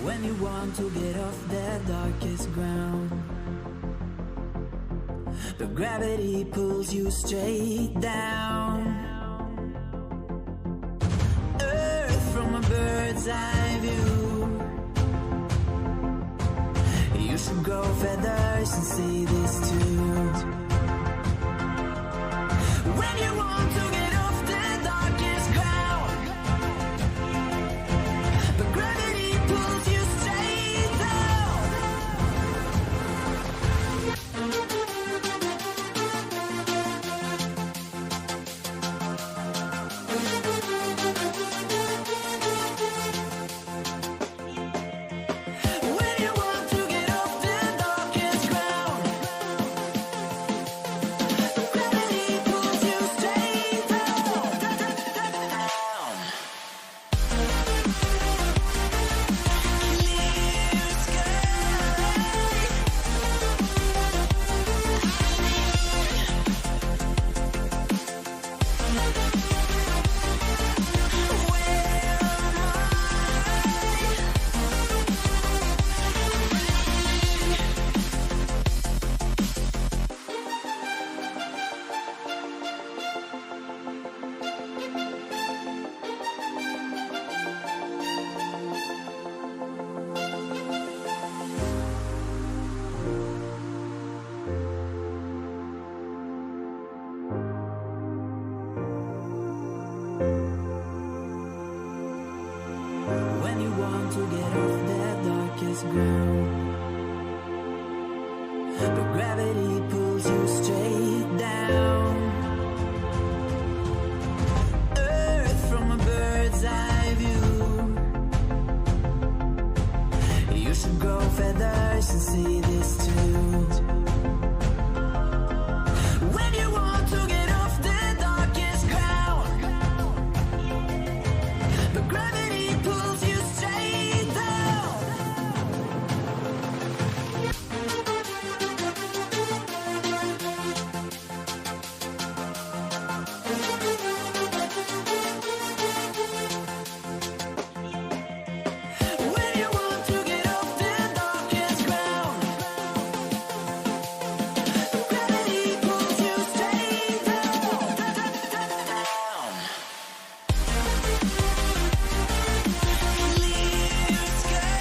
When you want to get off that darkest ground, but gravity pulls you straight down. Earth from a bird's eye view. You should grow feathers and see this too. When you want to get off the darkest ground, but gravity pulls you straight down. When you want to get off the darkest ground, gravity pulls you straight down. Clear When you want to get off that darkest ground, but gravity pulls you straight down. Earth from a bird's eye view. You should grow feathers and see this too. When you want to get off the darkest ground, but gravity pulls you straight down. When you want to get off the darkest ground, but gravity pulls you straight down. Clear sky.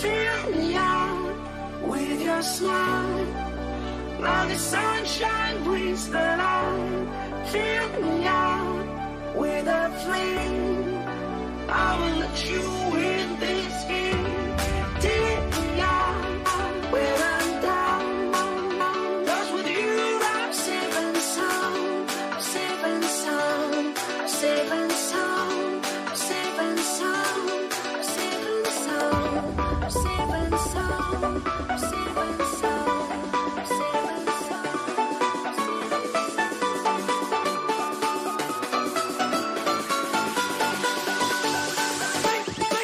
Fill me out with your smile. Now the sunshine brings the light. Fill me out with a flame. I will let you in this game. Take me out where I'm down. 'Cause with you I'm safe and sound. I'm safe and sound. I'm safe and sound. I'm safe and sound. I'm safe and sound. I'm safe and sound. I'm safe and sound. I'm safe and sound. I'm safe and sound.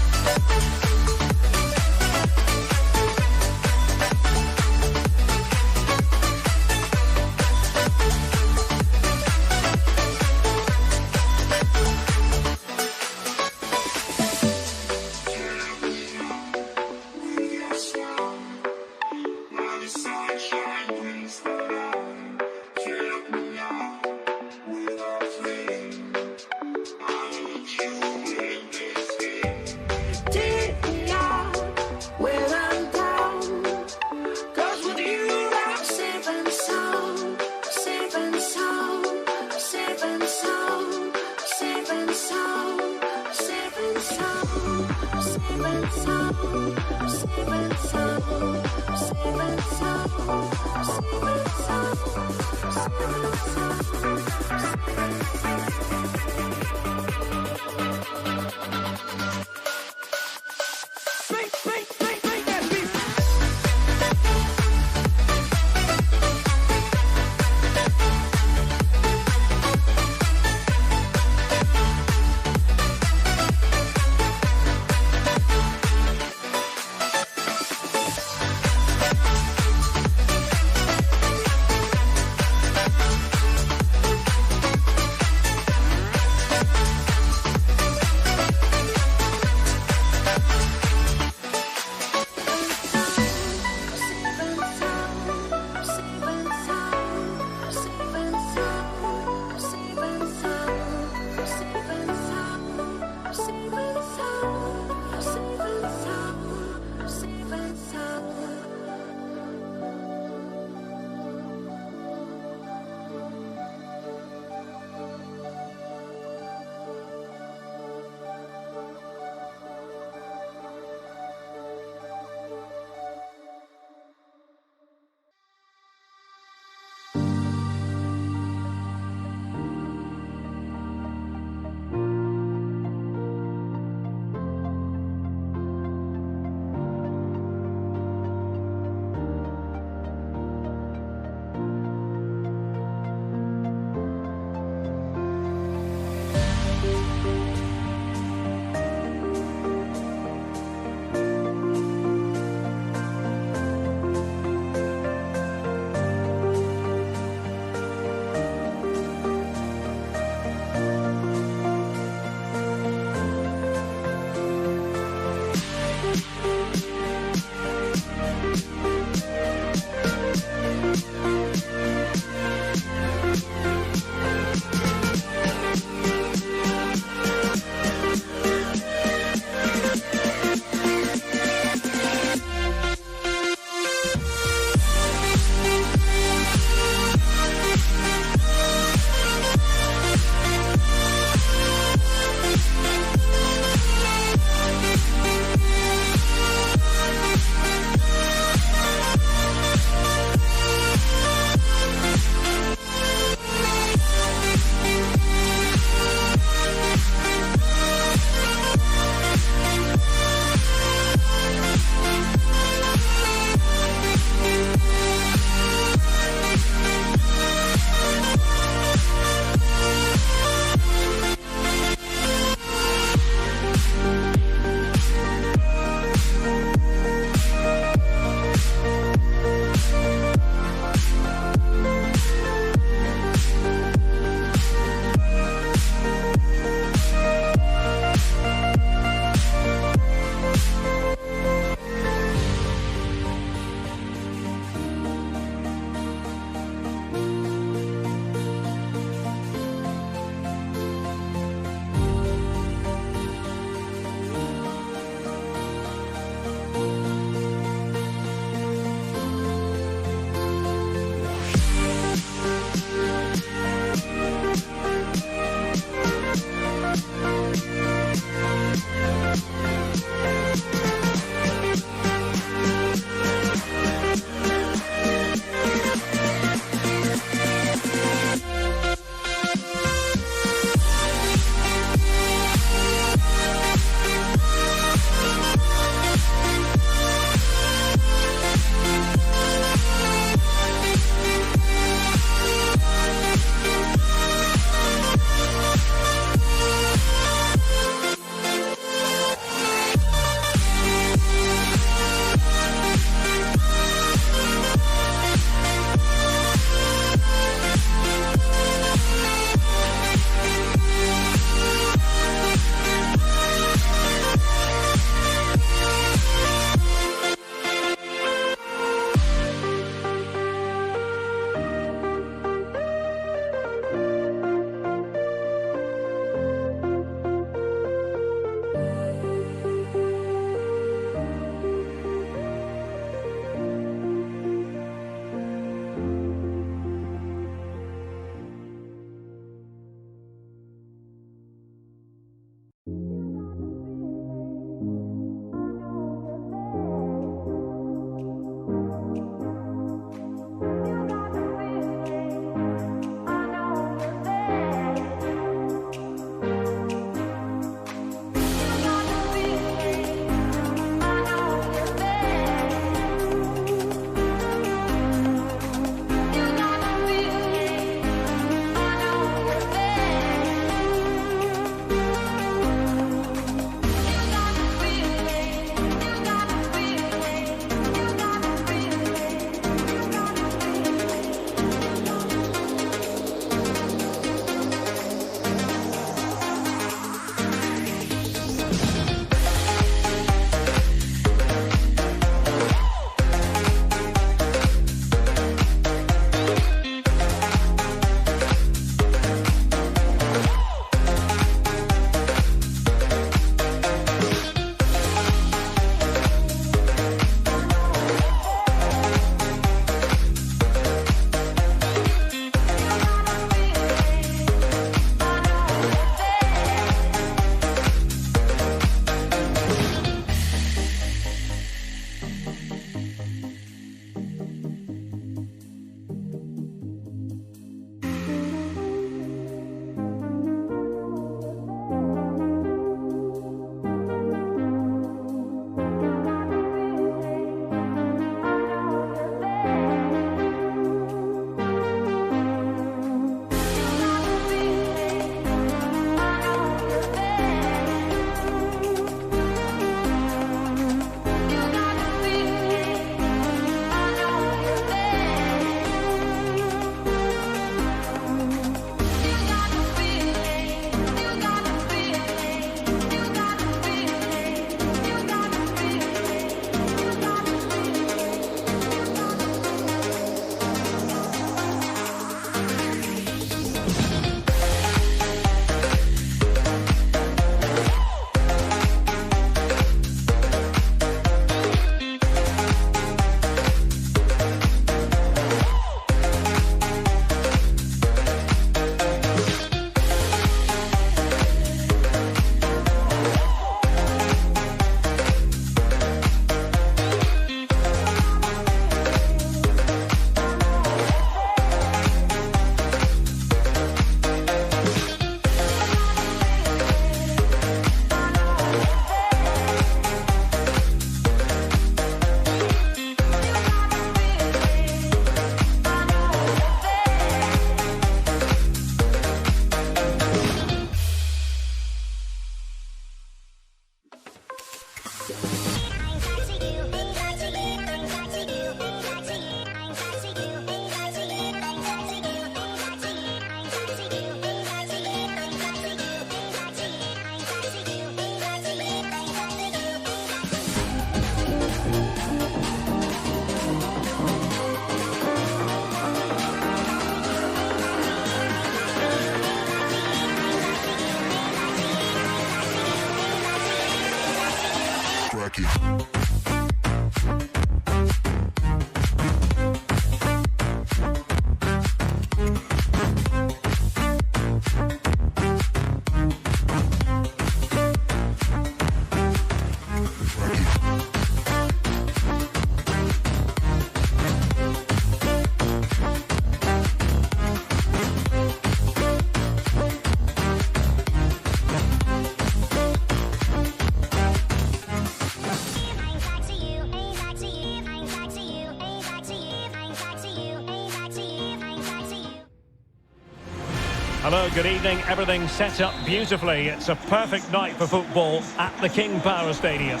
Hello, good evening. Everything set up beautifully. It's a perfect night for football at the King Power Stadium.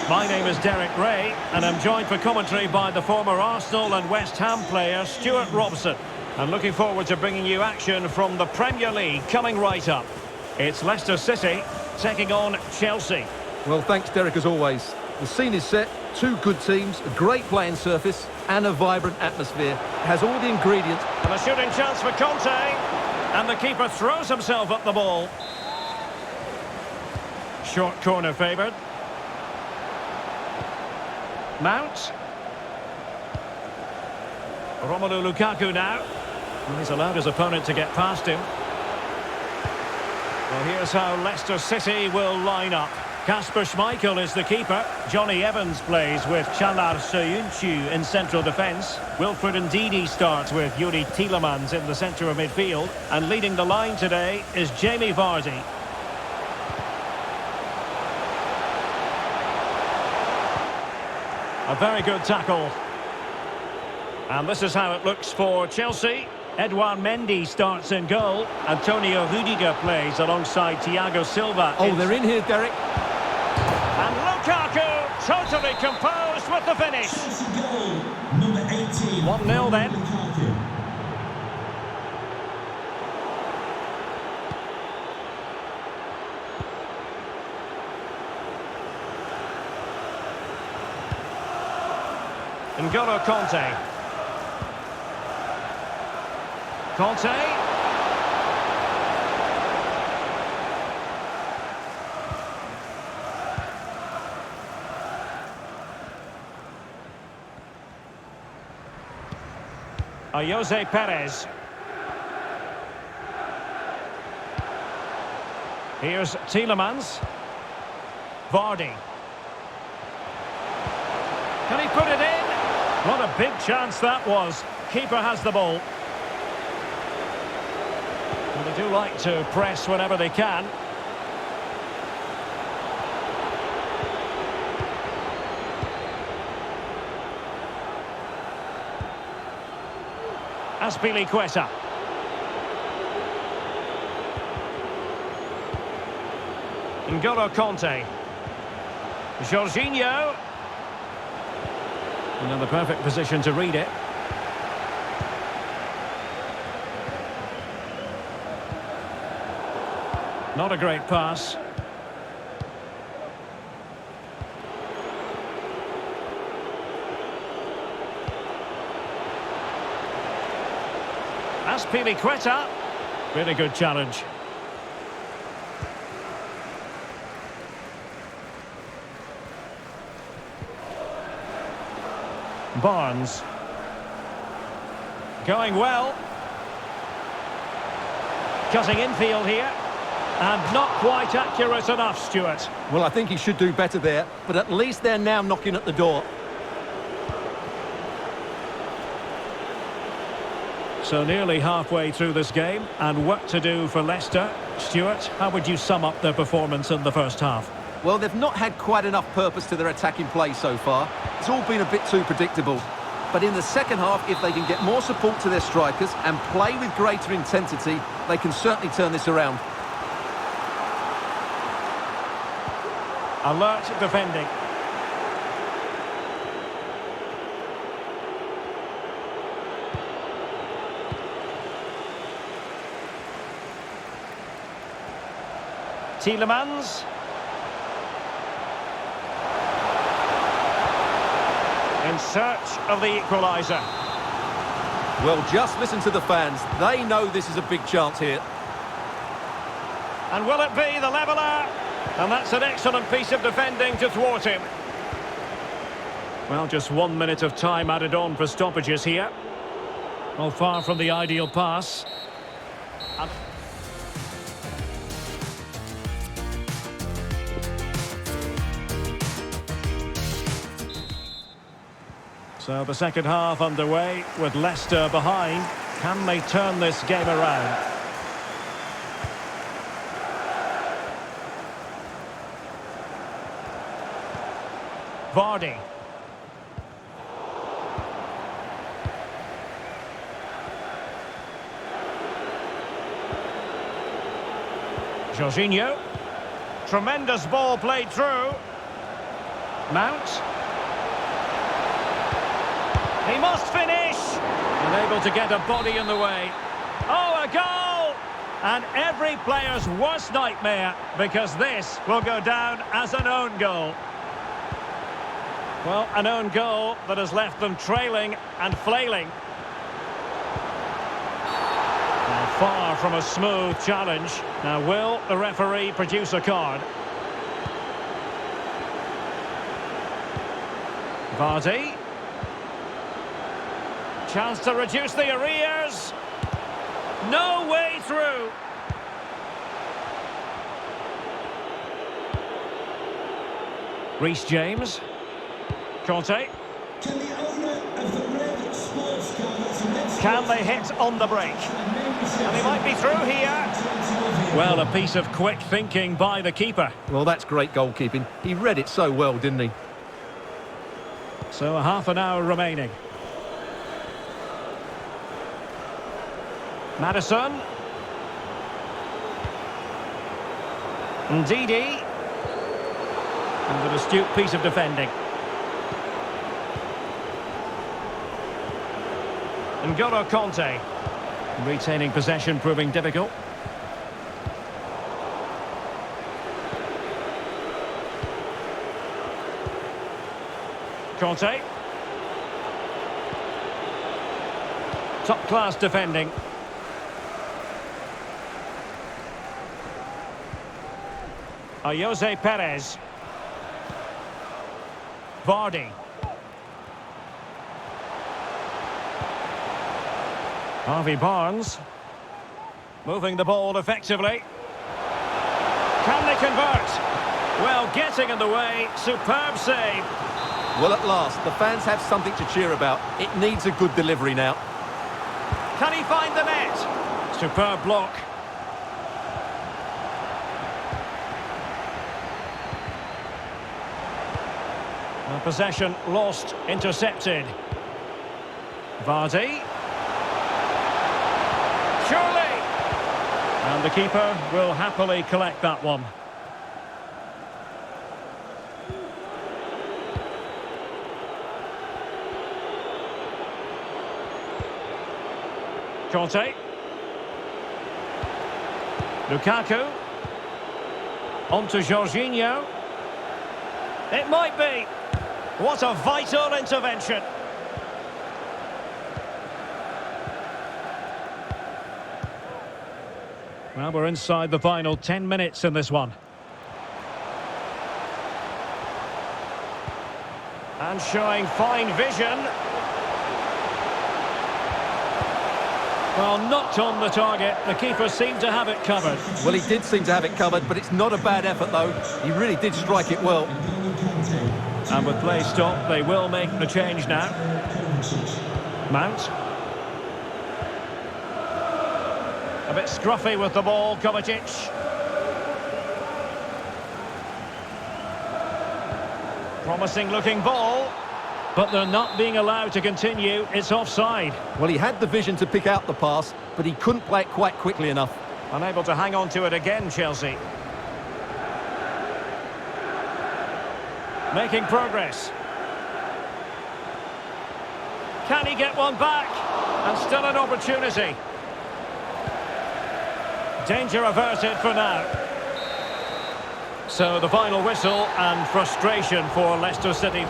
My name is Derek Ray, and I'm joined for commentary by the former Arsenal and West Ham player Stuart Robson. I'm looking forward to bringing you action from the Premier League coming right up. It's Leicester City taking on Chelsea. Well, thanks, Derek, as always. The scene is set, two good teams, a great playing surface and a vibrant atmosphere. It has all the ingredients. And a shooting chance for Conte. And the keeper throws himself at the ball. Short corner favoured. Mount. Romelu Lukaku now. And he's allowed his opponent to get past him. Well, here's how Leicester City will line up. Kasper Schmeichel is the keeper. Johnny Evans plays with Çağlar Söyüncü in central defence. Wilfred Ndidi starts with Yuri Tielemans in the centre of midfield. And leading the line today is Jamie Vardy. A very good tackle. And this is how it looks for Chelsea. Edouard Mendy starts in goal. Antonio Rudiger plays alongside Thiago Silva. Oh, they're in here, Derek. And Lukaku totally composed with the finish. 1-0 then. N'Golo Conte. Conte. Jose Perez. Here's Tielemans. Vardy. Can he put it in? What a big chance that was. Keeper has the ball. And they do like to press whenever they can. Azpilicueta. N'Golo Conte. Jorginho. Another perfect position to read it. Not a great pass. Azpilicueta. Really good challenge. Barnes. Going well. Cutting infield here. And not quite accurate enough, Stuart. Well, I think he should do better there, but at least they're now knocking at the door. So nearly halfway through this game, and work to do for Leicester. Stuart, how would you sum up their performance in the first half? Well, they've not had quite enough purpose to their attacking play so far. It's all been a bit too predictable. But in the second half, if they can get more support to their strikers and play with greater intensity, they can certainly turn this around. Alert defending. Tielemans. In search of the equaliser. Well, just listen to the fans. They know this is a big chance here. And will it be the leveller? And that's an excellent piece of defending to thwart him. Well, just 1 minute of time added on for stoppages here. Well, far from the ideal pass. So the second half underway with Leicester behind. Can they turn this game around? Vardy. Jorginho. Tremendous ball played through. Mount. He must finish. Unable to get a body in the way. Oh, a goal! And every player's worst nightmare, because this will go down as an own goal. Well, an own goal that has left them trailing and flailing. Now, far from a smooth challenge. Now, will the referee produce a card? Vardy. Chance to reduce the arrears. No way through. Reece James. Conte. Can they hit on the break? And they might be through here. Well, a piece of quick thinking by the keeper. Well, that's great goalkeeping. He read it so well, didn't he? So a half an hour remaining. Maddison. Ndidi. And an astute piece of defending. N'Golo Conte. Retaining possession proving difficult. Conte. Top-class defending. Jose Perez. Vardy. Harvey Barnes. Moving the ball effectively. Can they convert? Well, getting in the way. Superb save. Well, at last, the fans have something to cheer about. It needs a good delivery now. Can he find the net? Superb block. Possession lost, intercepted. Vardy. Surely! And the keeper will happily collect that one. Conte. Lukaku. On to Jorginho. It might be. What a vital intervention. Well, we're inside the final 10 minutes in this one. And showing fine vision. Well, not on the target. The keeper seemed to have it covered. Well, he did seem to have it covered, but it's not a bad effort, though. He really did strike it well. And with play stopped, they will make the change now. Mount. A bit scruffy with the ball, Kovacic. Promising looking ball. But they're not being allowed to continue. It's offside. Well, he had the vision to pick out the pass, but he couldn't play it quite quickly enough. Unable to hang on to it again, Chelsea. Making progress. Can he get one back? And still an opportunity. Danger averted for now. So the final whistle and frustration for Leicester City.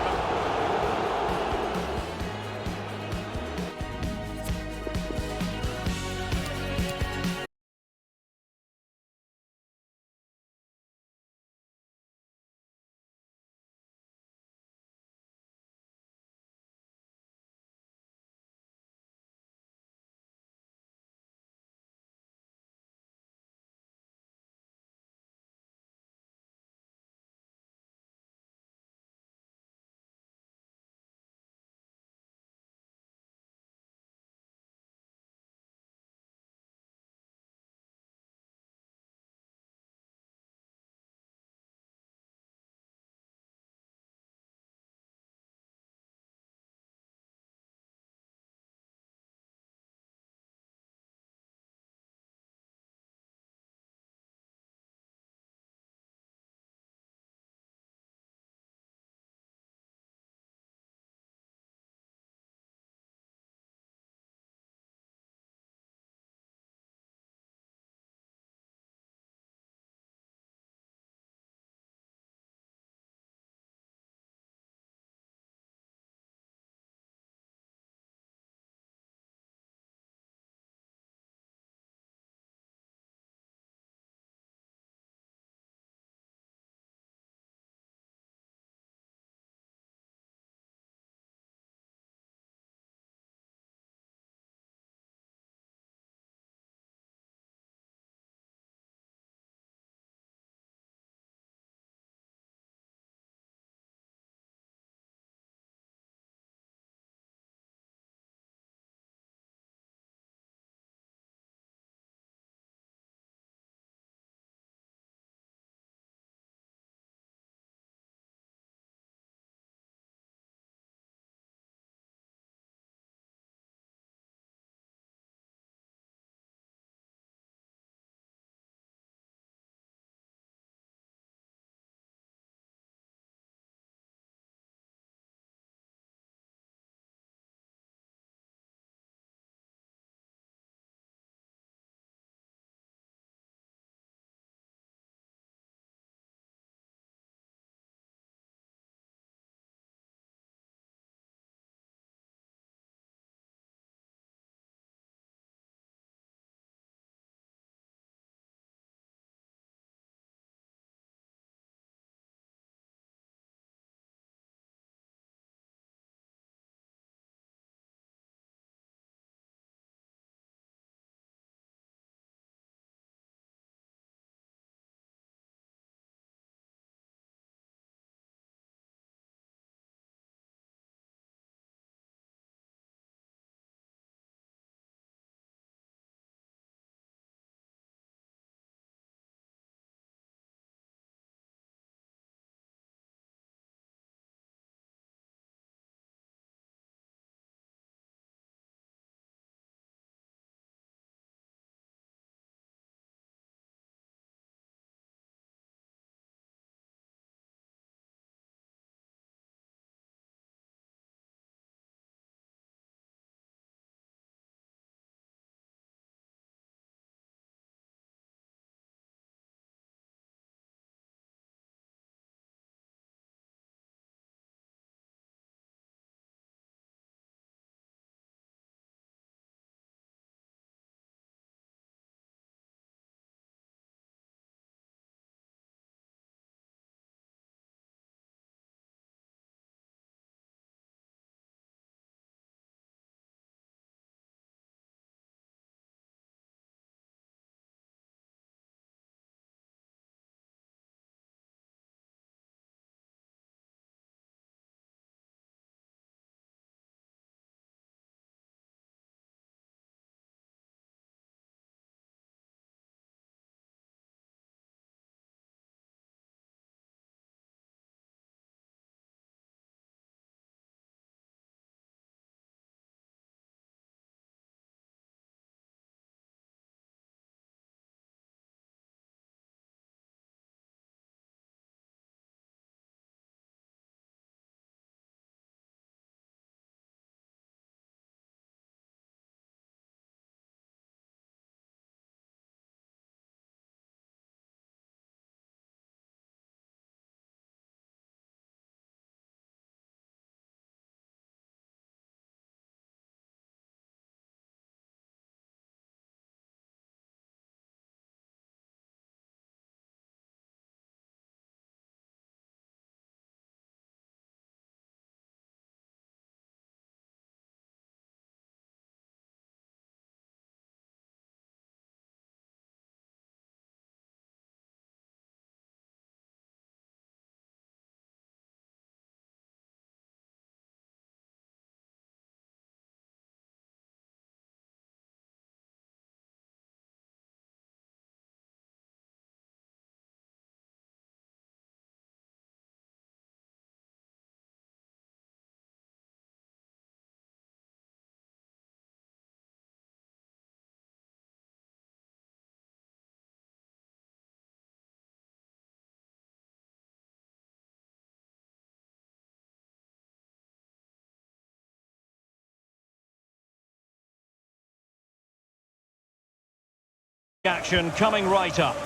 Action coming right up.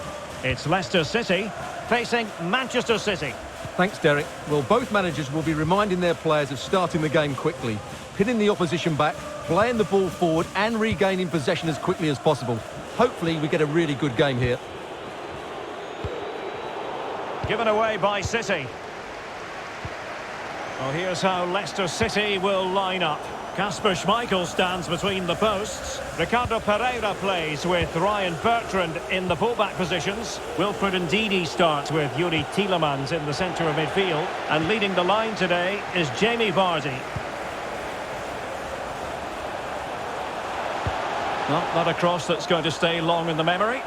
It's Leicester City facing Manchester City. Thanks, Derek. Well, both managers will be reminding their players of starting the game quickly, pinning the opposition back, playing the ball forward and regaining possession as quickly as possible. Hopefully we get a really good game here. Given away by City. Well, here's how Leicester City will line up. Kasper Schmeichel stands between the posts. Ricardo Pereira plays with Ryan Bertrand in the fullback positions. Wilfred Ndidi starts with Yuri Tielemans in the centre of midfield. And leading the line today is Jamie Vardy. Not a cross that's going to stay long in the memory.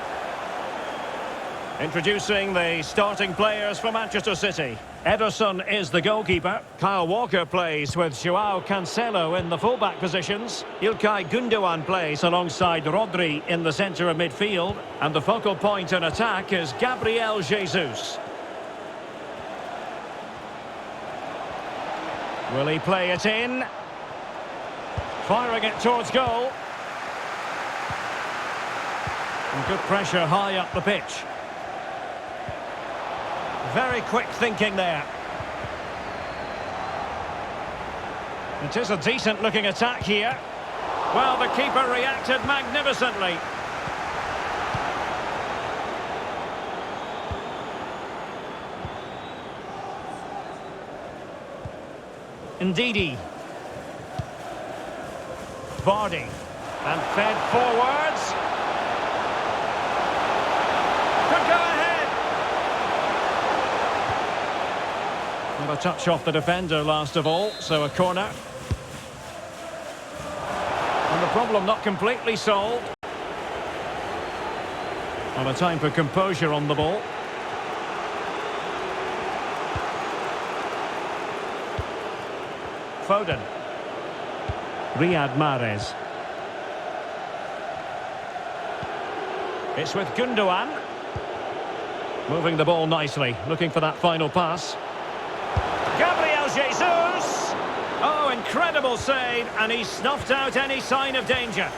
Introducing the starting players for Manchester City. Ederson is the goalkeeper. Kyle Walker plays with Joao Cancelo in the fullback positions. Ilkay Gundogan plays alongside Rodri in the centre of midfield. And the focal point in attack is Gabriel Jesus. Will he play it in? Firing it towards goal. And good pressure high up the pitch. Very quick thinking there. It is a decent looking attack here. Well, the keeper reacted magnificently. Ndidi. Vardy. And fed forwards. Could go ahead. And a touch off the defender last of all, so a corner. And the problem not completely solved. And a time for composure on the ball. Foden. Riyad Mahrez. It's with Gundogan. Moving the ball nicely, looking for that final pass. Gabriel Jesus! Oh, incredible save, and he snuffed out any sign of danger.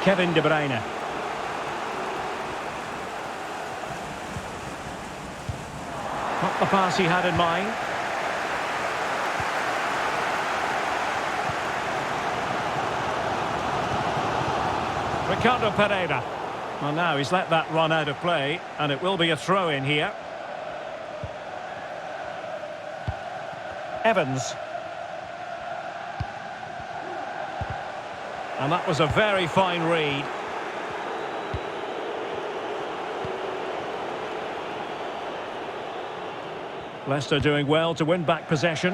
Kevin De Bruyne. Not the pass he had in mind. Ricardo Pereira. Well, now he's let that run out of play, and it will be a throw-in here. Evans. And that was a very fine read. Leicester doing well to win back possession.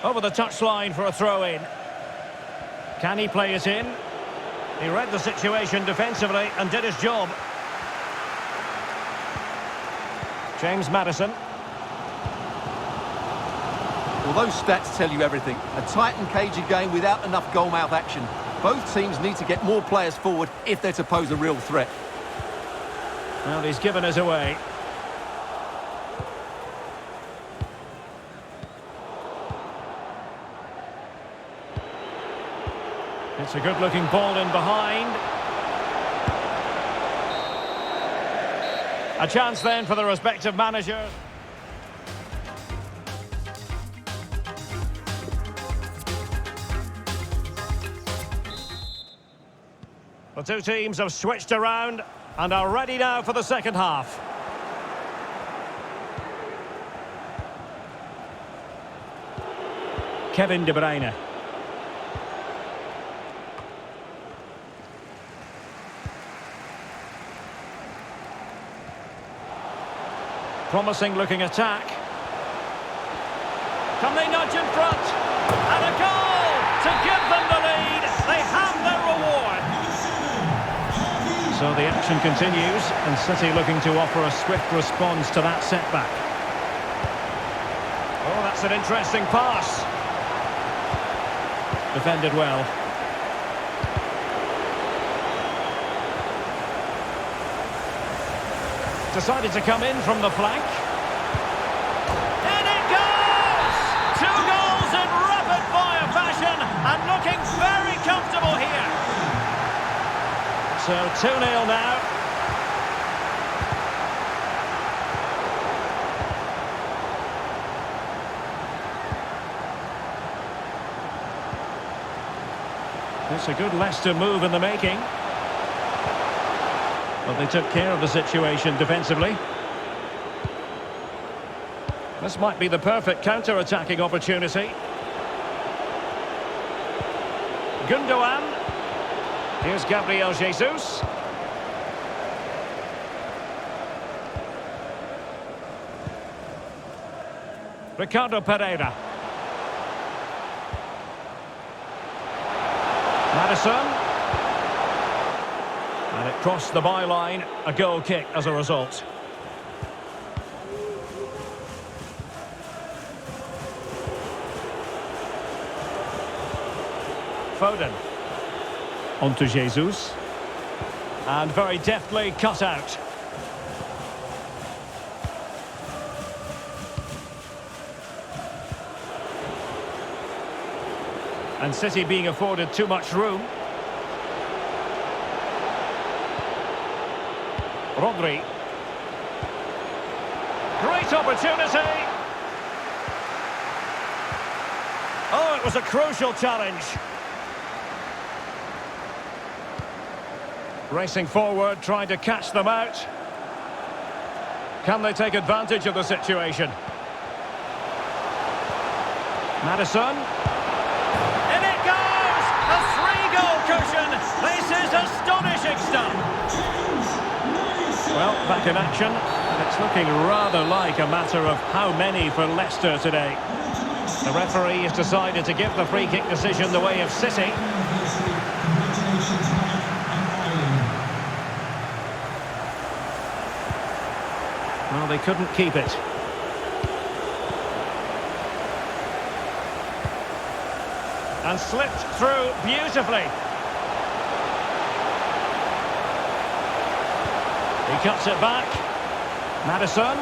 Over the touchline for a throw-in. Can he play it in? He read the situation defensively and did his job. James Maddison. Well, those stats tell you everything. A tight and cagey game without enough goal-mouth action. Both teams need to get more players forward if they're to pose a real threat. Well, he's given us away. It's a good-looking ball in behind. A chance then for the respective managers. The two teams have switched around and are ready now for the second half. Kevin De Bruyne. Promising looking attack. Can they nudge in front? And a goal to give them the lead. They have their reward. So the action continues, and City looking to offer a swift response to that setback. Oh, that's an interesting pass. Defended well. Decided to come in from the flank. In it goes! 2 goals in rapid-fire fashion and looking very comfortable here. So 2-0 now. It's a good Leicester move in the making. But they took care of the situation defensively. This might be the perfect counter-attacking opportunity. Gundogan. Here's Gabriel Jesus. Ricardo Pereira. Madison. And it crossed the byline. A goal kick as a result. Foden. On to Jesus. And very deftly cut out. And City being afforded too much room. Rodri. Great opportunity. Oh, it was a crucial challenge. Racing forward, trying to catch them out. Can they take advantage of the situation? Madison. In it goes! A 3-goal cushion. This is astonishing stuff. Well, back in action. And it's looking rather like a matter of how many for Leicester today. The referee has decided to give the free kick decision the way of City. Well, they couldn't keep it. And slipped through beautifully. He cuts it back. Madison.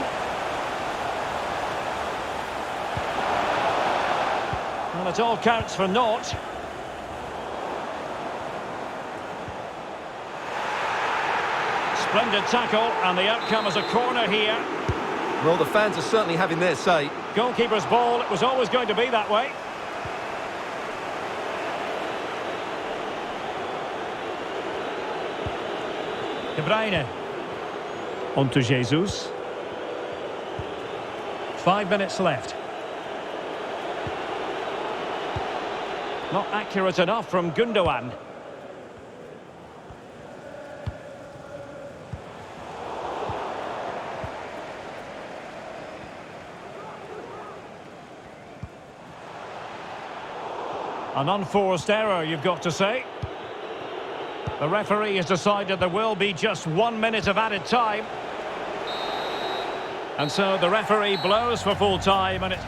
Well, it all counts for naught. Splendid tackle, and the outcome is a corner here. Well, the fans are certainly having their say. Goalkeeper's ball, it was always going to be that way. De Bruyne. On to Jesus. 5 minutes left. Not accurate enough from Gundogan. An unforced error, you've got to say. The referee has decided there will be just 1 minute of added time. And so the referee blows for full time, and it's...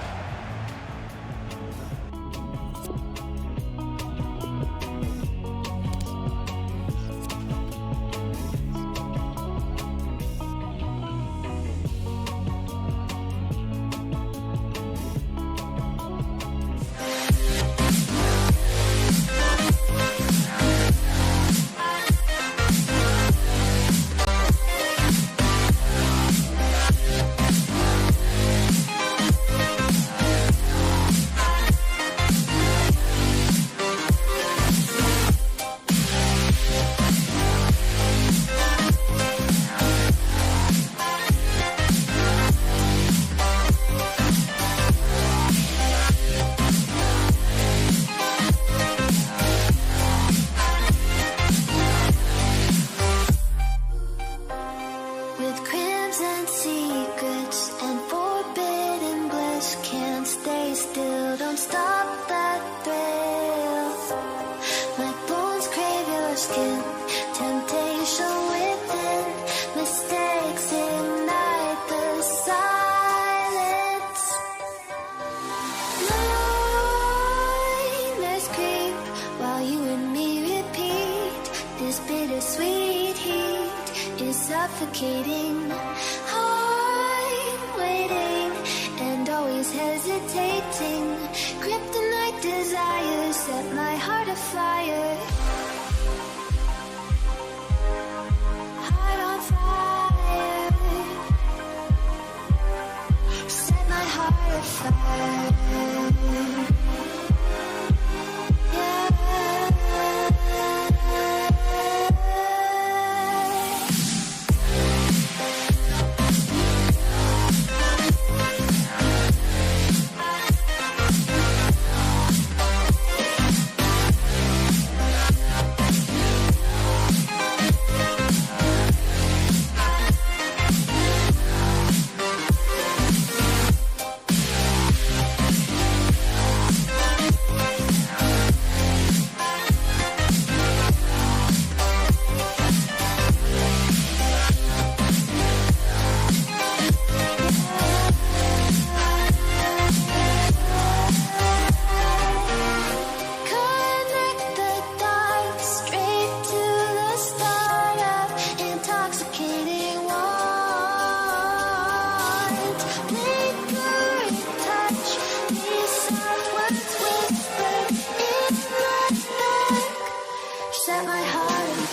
Bittersweet heat is suffocating. I'm waiting and always hesitating. Kryptonite desires set my heart afire. Heart on fire. Set my heart afire. Set my heart on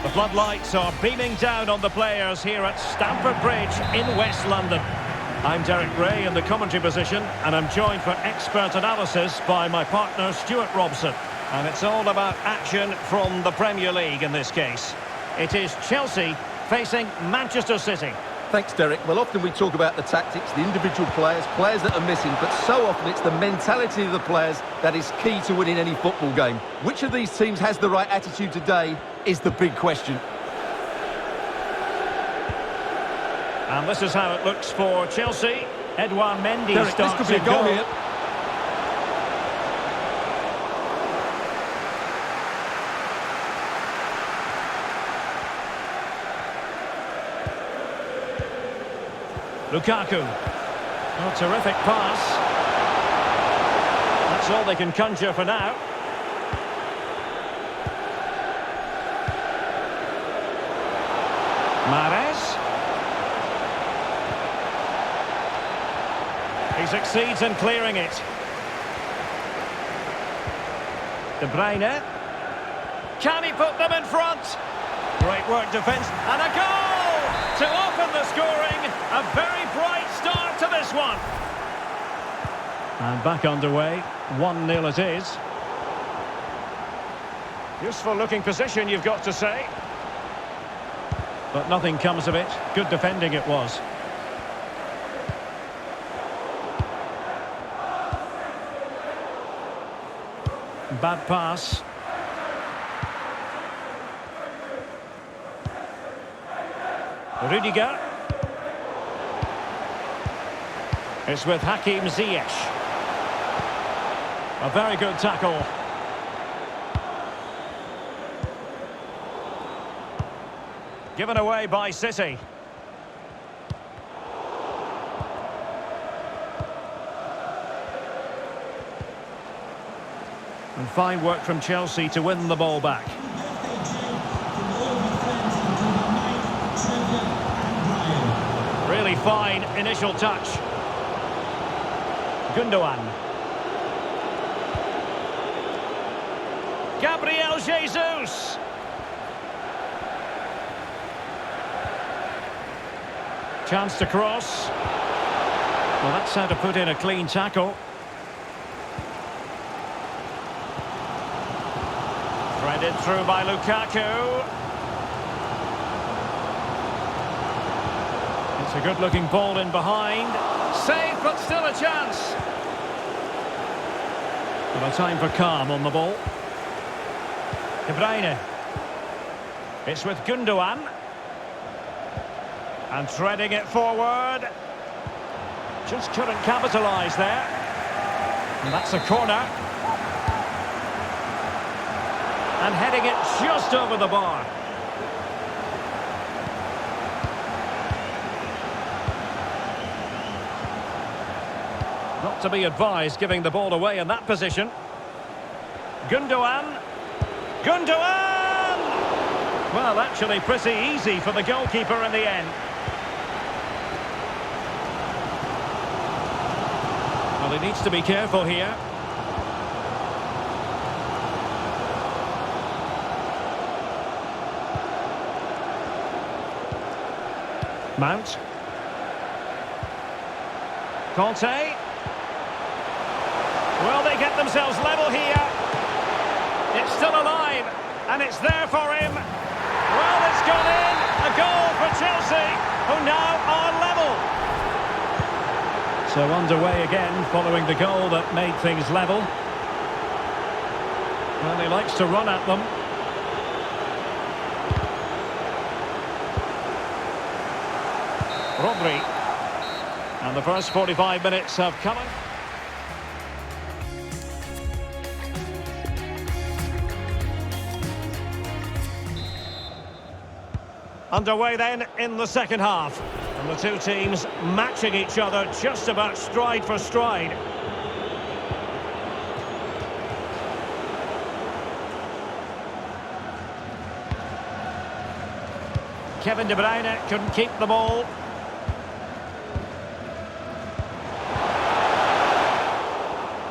The floodlights are beaming down on the players here at Stamford Bridge in West London. I'm Derek Ray in the commentary position, and I'm joined for expert analysis by my partner Stuart Robson. And it's all about action from the Premier League in this case. It is Chelsea facing Manchester City. Thanks, Derek. Well, often we talk about the tactics, the individual players that are missing, but so often it's the mentality of the players that is key to winning any football game. Which of these teams has the right attitude today is the big question. And this is how it looks for Chelsea. Edouard Mendy Derek, starts this could be a in goal goal. here. Lukaku. Oh, terrific pass. That's all they can conjure for now. Mahrez. He succeeds in clearing it. De Bruyne. Can he put them in front? Great work defence and a goal to open the scoring. A very bright start to this one. And back underway. 1-0 it is. Useful looking position, you've got to say. But nothing comes of it. Good defending it was. Bad pass. Rudiger. It's with Hakim Ziyech. A very good tackle. Given away by City. And fine work from Chelsea to win the ball back. Really fine initial touch. Gundogan. Gabriel Jesus. Chance to cross. Well, that's how to put in a clean tackle. Threaded through by Lukaku. It's a good-looking ball in behind. Saved, but still a chance. Well, a time for calm on the ball. De Bruyne. It's with Gundogan. And threading it forward. Just couldn't capitalise there. And that's a corner. And heading it just over the bar. Not to be advised giving the ball away in that position. Gundogan. Gundogan! Well, actually pretty easy for the goalkeeper in the end. Well, he needs to be careful here. Mount. Conte. Will they get themselves level here? It's still alive, and it's there for him. Well, it's gone in. A goal for Chelsea, who now are level. So underway again, following the goal that made things level. Well, he likes to run at them. Rodri. And the first 45 minutes have come. Underway then in the second half. And the two teams matching each other just about stride for stride. Kevin De Bruyne couldn't keep the ball.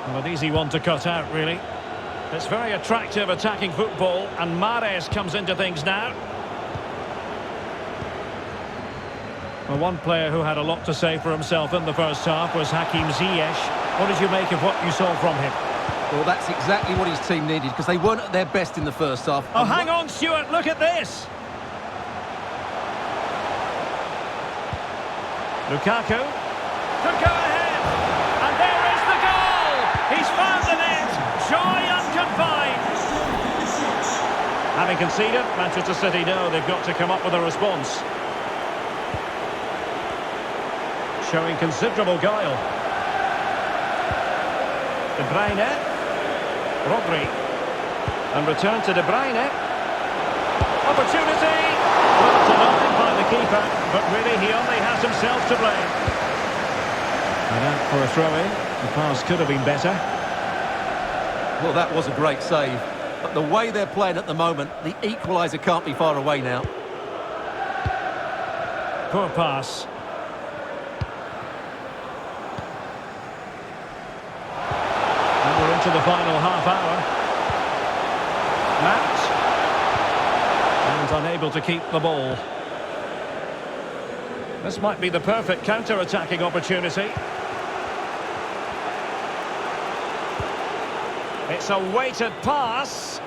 Well, an easy one to cut out, really. It's very attractive attacking football, and Mahrez comes into things now. Well, one player who had a lot to say for himself in the first half was Hakim Ziyech. What did you make of what you saw from him? Well, that's exactly what his team needed, because they weren't at their best in the first half. Oh, hang on, Stuart, look at this. Lukaku could go ahead, and there is the goal! He's found the net, joy unconfined. Having conceded, Manchester City know they've got to come up with a response. Showing considerable guile. De Bruyne, Rodri, and return to De Bruyne. Opportunity! Well denied by the keeper, but really he only has himself to blame. And out for a throw-in. The pass could have been better. Well, that was a great save. But the way they're playing at the moment, the equaliser can't be far away now. Poor pass. And we're into the final half hour. Matt. And unable to keep the ball. This might be the perfect counter-attacking opportunity. It's a weighted pass.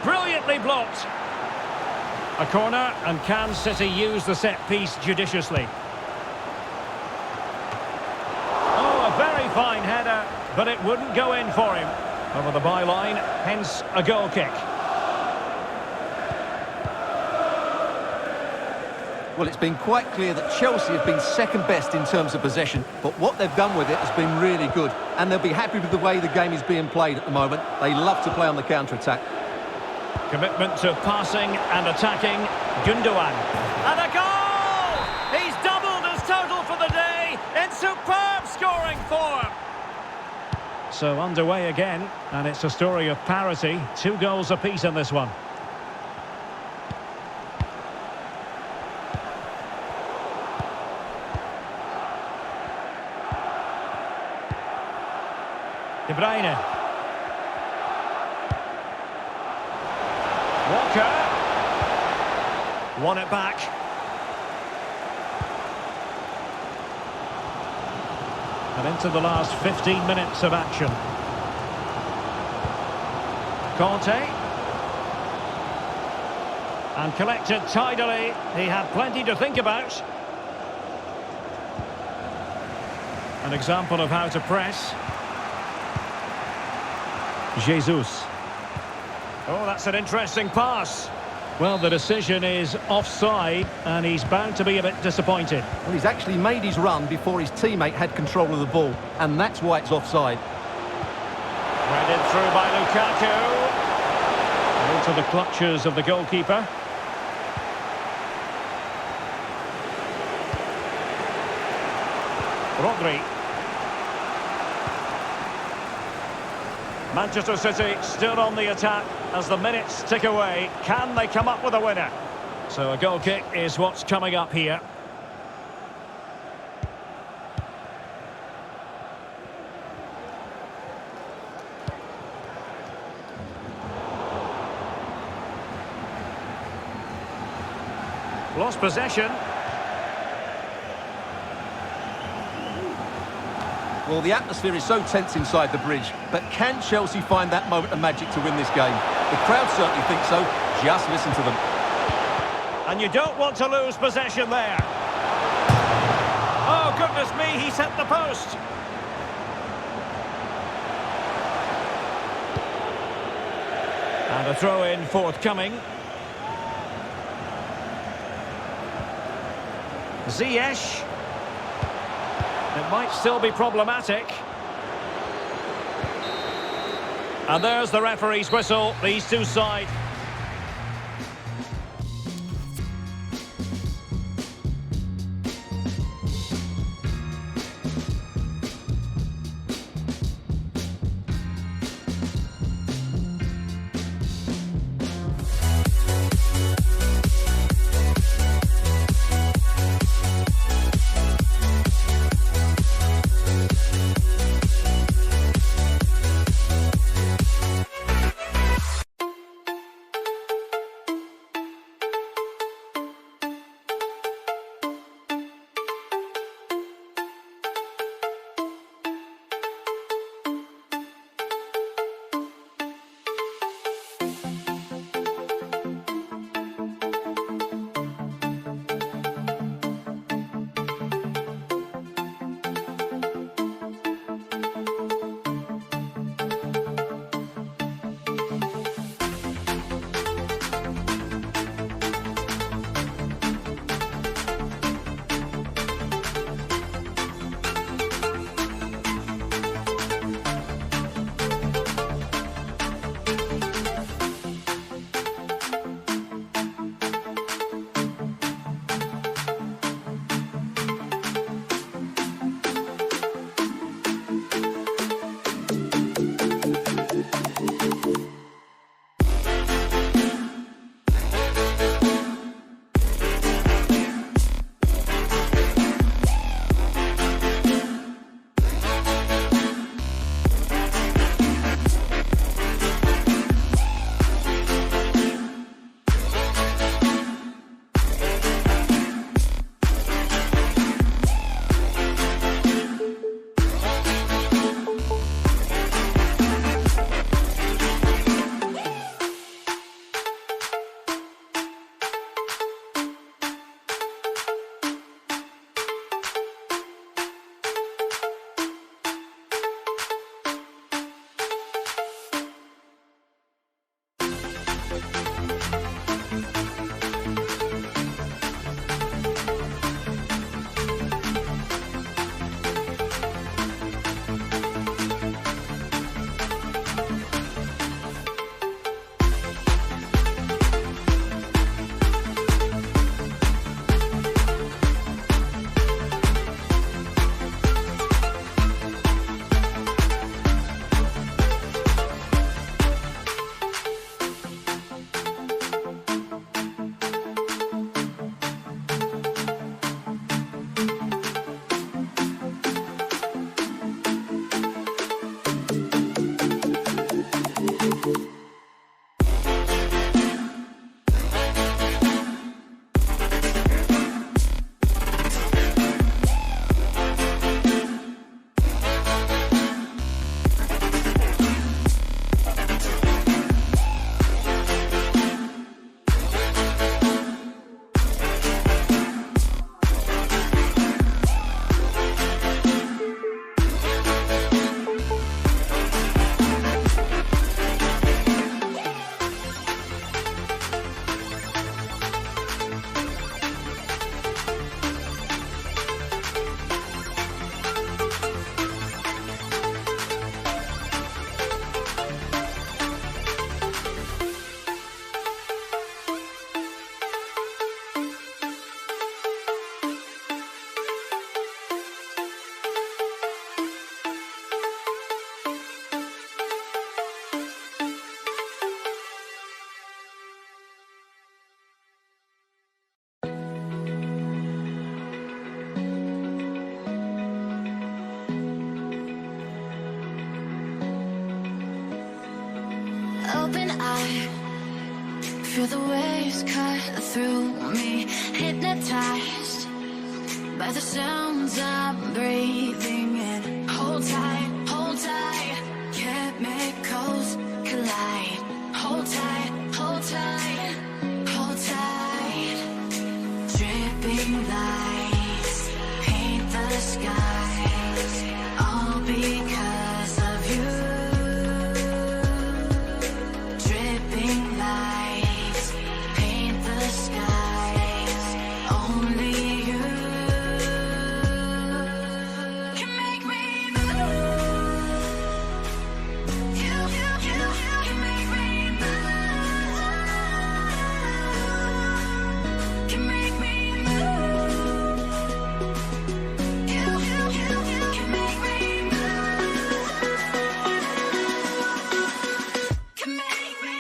Brilliantly blocked. A corner, and can City use the set piece judiciously? Oh, a very fine header, but it wouldn't go in for him. Over the byline, hence a goal kick. Well, it's been quite clear that Chelsea have been second best in terms of possession, but what they've done with it has been really good, and they'll be happy with the way the game is being played at the moment. They love to play on the counter-attack. Commitment to passing and attacking. Gundogan. And a goal! He's doubled his total for the day in superb scoring form. So underway again, and it's a story of parity. 2 goals apiece in this one. De Bruyne. Walker. Won it back. And into the last 15 minutes of action. Conte. And collected tidily. He had plenty to think about. An example of how to press. Jesus. Oh, that's an interesting pass. Well, the decision is offside, and he's bound to be a bit disappointed. Well, he's actually made his run before his teammate had control of the ball, and that's why it's offside. Threaded through by Lukaku. And into the clutches of the goalkeeper. Rodri. Manchester City still on the attack as the minutes tick away. Can they come up with a winner? So a goal kick is what's coming up here. Lost possession. Well, the atmosphere is so tense inside the bridge, but can Chelsea find that moment of magic to win this game? The crowd certainly think so. Just listen to them. And you don't want to lose possession there. Oh, goodness me, he's hit the post. And a throw-in forthcoming. Ziyech. It might still be problematic. And there's the referee's whistle. These two sides. open eye, feel the waves cut through me, hypnotized by the sounds I'm breathing in. Hold tight, chemicals collide. Hold tight, hold tight, hold tight. Dripping lights paint the skies, all because of you. Dripping lights paint the skies, only you can make me move. You can make me move. Can make me move. You can make me move. Can make me.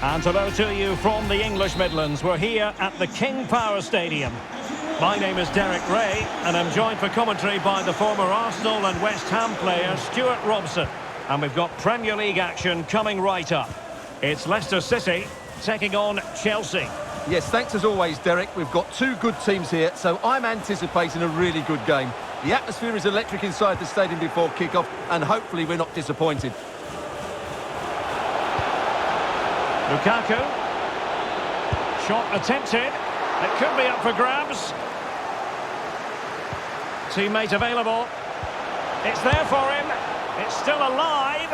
And hello to you from the English Midlands. We're here at the King Power Stadium. My name is Derek Ray, and I'm joined for commentary by the former Arsenal and West Ham player Stuart Robson. And we've got Premier League action coming right up. It's Leicester City taking on Chelsea. Yes, thanks as always, Derek. We've got two good teams here, so I'm anticipating a really good game. The atmosphere is electric inside the stadium before kick-off, and hopefully we're not disappointed. Lukaku. Shot attempted. It could be up for grabs. Teammate available. It's there for him. It's still alive.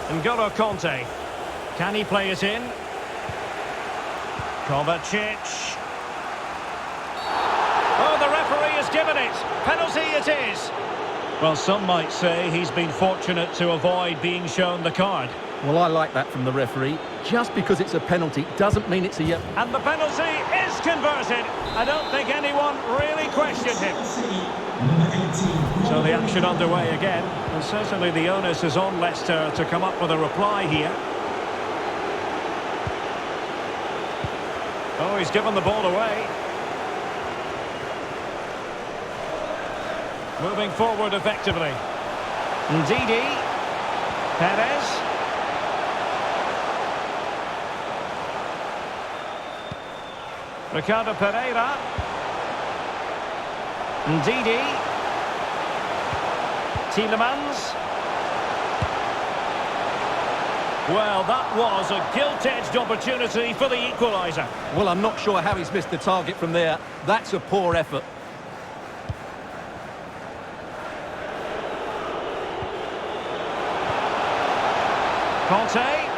N'Golo Kanté. Can he play it in? Kovacic. Oh, the referee has given it. Penalty it is. Well, some might say he's been fortunate to avoid being shown the card. Well, I like that from the referee. Just because it's a penalty doesn't mean it's a yellow. And the penalty is converted. I don't think anyone really questioned him. So the action underway again. And certainly the onus is on Leicester to come up with a reply here. Oh, he's given the ball away. Moving forward effectively. Ndidi. Perez. Ricardo Pereira. Ndidi. Tielemans. Well, that was a gilt-edged opportunity for the equaliser. Well, I'm not sure how he's missed the target from there. That's a poor effort. Kanté.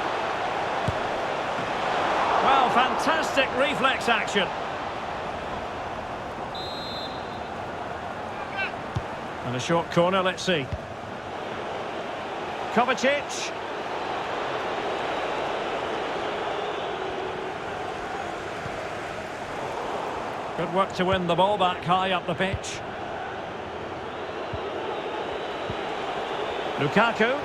Well, fantastic reflex action. And a short corner, let's see. Kovacic. Good work to win the ball back high up the pitch. Lukaku.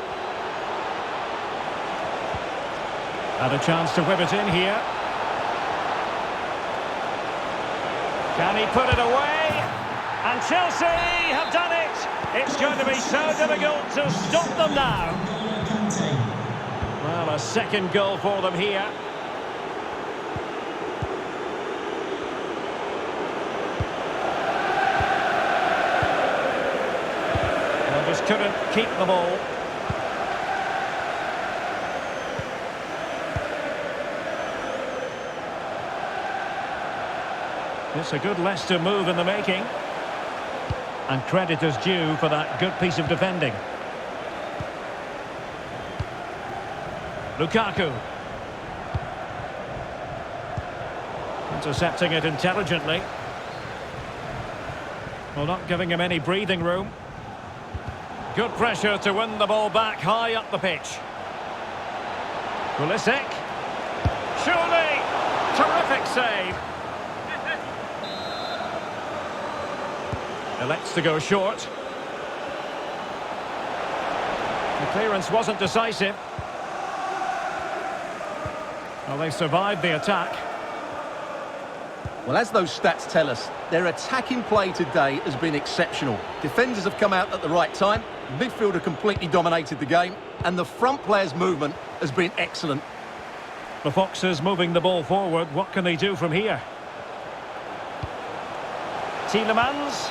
Had a chance to whip it in here. Can he put it away? And Chelsea have done it! It's going to be so difficult to stop them now. Well, a second goal for them here. They just couldn't keep the ball. It's a good Leicester move in the making. And credit is due for that good piece of defending. Lukaku. Intercepting it intelligently. Well, not giving him any breathing room. Good pressure to win the ball back high up the pitch. Pulisic. Surely! Terrific save. Elects to go short. The clearance wasn't decisive. Well, they survived the attack. Well, as those stats tell us, their attacking play today has been exceptional. Defenders have come out at the right time, midfielder completely dominated the game, and the front players' movement has been excellent. The Foxes moving the ball forward. What can they do from here? Tielemans.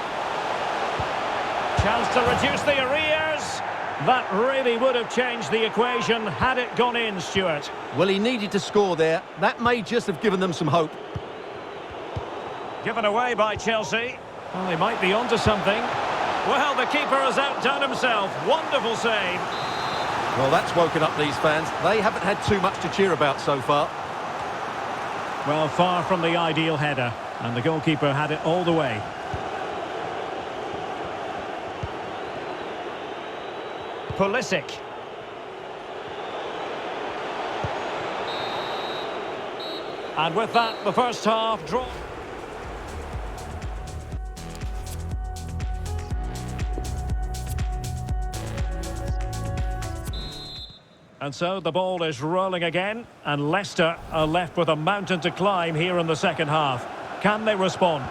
Chance to reduce the arrears. That really would have changed the equation had it gone in, Stuart. Well, he needed to score there. That may just have given them some hope. Given away by Chelsea. Well, they might be onto something. Well, the keeper has outdone himself. Wonderful save. Well, that's woken up these fans. They haven't had too much to cheer about so far. Well, far from the ideal header. And the goalkeeper had it all the way. Pulisic. And with that, the first half draw. And so the ball is rolling again, and Leicester are left with a mountain to climb here in the second half. Can they respond?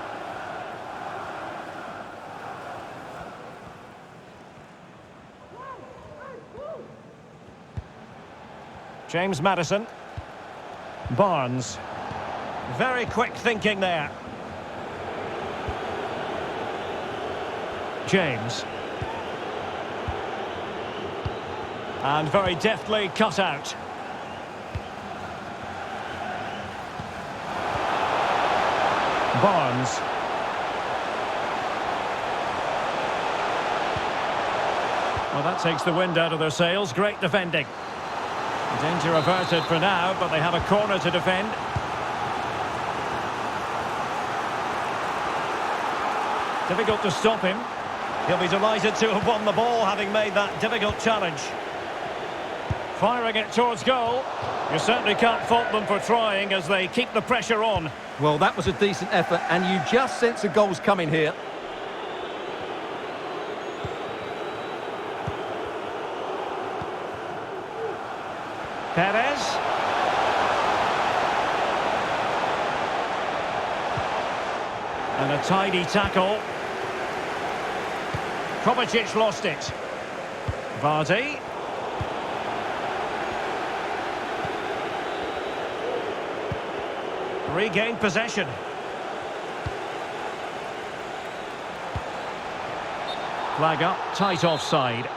James Maddison. Barnes. Very quick thinking there. James. And very deftly cut out. Barnes. Well, that takes the wind out of their sails. Great defending. Danger averted for now, but they have a corner to defend. Difficult to stop him. He'll be delighted to have won the ball, having made that difficult challenge. Firing it towards goal. You certainly can't fault them for trying as they keep the pressure on. Well, that was a decent effort, and you just sense a goal's coming here. Perez. And a tidy tackle. Kovacic lost it. Vardy. Regained possession. Flag up, tight offside.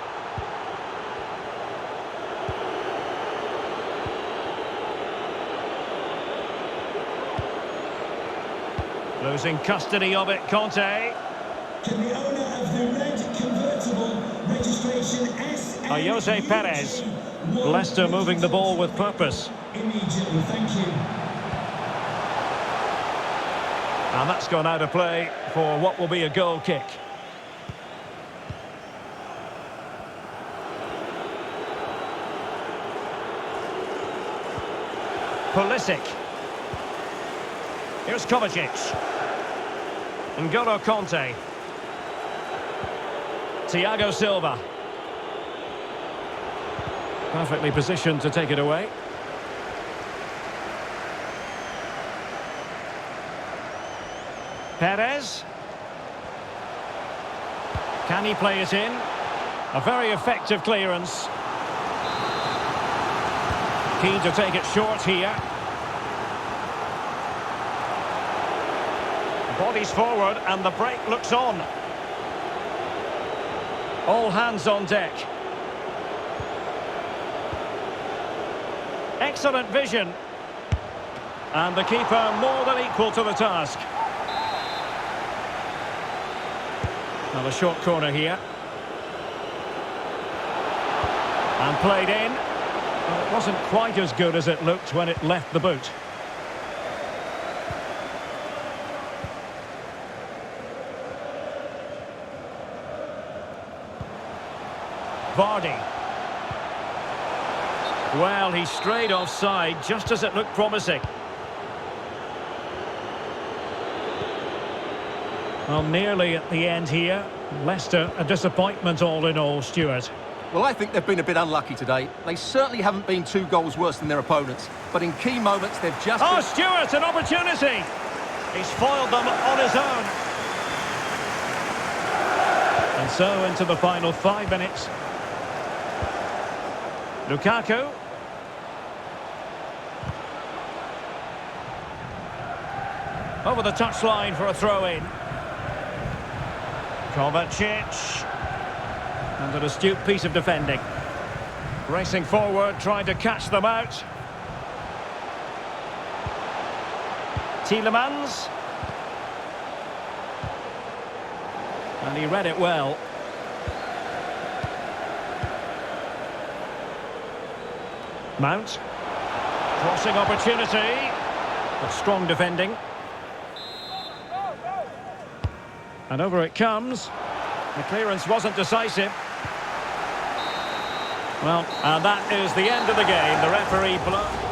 Losing custody of it, Conte. Can the owner of the red convertible registration Jose Perez. Leicester moving the ball with purpose. Immediately, thank you. And that's gone out of play for what will be a goal kick. Pulisic. Here's Kovacic. N'Golo Conte. Thiago Silva. Perfectly positioned to take it away. Perez. Can he play it in? A very effective clearance. Keen to take it short here. Bodies forward and the break looks on. All hands on deck. Excellent vision. And the keeper more than equal to the task. Now a short corner here. And played in. Well, it wasn't quite as good as it looked when it left the boot. Vardy. Well, he strayed offside just as it looked promising. Well, nearly at the end here. Leicester, a disappointment all in all, Stuart. Well, I think they've been a bit unlucky today. They certainly haven't been 2 goals worse than their opponents. But in key moments, they've just... Oh, Stuart, an opportunity! He's foiled them on his own. And so into the final 5 minutes. Lukaku. Over the touchline for a throw-in. Kovacic. And an astute piece of defending. Racing forward, trying to catch them out. Tielemans. And he read it well. Mount. Crossing opportunity. But strong defending. And over it comes. The clearance wasn't decisive. Well, and that is the end of the game. The referee blows.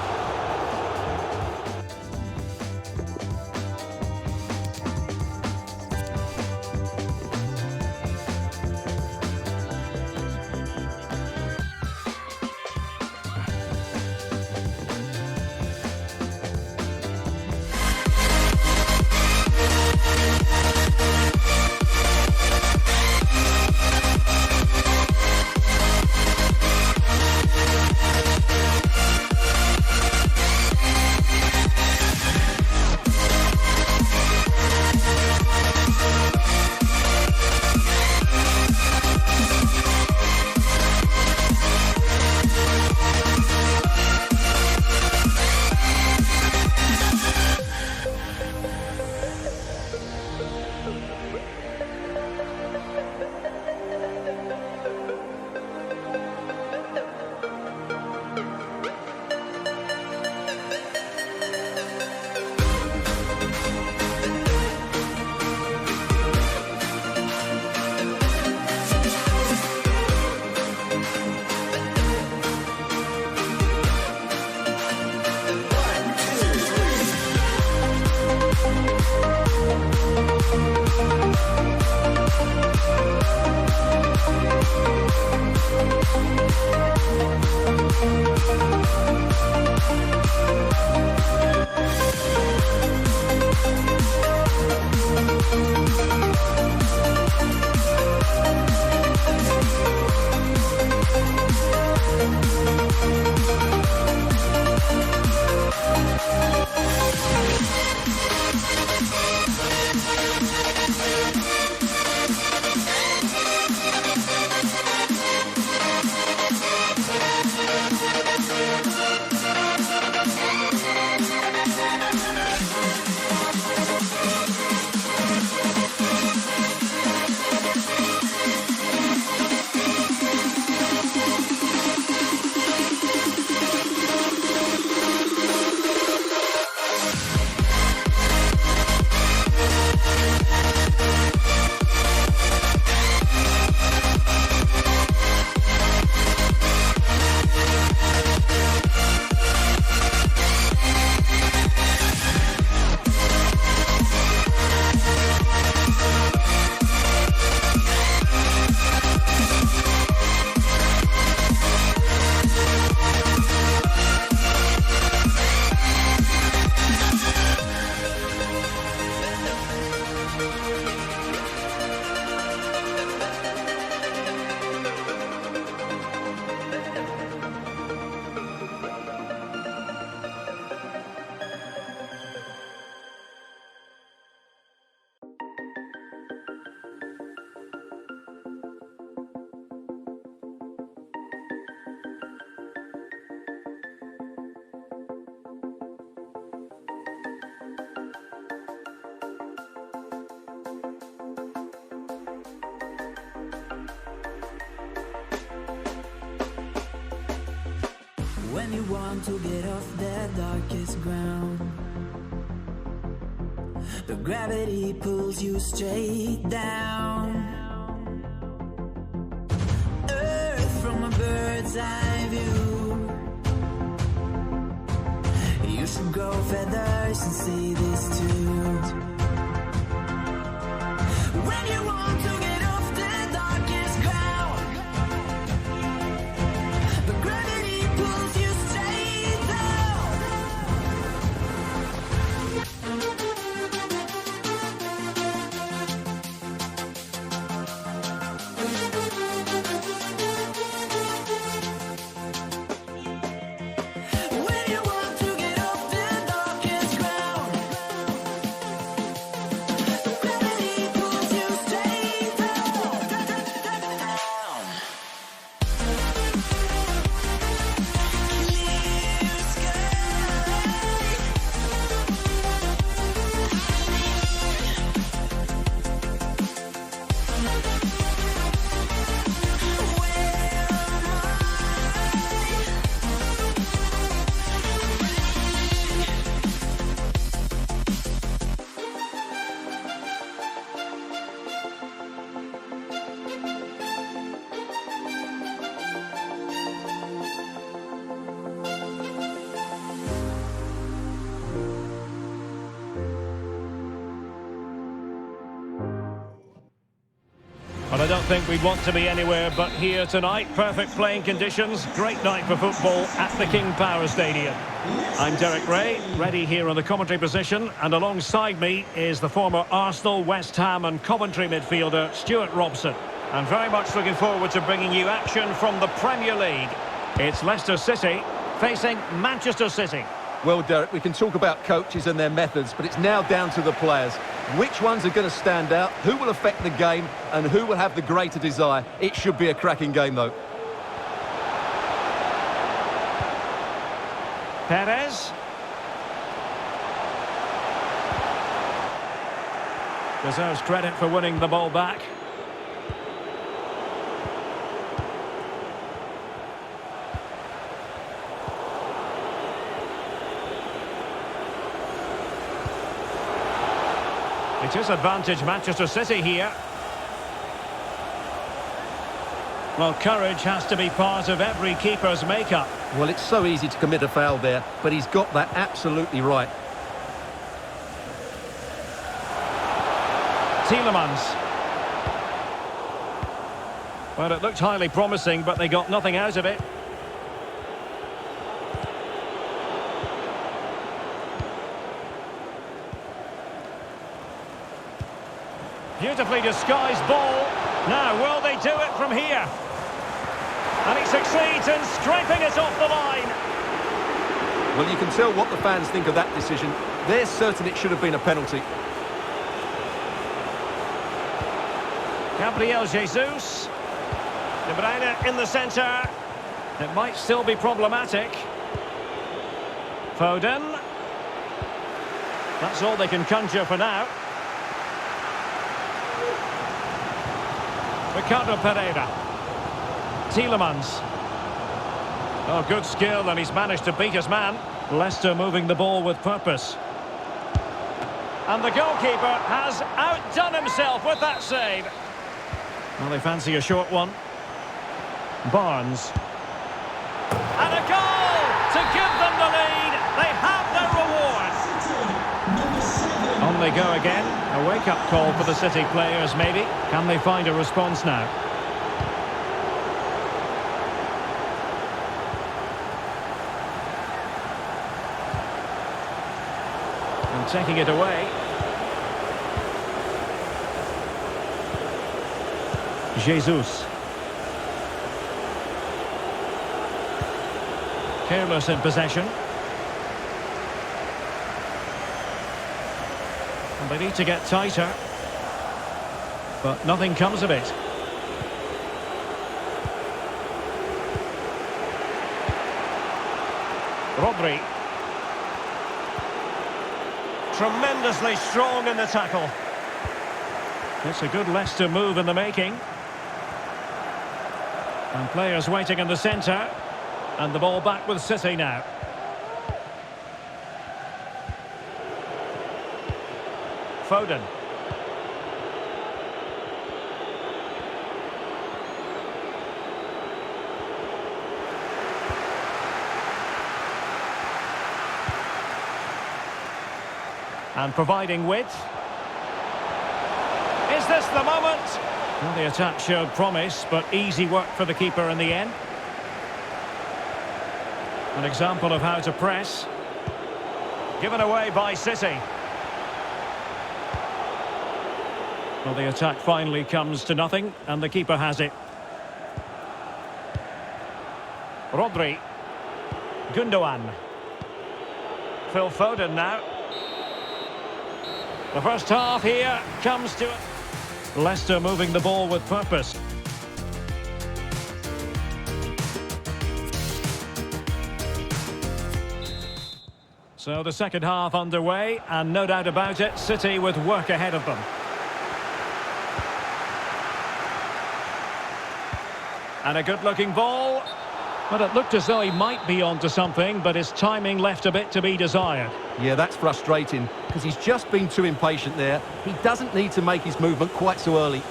When you want to get off that darkest ground, but gravity pulls you straight down. Earth from a bird's eye view. You should grow feathers and see this too. When you want to get off the darkest ground, but gravity pulls you straight down. When you want to get off the darkest ground, gravity pulls you straight down. Clear sky. But I don't think we'd want to be anywhere but here tonight. Perfect playing conditions, great night for football at the King Power Stadium. I'm Derek Ray, ready here on the commentary position, and alongside me is the former Arsenal, West Ham and Coventry midfielder Stuart Robson. And very much looking forward to bringing you action from the Premier League. It's Leicester City facing Manchester City. Well, Derek, we can talk about coaches and their methods, but it's now down to the players. Which ones are going to stand out, who will affect the game, and who will have the greater desire? It should be a cracking game, though. Perez. Deserves credit for winning the ball back. It is advantage Manchester City here. Well, courage has to be part of every keeper's makeup. Well, it's so easy to commit a foul there, but he's got that absolutely right. Tielemans. Well, it looked highly promising, but they got nothing out of it. Beautifully disguised ball. Now, will they do it from here? And he succeeds in scraping it off the line. Well, you can tell what the fans think of that decision. They're certain it should have been a penalty. Gabriel Jesus. De Bruyne in the centre. It might still be problematic. Foden. That's all they can conjure for now. Ricardo Pereira. Tielemans. Oh, good skill, and he's managed to beat his man. Leicester moving the ball with purpose. And the goalkeeper has outdone himself with that save. Well, they fancy a short one. Barnes. And a goal to give them the lead. They have their reward. On they go again. A wake-up call for the City players, maybe. Can they find a response now? And taking it away. Jesus. Careless in possession. And they need to get tighter. But nothing comes of it. Rodri. Tremendously strong in the tackle. It's a good Leicester move in the making. And players waiting in the centre. And the ball back with City now. Foden. And providing width. Is this this the moment? Well, the attack showed promise, but easy work for the keeper in the end. An example of how to press. Given away by City. Well, the attack finally comes to nothing, and the keeper has it. Rodri. Gundogan. Phil Foden now. The first half here comes to it. Leicester moving the ball with purpose. So the second half underway, and no doubt about it, City with work ahead of them. And a good-looking ball. But it looked as though he might be onto something, but his timing left a bit to be desired. Yeah, that's frustrating, because he's just been too impatient there. He doesn't need to make his movement quite so early.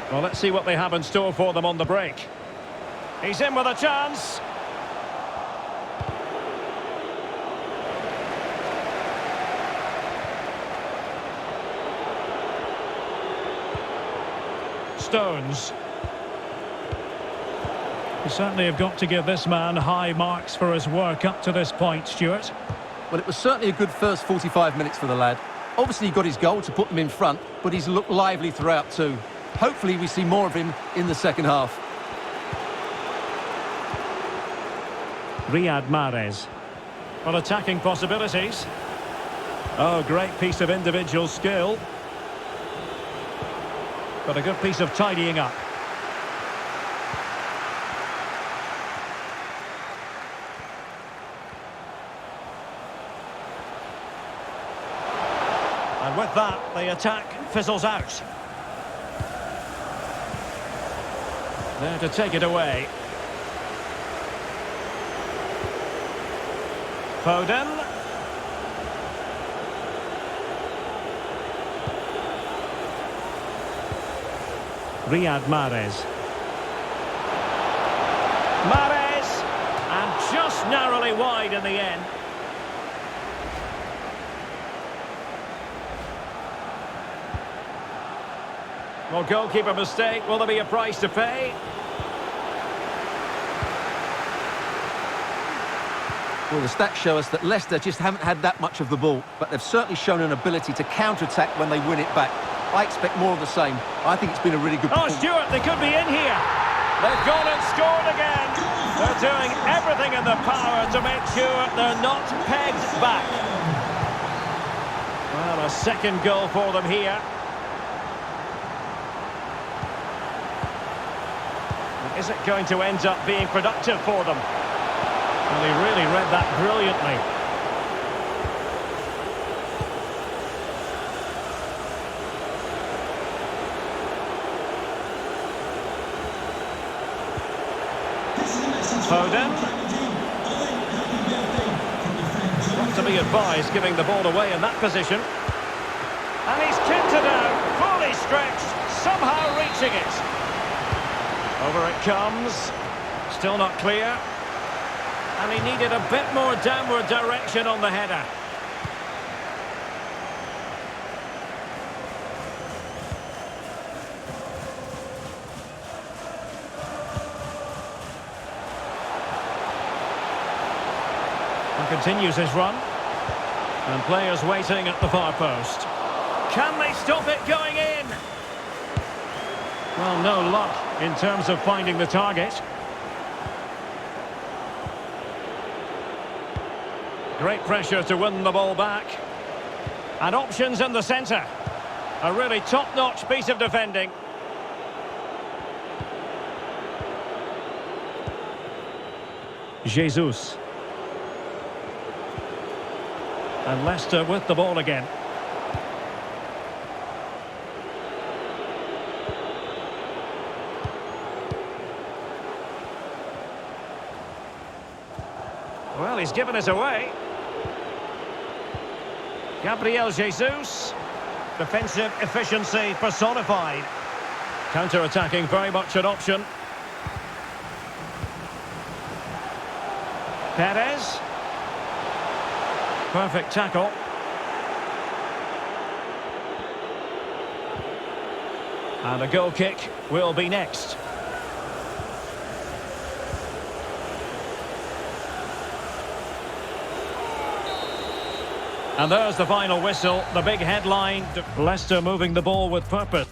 Well, let's see what they have in store for them on the break. He's in with a chance. Stones. You certainly have got to give this man high marks for his work up to this point, Stuart. Well, it was certainly a good first 45 minutes for the lad. Obviously, he got his goal to put them in front, but he's looked lively throughout too. Hopefully, we see more of him in the second half. Riyad Mahrez. Well, attacking possibilities. Oh, great piece of individual skill. But a good piece of tidying up. And with that, the attack fizzles out. There to take it away. Foden. Riyad Mahrez. Mahrez! And just narrowly wide in the end. Well, goalkeeper mistake. Will there be a price to pay? Well, the stats show us that Leicester just haven't had that much of the ball, but they've certainly shown an ability to counter-attack when they win it back. I expect more of the same. I think it's been a really good Oh, performance. Stuart, they could be in here. They've gone and scored again. They're doing everything in their power to make sure they're not pegged back. Well, a second goal for them here. Is it going to end up being productive for them? Well, he really read that brilliantly. Foden. Not to be advised giving the ball away in that position. And he's kicked it out, fully stretched, somehow reaching it. Over it comes. Still not clear. And he needed a bit more downward direction on the header. And continues his run. And players waiting at the far post. Can they stop it going in? Well, no luck in terms of finding the target. Great pressure to win the ball back. And options in the centre. A really top-notch piece of defending. Jesus. And Leicester with the ball again. Well, he's given us away. Gabriel Jesus. Defensive efficiency personified. Counter-attacking very much an option. Perez. Perfect tackle. And a goal kick will be next. And there's the final whistle, the big headline, Leicester moving the ball with purpose.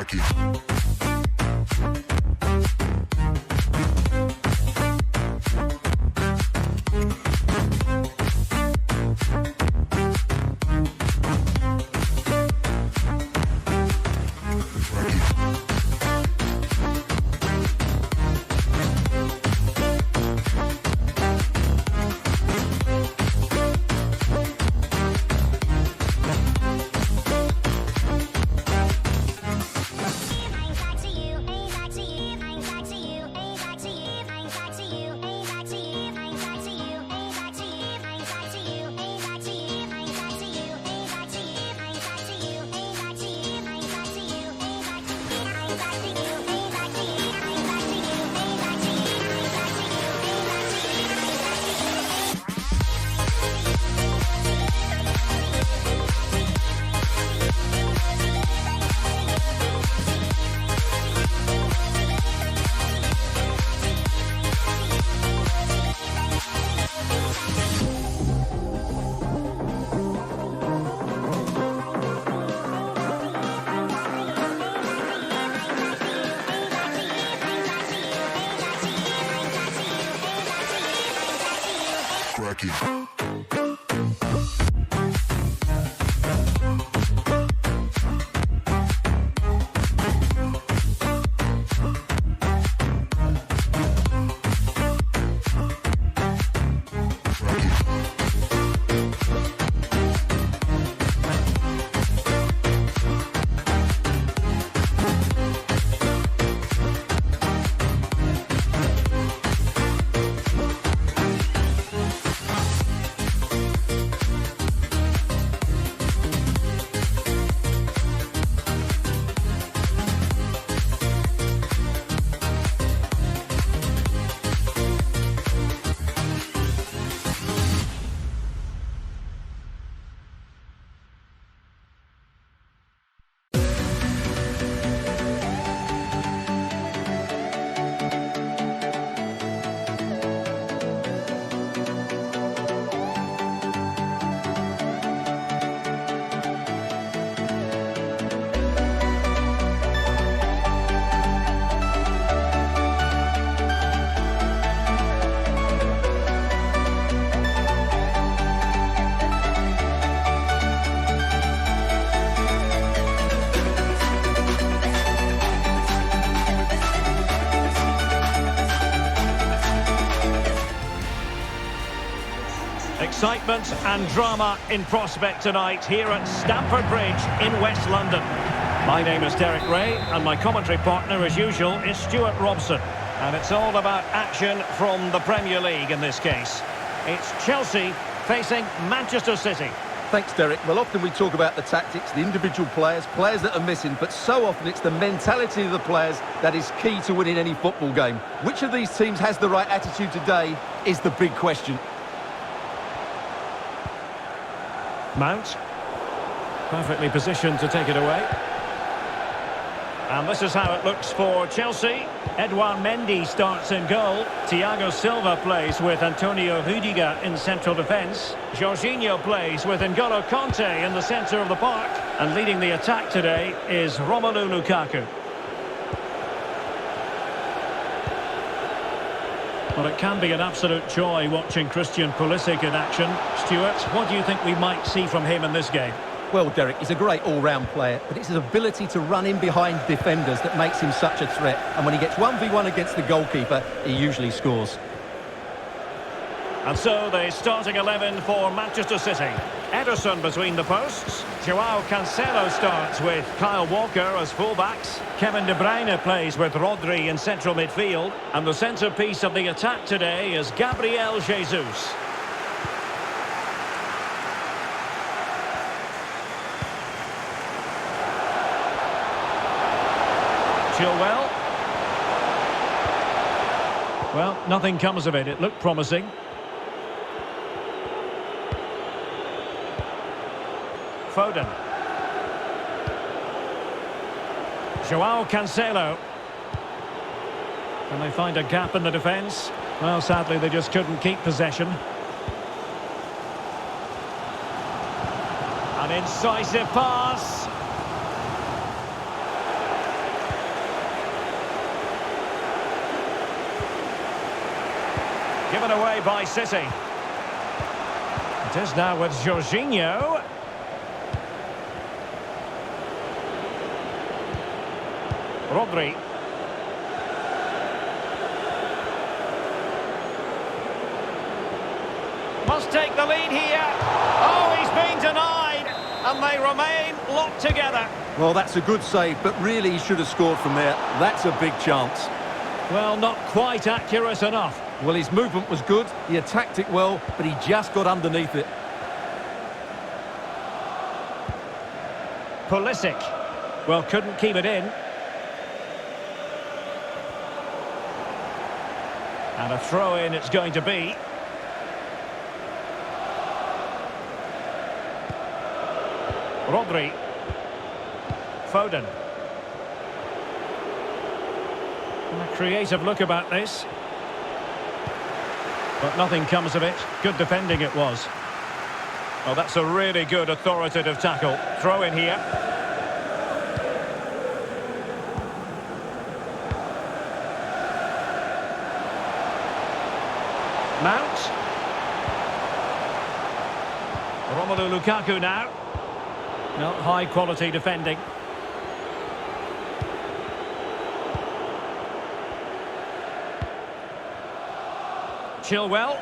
cracking. Excitement and drama in prospect tonight here at Stamford Bridge in West London. My name is Derek Ray and my commentary partner as usual is Stuart Robson. And it's all about action from the Premier League in this case. It's Chelsea facing Manchester City. Thanks, Derek. Well, often we talk about the tactics, the individual players that are missing, but so often it's the mentality of the players that is key to winning any football game. Which of these teams has the right attitude today is the big question. Mount, perfectly positioned to take it away. And this is how it looks for Chelsea. Edouard Mendy starts in goal. Thiago Silva plays with Antonio Rudiger in central defence. Jorginho plays with N'Golo Kanté in the centre of the park. And leading the attack today is Romelu Lukaku. Well, it can be an absolute joy watching Christian Pulisic in action. Stuart, what do you think we might see from him in this game? Well, Derek, he's a great all-round player, but it's his ability to run in behind defenders that makes him such a threat. And when he gets 1v1 against the goalkeeper, he usually scores. And so the starting 11 for Manchester City. Ederson between the posts. Joao Cancelo starts with Kyle Walker as fullbacks. Kevin De Bruyne plays with Rodri in central midfield. And the centrepiece of the attack today is Gabriel Jesus. Chilwell. Well, nothing comes of it. It looked promising. Foden. Joao Cancelo. Can they find a gap in the defence? Well, sadly, they just couldn't keep possession. An incisive pass. Given away by City. It is now with Jorginho. Rodri. Must take the lead here. Oh, he's been denied. And they remain locked together. Well, that's a good save, but really he should have scored from there. That's a big chance. Well, not quite accurate enough. Well, his movement was good, he attacked it well, but he just got underneath it. Pulisic. Well, couldn't keep it in. And a throw-in it's going to be. Rodri. Foden. And a creative look about this. But nothing comes of it. Good defending it was. Well, that's a really good authoritative tackle. Throw in here. Mount. Romelu Lukaku now. Not high quality defending. Chilwell.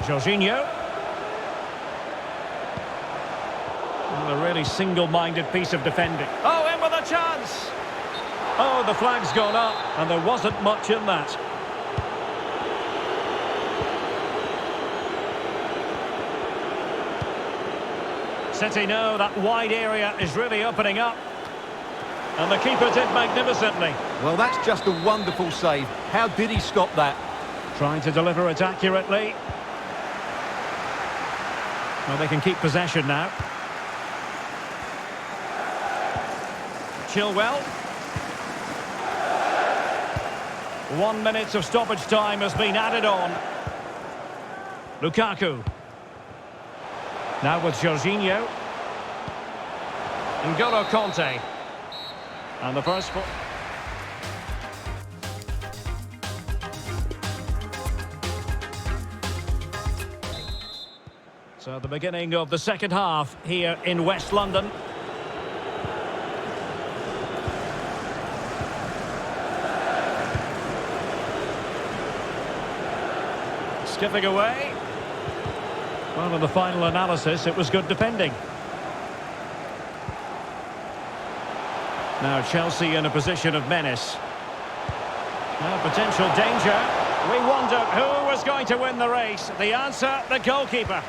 Jorginho. And a really single-minded piece of defending. Oh, in with a chance! Oh, the flag's gone up, and there wasn't much in that. City know that wide area is really opening up. And the keeper did magnificently. Well, that's just a wonderful save. How did he stop that? Trying to deliver it accurately. Well, they can keep possession now. Chilwell. 1 minute of stoppage time has been added on. Lukaku. Now with Jorginho. N'Golo Kanté. And the first... So the beginning of the second half here in West London. skipping away. Well, in the final analysis, it was good defending. Now Chelsea in a position of menace. Now potential danger. We wondered who was going to win the race. The answer, the goalkeeper.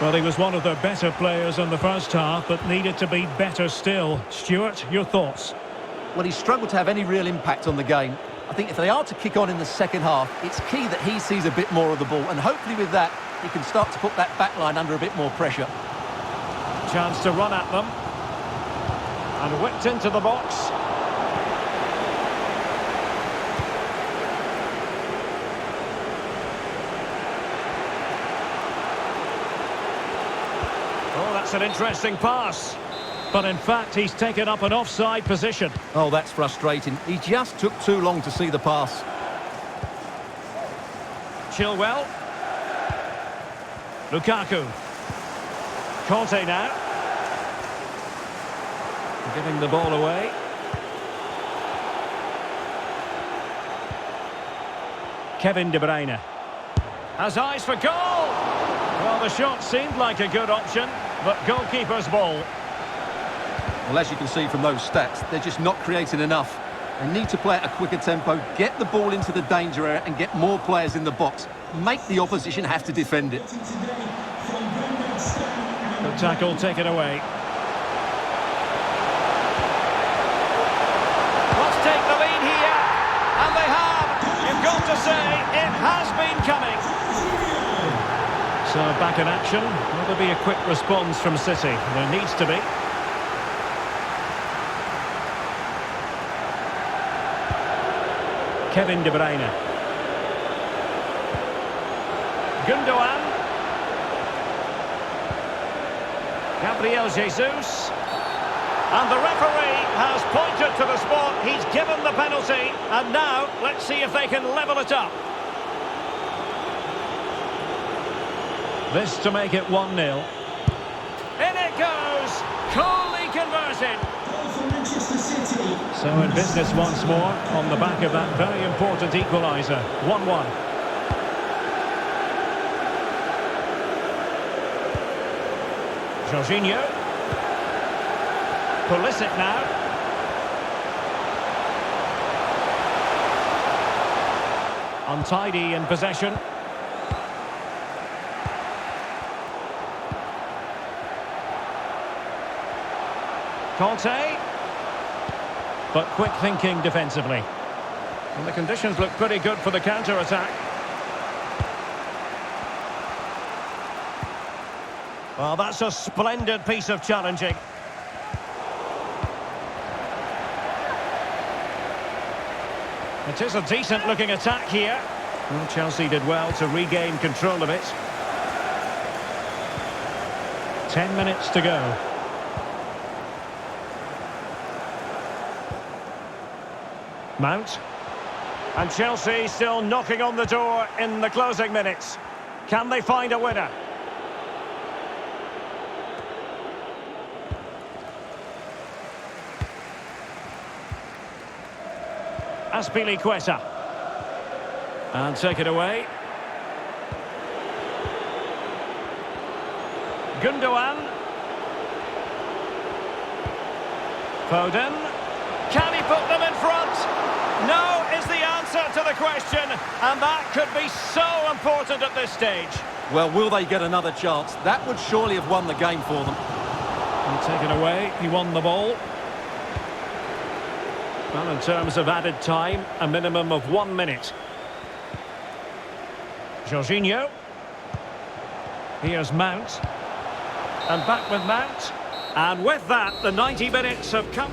Well, he was one of their better players in the first half, but needed to be better still. Stuart, your thoughts? Well, he struggled to have any real impact on the game. I think if they are to kick on in the second half, it's key that he sees a bit more of the ball, and hopefully with that, he can start to put that back line under a bit more pressure. Chance to run at them. And whipped into the box. Oh, that's an interesting pass. But in fact, he's taken up an offside position. Oh, that's frustrating. He just took too long to see the pass. Chilwell. Lukaku. Conte now. Giving the ball away. Kevin De Bruyne. Has eyes for goal! Well, the shot seemed like a good option, but goalkeeper's ball. Well, as you can see from those stats, they're just not creating enough. They need to play at a quicker tempo, get the ball into the danger area and get more players in the box. Make the opposition have to defend it. The tackle taken away. Let's take the lead here. And they have. You've got to say, it has been coming. So back in action. Will there be a quick response from City? There needs to be. Kevin De Bruyne. Gundogan. Gabriel Jesus. And the referee has pointed to the spot. He's given the penalty. And now, let's see if they can level it up. This to make it 1-0. In it goes. Coolly converted. So in business once more on the back of that very important equaliser. 1-1. Jorginho. Pulisic now. Untidy in possession. Conte. But quick thinking defensively. And the conditions look pretty good for the counter-attack. Well, that's a splendid piece of challenging. It is a decent-looking attack here. Well, Chelsea did well to regain control of it. 10 minutes to go. Mount. And Chelsea still knocking on the door in the closing minutes. Can they find a winner? Azpilicueta. And take it away. Gundogan. Foden. Can he put them in front? No is the answer to the question, and that could be so important at this stage. Well, will they get another chance? That would surely have won the game for them. And taken away, he won the ball. Well, in terms of added time, a minimum of 1 minute. Jorginho. Here's Mount. And back with Mount. And with that, the 90 minutes have come.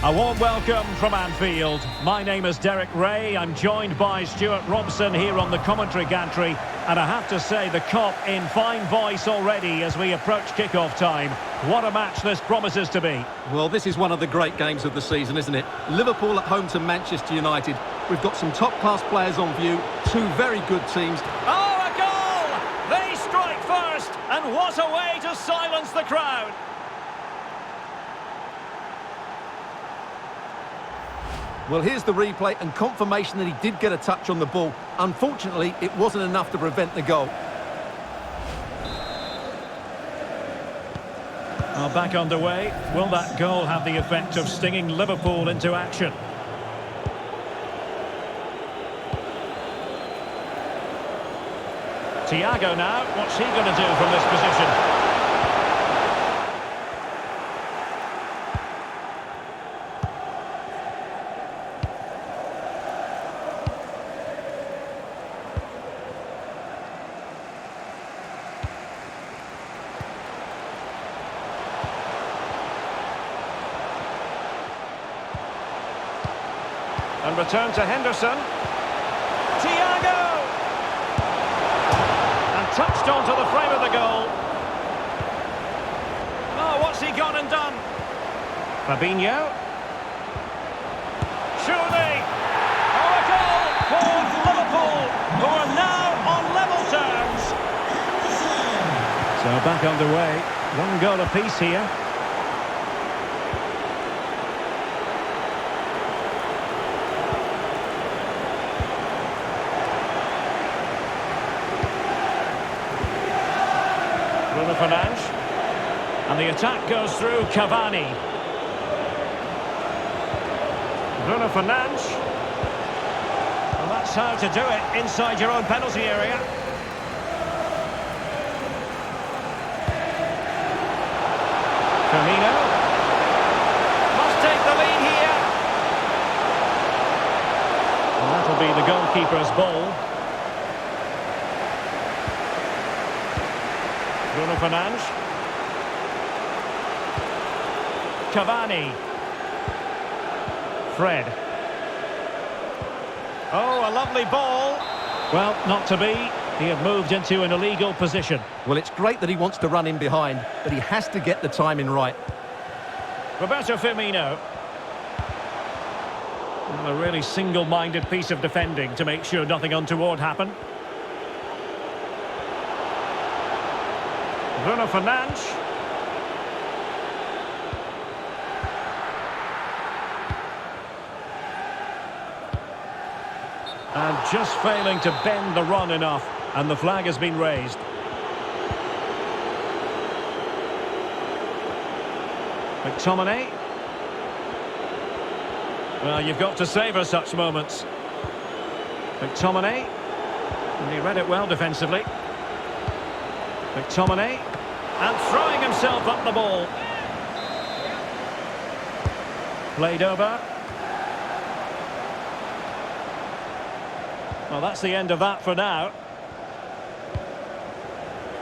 A warm welcome from Anfield. My name is Derek Ray. I'm joined by Stuart Robson here on the commentary gantry. And I have to say, the Kop in fine voice already as we approach kick-off time. What a match this promises to be. Well, this is one of the great games of the season, isn't it? Liverpool at home to Manchester United. We've got some top-class players on view, two very good teams. Oh, a goal! They strike first, and what a way to silence the crowd. Well, here's the replay and confirmation that he did get a touch on the ball. Unfortunately, it wasn't enough to prevent the goal. Well, back underway. Will that goal have the effect of stinging Liverpool into action? Thiago now. What's he going to do from this position? And return to Henderson. Thiago! And touched onto the frame of the goal. Oh, what's he gone and done? Fabinho. Surely! Oh, a goal for Liverpool, who are now on level terms. So back underway. One goal apiece here. Bruno Fernandes, and the attack goes through Cavani. Bruno Fernandes, and that's how to do it inside your own penalty area. Firmino must take the lead here, and that'll be the goalkeeper's ball. Bruno Fernandes. Cavani. Fred. Oh, a lovely ball. Well, not to be. He had moved into an illegal position. Well, it's great that he wants to run in behind, but he has to get the timing right. Roberto Firmino. Well, a really single-minded piece of defending to make sure nothing untoward happened. Bruno Fernandes. And just failing to bend the run enough, and the flag has been raised. McTominay. Well, you've got to savour such moments. McTominay. And he read it well defensively. McTominay, and throwing himself up the ball. Played over. Well, that's the end of that for now.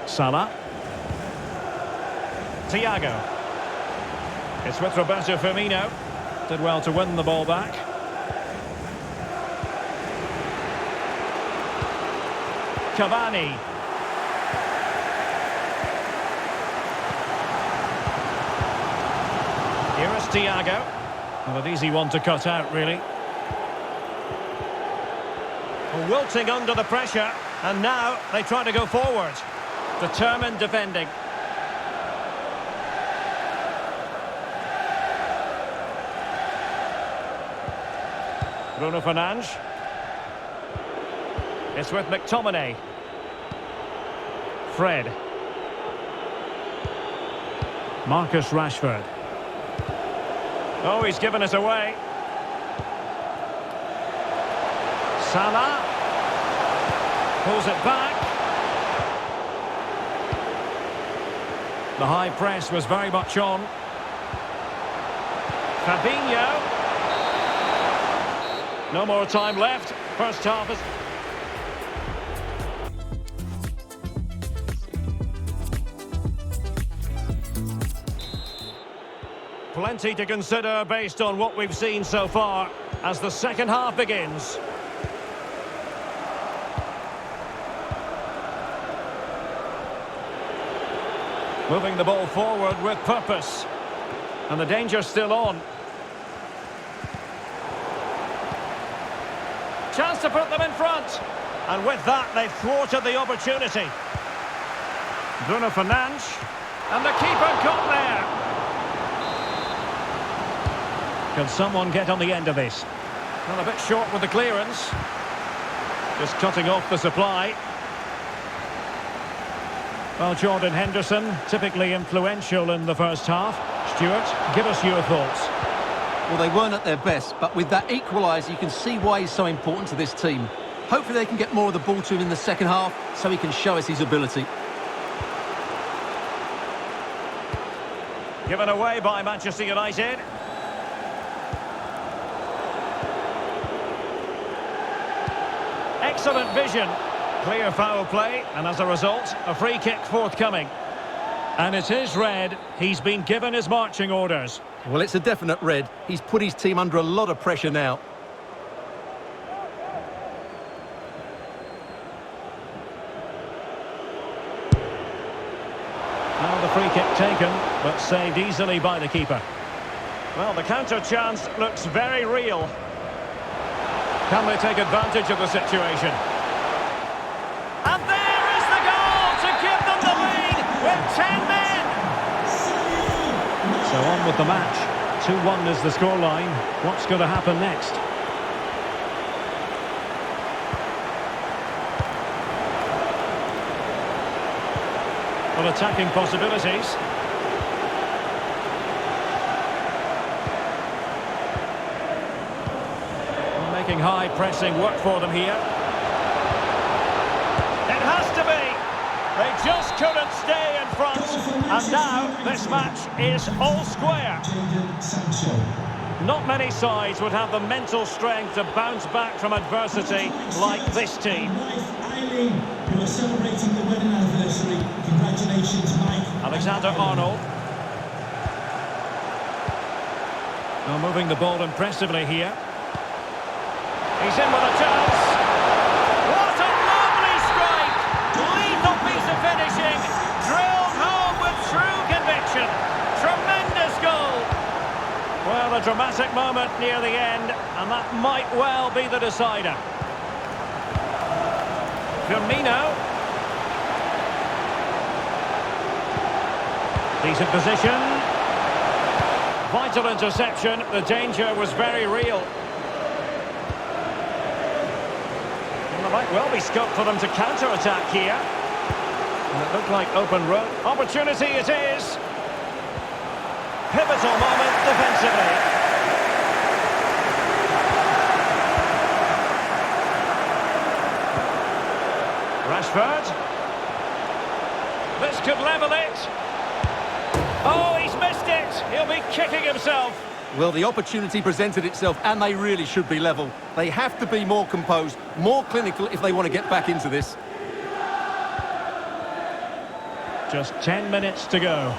Salah. Thiago. It's with Roberto Firmino. Did well to win the ball back. Cavani. Here is Thiago. Well, an easy one to cut out, really. Wilting under the pressure, and now they try to go forward. Determined defending. Bruno Fernandes. It's with McTominay. Fred. Marcus Rashford. Oh, he's given us away. Salah. Pulls it back. The high press was very much on. Fabinho. No more time left. First half is... Plenty to consider based on what we've seen so far as the second half begins. Moving the ball forward with purpose. And the danger's still on. Chance to put them in front. And with that, they've thwarted the opportunity. Bruno Fernandes. And the keeper got there. Can someone get on the end of this? Well, a bit short with the clearance. Just cutting off the supply. Well, Jordan Henderson, typically influential in the first half. Stuart, give us your thoughts. Well, they weren't at their best, but with that equaliser, you can see why he's so important to this team. Hopefully they can get more of the ball to him in the second half so he can show us his ability. Given away by Manchester United. Excellent vision. Clear foul play, and as a result, a free kick forthcoming. And it is red. He's been given his marching orders. Well, it's a definite red. He's put his team under a lot of pressure now. Now the free kick taken, but saved easily by the keeper. Well, the counter chance looks very real. Can they take advantage of the situation? And there is the goal to give them the lead with 10 men. So on with the match. 2-1 is the scoreline. What's going to happen next? Well, attacking possibilities. Making high pressing work for them here. It has to be. They just couldn't stay in front. And now this match is all square. Not many sides would have the mental strength to bounce back from adversity like this team. You are celebrating the wedding anniversary. Congratulations, Mike. Alexander-Arnold. Now moving the ball impressively here. He's in with a chance. What a lovely strike! Lethal piece of finishing. Drilled home with true conviction. Tremendous goal. Well, a dramatic moment near the end, and that might well be the decider. Firmino. Decent position. Vital interception. The danger was very real. Well, there might well be scope for them to counter-attack here. And it looked like open road. Opportunity it is. Pivotal moment defensively. Rashford. This could level it. Oh, he's missed it. He'll be kicking himself. Well, the opportunity presented itself, and they really should be level. They have to be more composed, more clinical if they want to get back into this. Just 10 minutes to go.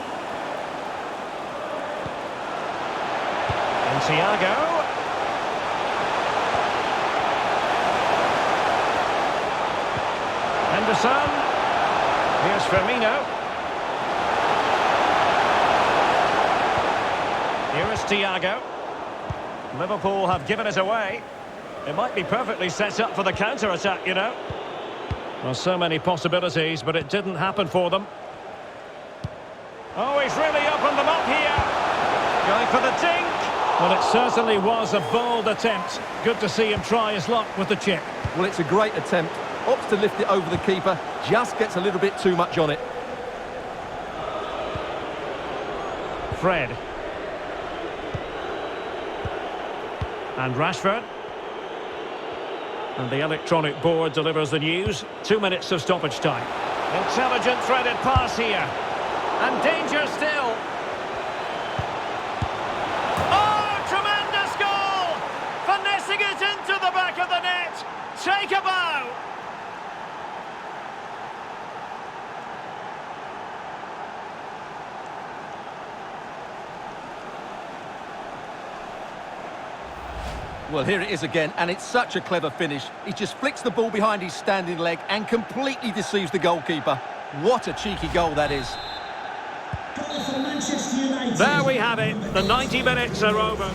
And Thiago. Henderson. Here's Firmino. Here is Thiago. Liverpool have given it away. It might be perfectly set up for the counter-attack, you know. Well, so many possibilities, but it didn't happen for them. Oh, he's really opened them up here. Going for the dink. Well, it certainly was a bold attempt. Good to see him try his luck with the chip. Well, it's a great attempt. Opts to lift it over the keeper, just gets a little bit too much on it. Fred. And Rashford. And the electronic board delivers the news. 2 minutes of stoppage time. Intelligent threaded pass here. And danger still. Oh, tremendous goal! Finessing it into the back of the net. Take a bow. Well, here it is again, and it's such a clever finish. He just flicks the ball behind his standing leg and completely deceives the goalkeeper. What a cheeky goal that is. Goal for Manchester United. There we have it. The 90 minutes are over.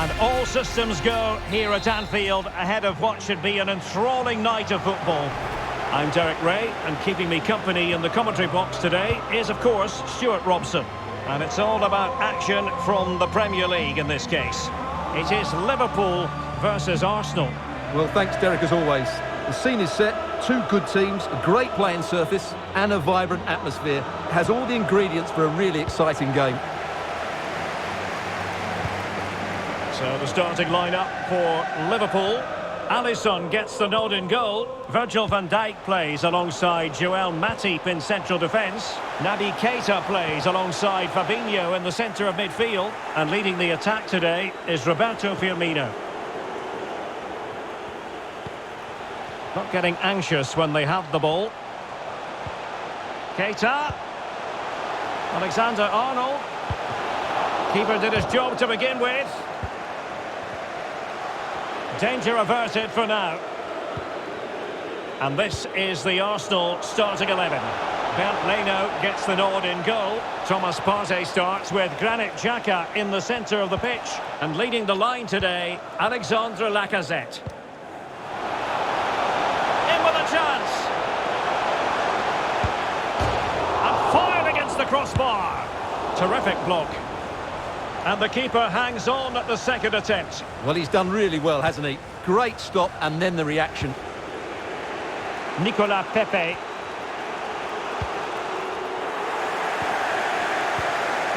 And all systems go here at Anfield ahead of what should be an enthralling night of football. I'm Derek Ray, and keeping me company in the commentary box today is, of course, Stuart Robson. And it's all about action from the Premier League in this case. It is Liverpool versus Arsenal. Well, thanks, Derek, as always. The scene is set, two good teams, a great playing surface and a vibrant atmosphere. It has all the ingredients for a really exciting game. So the starting lineup for Liverpool. Alisson gets the nod in goal. Virgil van Dijk plays alongside Joel Matip in central defence. Naby Keita plays alongside Fabinho in the centre of midfield. And leading the attack today is Roberto Firmino. Not getting anxious when they have the ball. Keita. Alexander-Arnold. Keeper did his job to begin with. Danger averted for now. And this is the Arsenal starting 11. Bernd Leno gets the nod in goal. Thomas Partey starts with Granit Xhaka in the centre of the pitch. And leading the line today, Alexandre Lacazette. In with a chance. And fired against the crossbar. Terrific block. And the keeper hangs on at the second attempt. Well, he's done really well, hasn't he? Great stop and then the reaction. Nicolas Pepe.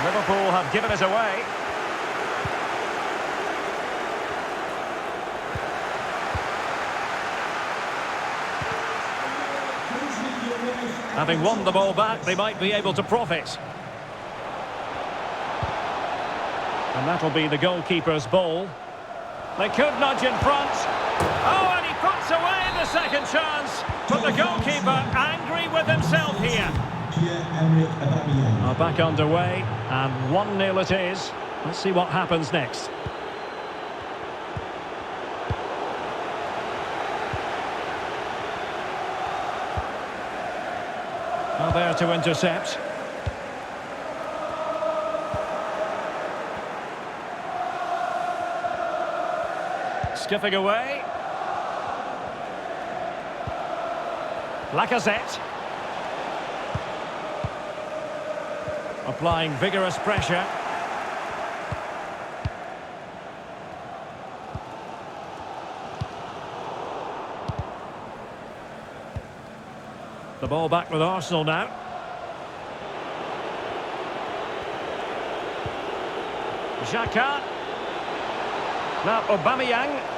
Liverpool have given us away. Having won the ball back, they might be able to profit. And that'll be the goalkeeper's ball. They could nudge in front. Oh, and he puts away the second chance. But the goalkeeper angry with himself here. Back underway, and 1-0 it is. Let's see what happens next. Well, there to intercept. Skipping away. Lacazette. Applying vigorous pressure. The ball back with Arsenal now. Xhaka. Now Aubameyang.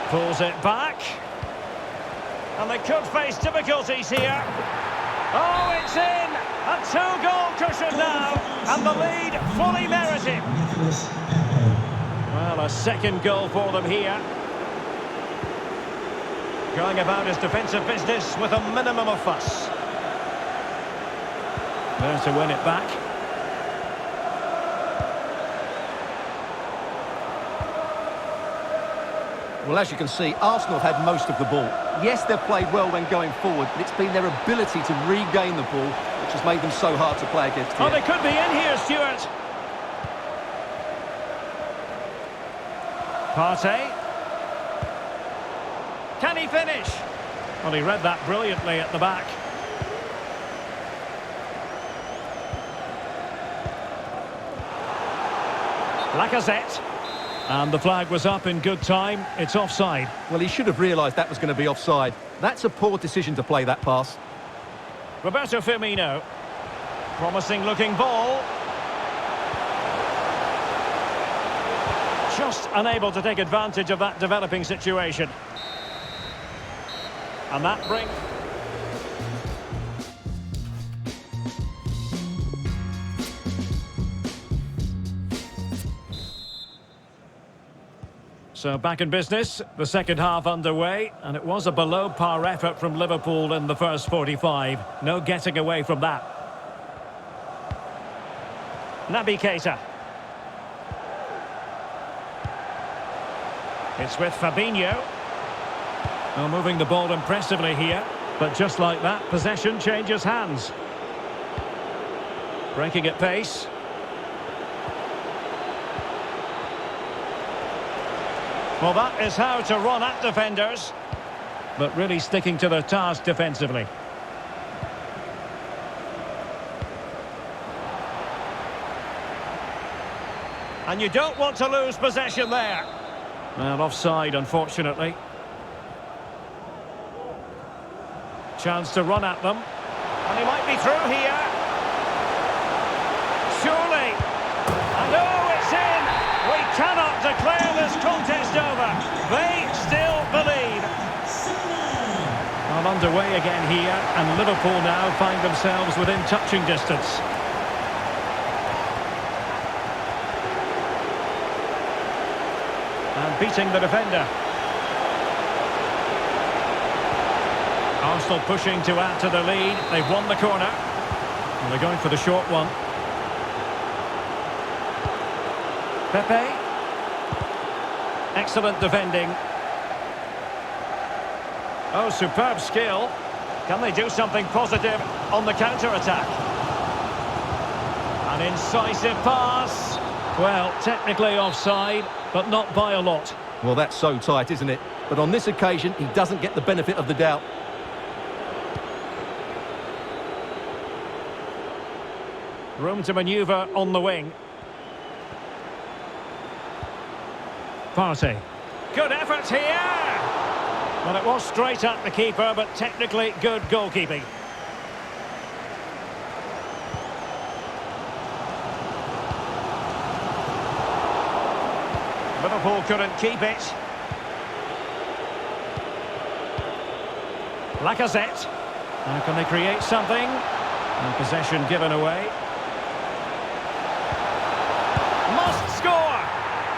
Pulls it back. And they could face difficulties here. Oh, it's in! A two-goal cushion now. And the lead fully merited. Well, a second goal for them here. Going about his defensive business with a minimum of fuss. There to win it back. Well, as you can see, Arsenal have had most of the ball. Yes, they've played well when going forward, but it's been their ability to regain the ball which has made them so hard to play against here. Oh, they could be in here, Stuart. Partey. Can he finish? Well, he read that brilliantly at the back. Lacazette. And the flag was up in good time. It's offside. Well, he should have realised that was going to be offside. That's a poor decision to play that pass. Roberto Firmino. Promising looking ball. Just unable to take advantage of that developing situation. And that brings... So back in business, the second half underway, and it was a below-par effort from Liverpool in the first 45. No getting away from that. Naby Keita. It's with Fabinho. Well, moving the ball impressively here, but just like that, possession changes hands. Breaking at pace. Well, that is how to run at defenders. But really sticking to the task defensively. And you don't want to lose possession there. Well, offside, unfortunately. Chance to run at them. And he might be through here. Surely. And oh, it's in! We cannot declare this contest over. They still believe. Well, underway again here, and Liverpool now find themselves within touching distance. And beating the defender. Arsenal pushing to add to the lead. They've won the corner. And they're going for the short one. Pepe. Excellent defending. Oh, superb skill. Can they do something positive on the counter-attack? An incisive pass. Well, technically offside, but not by a lot. Well, that's so tight, isn't it? But on this occasion, he doesn't get the benefit of the doubt. Room to manoeuvre on the wing. Partey. Good effort here! Well, it was straight at the keeper, but technically good goalkeeping. Liverpool couldn't keep it. Lacazette. Now can they create something? And possession given away. Must score!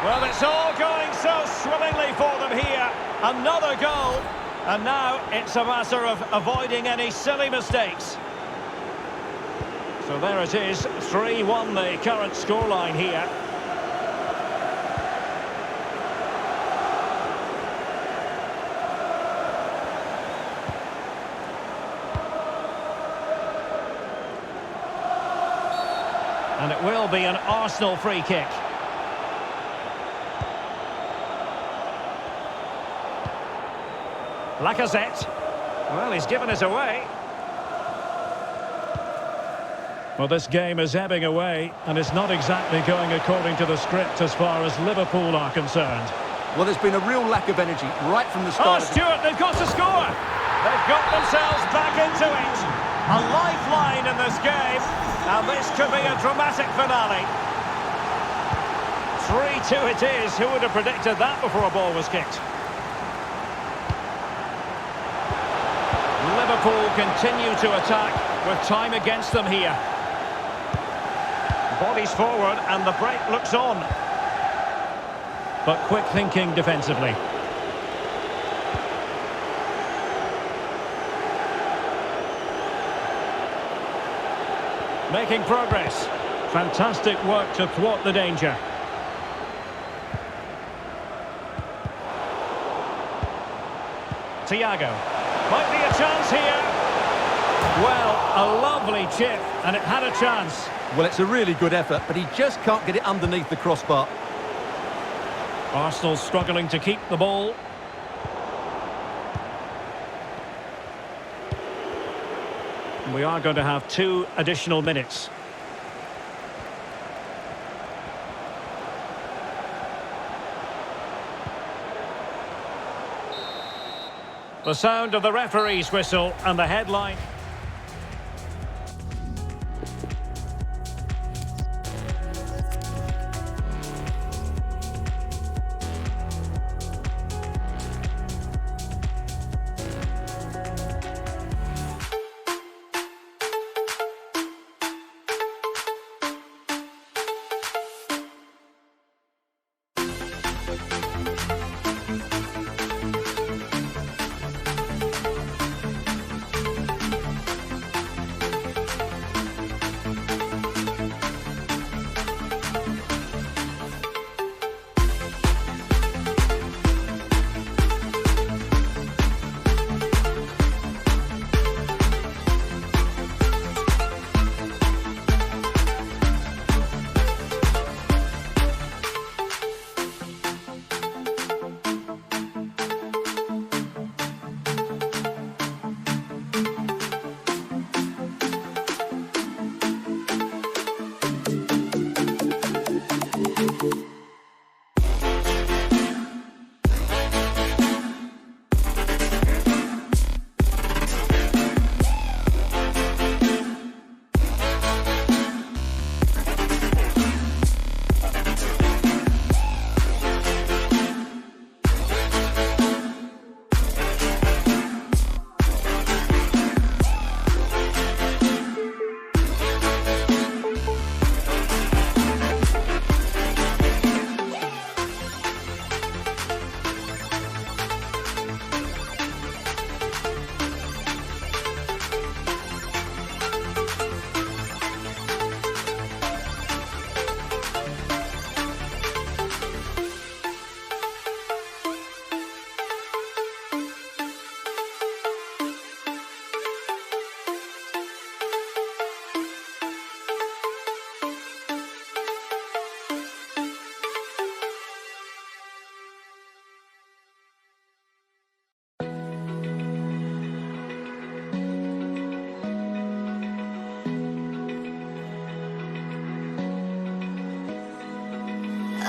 Well, it's all going so swimmingly for them here. Another goal. And now it's a matter of avoiding any silly mistakes. So there it is, 3-1 the current scoreline here. And it will be an Arsenal free kick. Lacazette. Well, he's given us away. Well, this game is ebbing away, and it's not exactly going according to the script as far as Liverpool are concerned. Well, there's been a real lack of energy right from the start. Oh, Stuart, they've got to score! They've got themselves back into it. A lifeline in this game, and this could be a dramatic finale. 3-2 it is. Who would have predicted that before a ball was kicked? Liverpool continue to attack with time against them here. Bodies forward and the break looks on. But quick thinking defensively. Making progress. Fantastic work to thwart the danger. Thiago. Might be a chance here. Well, a lovely chip, and it had a chance. Well, it's a really good effort, but he just can't get it underneath the crossbar. Arsenal struggling to keep the ball. We are going to have 2 additional minutes. The sound of the referee's whistle and the headline.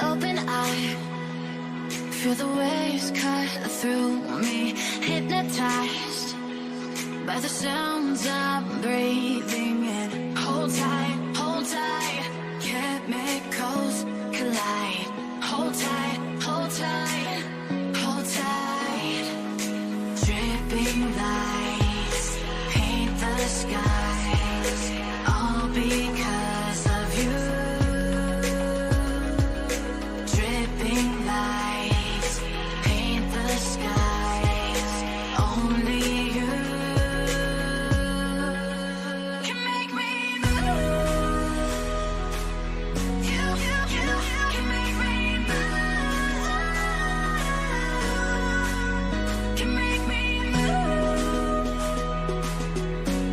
Open eye, feel the waves cut through me. Hypnotized by the sounds I'm breathing in. Hold tight, chemicals collide. Hold tight, hold tight, hold tight. Dripping lights paint the skies, all because of you. Dripping lights paint the skies, only you can make me move. You can make me move. Can make me move.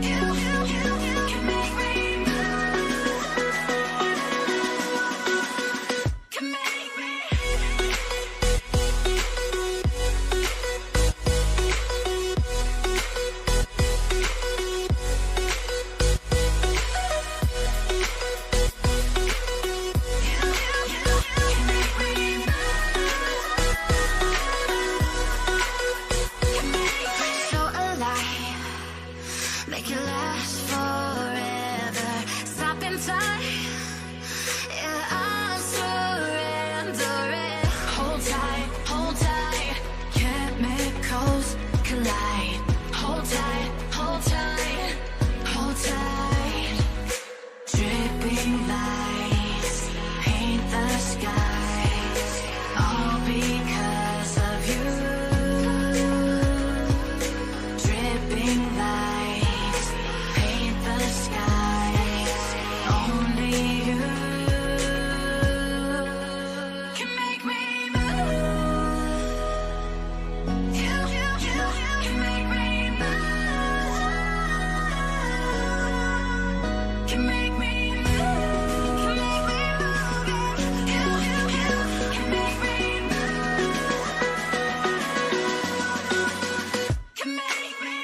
You can make me move. Can make me. So alive, make it last forever. Stop in time, yeah, I'm surrendering. Hold tight, chemicals collide. Hold tight, hold tight, hold tight. Dripping lights paint the skies, all because of you. Dripping lights paint the skies, only you can make me move. You can make me move. Can make me move. Can make me move. You can make me move. Can make me.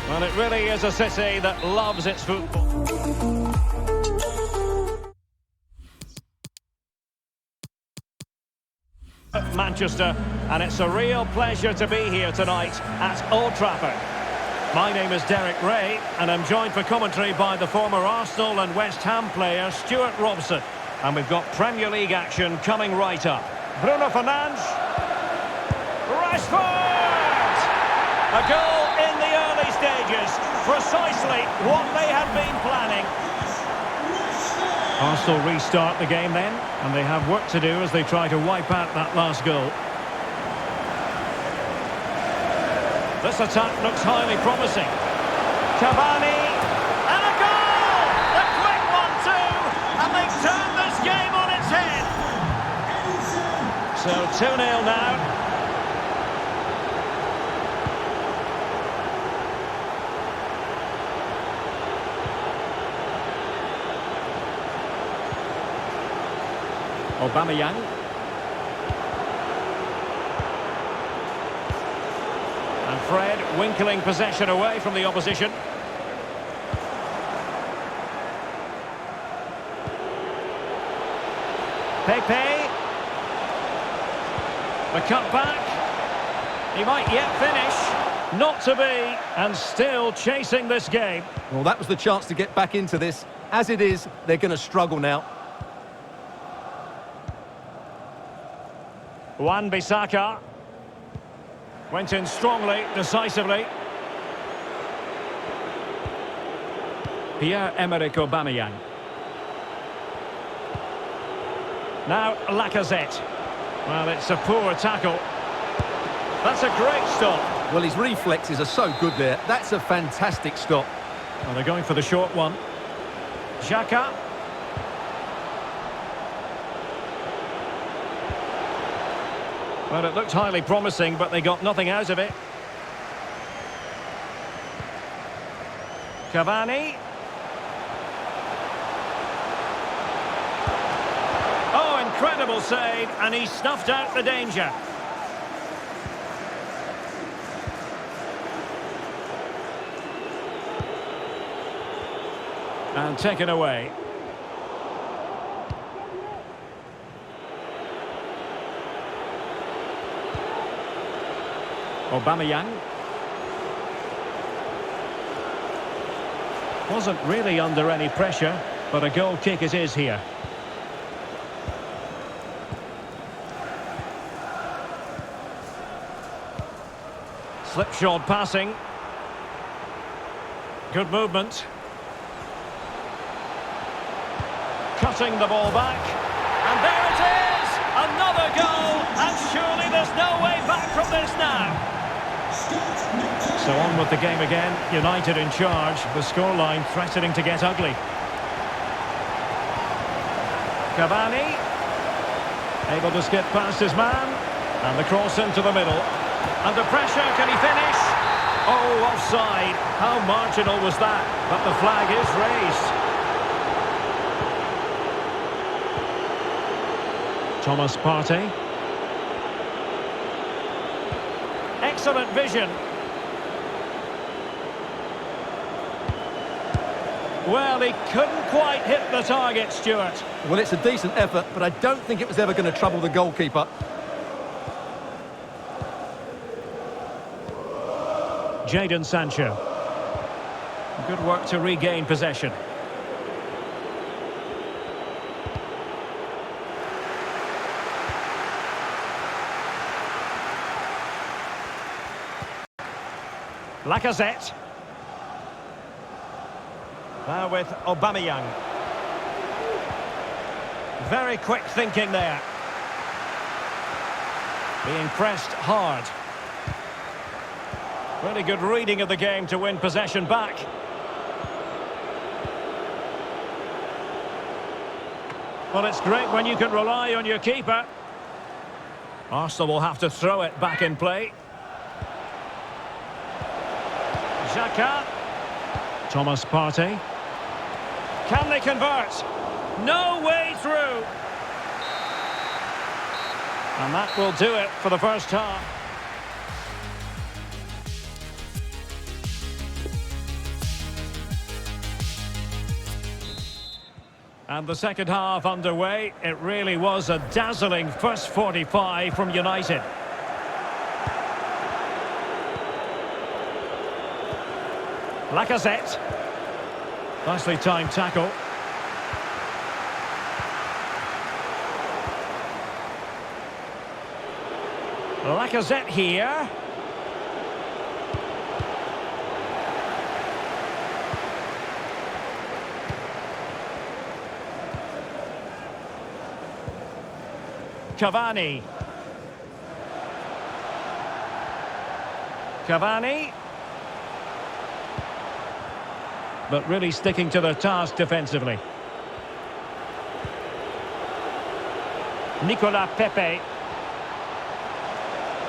Well, it really is a city that loves its football. Manchester, and it's a real pleasure to be here tonight at Old Trafford. My name is Derek Ray, and I'm joined for commentary by the former Arsenal and West Ham player Stuart Robson. And we've got Premier League action coming right up. Bruno Fernandes. Rashford! A goal in the early stages. Precisely what they had been planning. Arsenal restart the game then, and they have work to do as they try to wipe out that last goal. This attack looks highly promising. Cavani, and a goal! A quick one too, and they've turned this game on its head. So 2-0 now. Aubameyang. And Fred winkling possession away from the opposition. Pepe. The cutback. He might yet finish. Not to be, and still chasing this game. Well, that was the chance to get back into this. As it is, they're going to struggle now. Wan-Bissaka went in strongly, decisively. Pierre-Emerick Aubameyang. Now Lacazette. Well, it's a poor tackle. That's a great stop. Well, his reflexes are so good there. That's a fantastic stop. Well, they're going for the short one. Xhaka. Well, it looked highly promising, but they got nothing out of it. Cavani. Oh, incredible save, and he snuffed out the danger. And taken away. Aubameyang. Wasn't really under any pressure, but a goal kick it is here. Slipshod passing. Good movement. Cutting the ball back. And there it is! Another goal! And surely there's no way back from this now. So on with the game again. United in charge. The scoreline threatening to get ugly. Cavani. Able to skip past his man. And the cross into the middle. Under pressure, can he finish? Oh, offside. How marginal was that? But the flag is raised. Thomas Partey. Excellent vision. Well, he couldn't quite hit the target, Stuart. Well, it's a decent effort, but I don't think it was ever going to trouble the goalkeeper. Jadon Sancho. Good work to regain possession. Lacazette. Now with Aubameyang. Very quick thinking there. Being pressed hard. Really good reading of the game to win possession back. Well, it's great when you can rely on your keeper. Arsenal will have to throw it back in play. Xhaka. Thomas Partey. Can they convert? No way through. And that will do it for the first half. And the second half underway. It really was a dazzling first 45 from United. Lacazette. Nicely timed tackle. Lacazette here. Cavani. Cavani. But really sticking to their task defensively. Nicolas Pepe.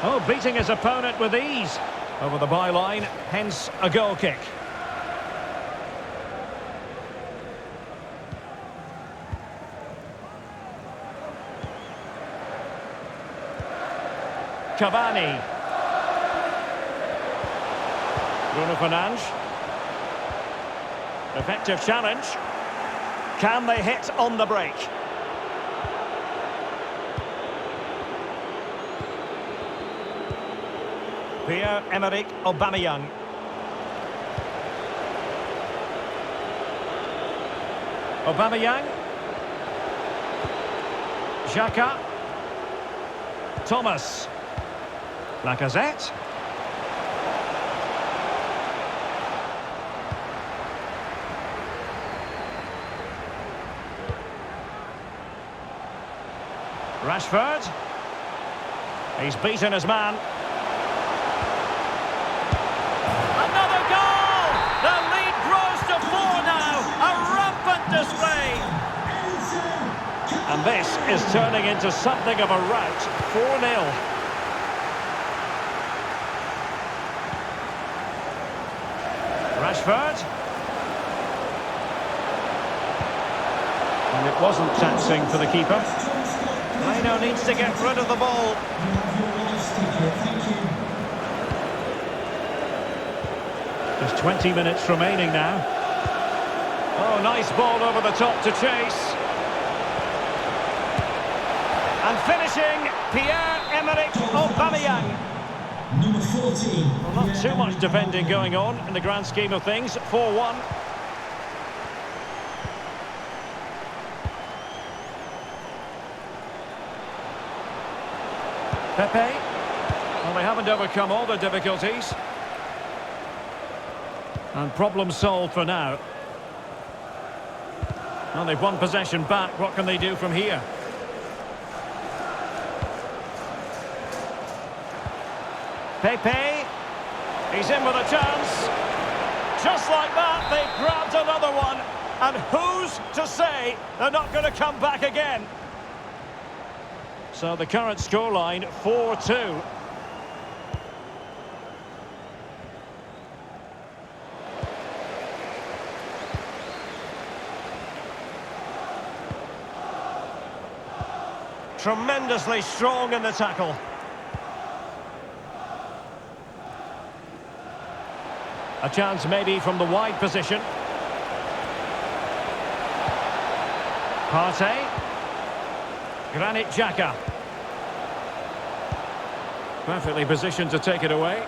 Oh, beating his opponent with ease. Over the byline, hence a goal kick. Cavani. Bruno Fernandes. Effective challenge. Can they hit on the break? Pierre-Emerick Aubameyang. Aubameyang. Xhaka. Thomas. Lacazette. Rashford. He's beaten his man. Another goal! The lead grows to 4 now. A rampant display. And this is turning into something of a rout. 4-0. Rashford. And it wasn't taxing for the keeper. Leno needs to get rid of the ball. There's 20 minutes remaining now. Oh, nice ball over the top to chase. And finishing, Pierre-Emerick Aubameyang. Number 14. Well, not too much defending going on in the grand scheme of things. 4-1. Pepe. Well, they haven't overcome all the difficulties. And problem solved for now. Well, they've won possession back. What can they do from here? Pepe. He's in with a chance. Just like that, they've grabbed another one. And who's to say they're not going to come back again? So the current scoreline, 4-2. Tremendously strong in the tackle. A chance maybe from the wide position. Partey. Granit Xhaka. Perfectly positioned to take it away.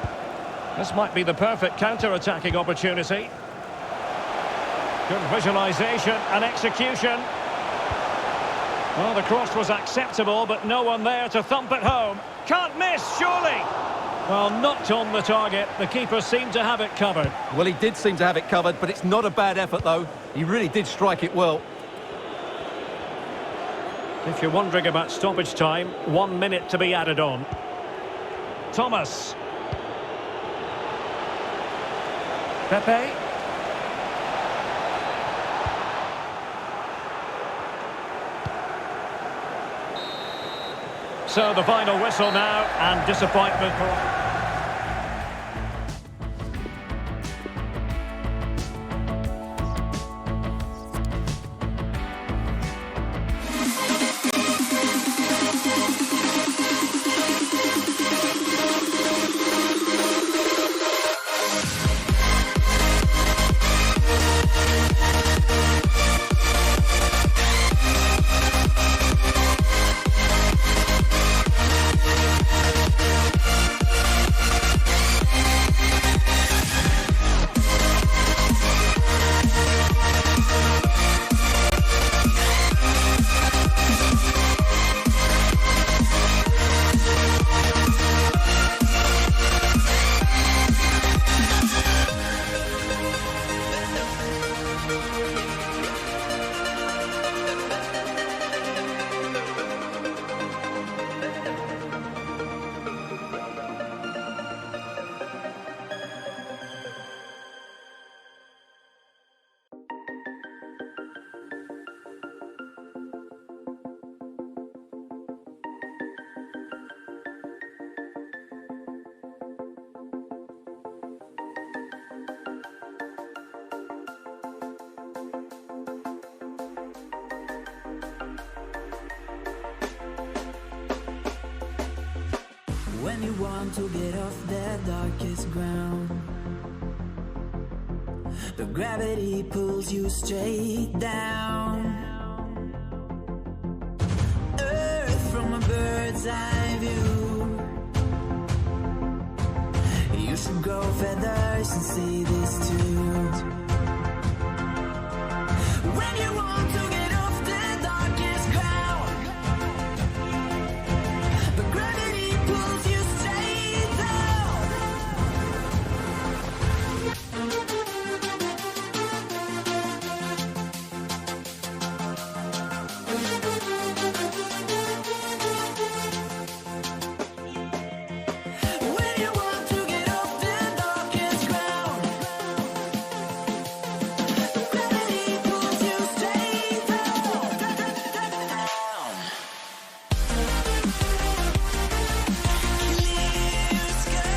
This might be the perfect counter-attacking opportunity. Good visualisation and execution. Well, the cross was acceptable, but no one there to thump it home. Can't miss, surely! Well, not on the target. The keeper seemed to have it covered. Well, he did seem to have it covered, but it's not a bad effort, though. He really did strike it well. If you're wondering about stoppage time, 1 minute to be added on. Thomas. Pepe. So the final whistle now, and disappointment for... When you want to get off that darkest ground, but gravity pulls you straight down. Earth from a bird's eye view, should grow feathers and see this too. When you want to get off the darkest ground, but gravity pulls you straight down. When you want to get off the darkest ground, but gravity pulls you straight down. Clear sky.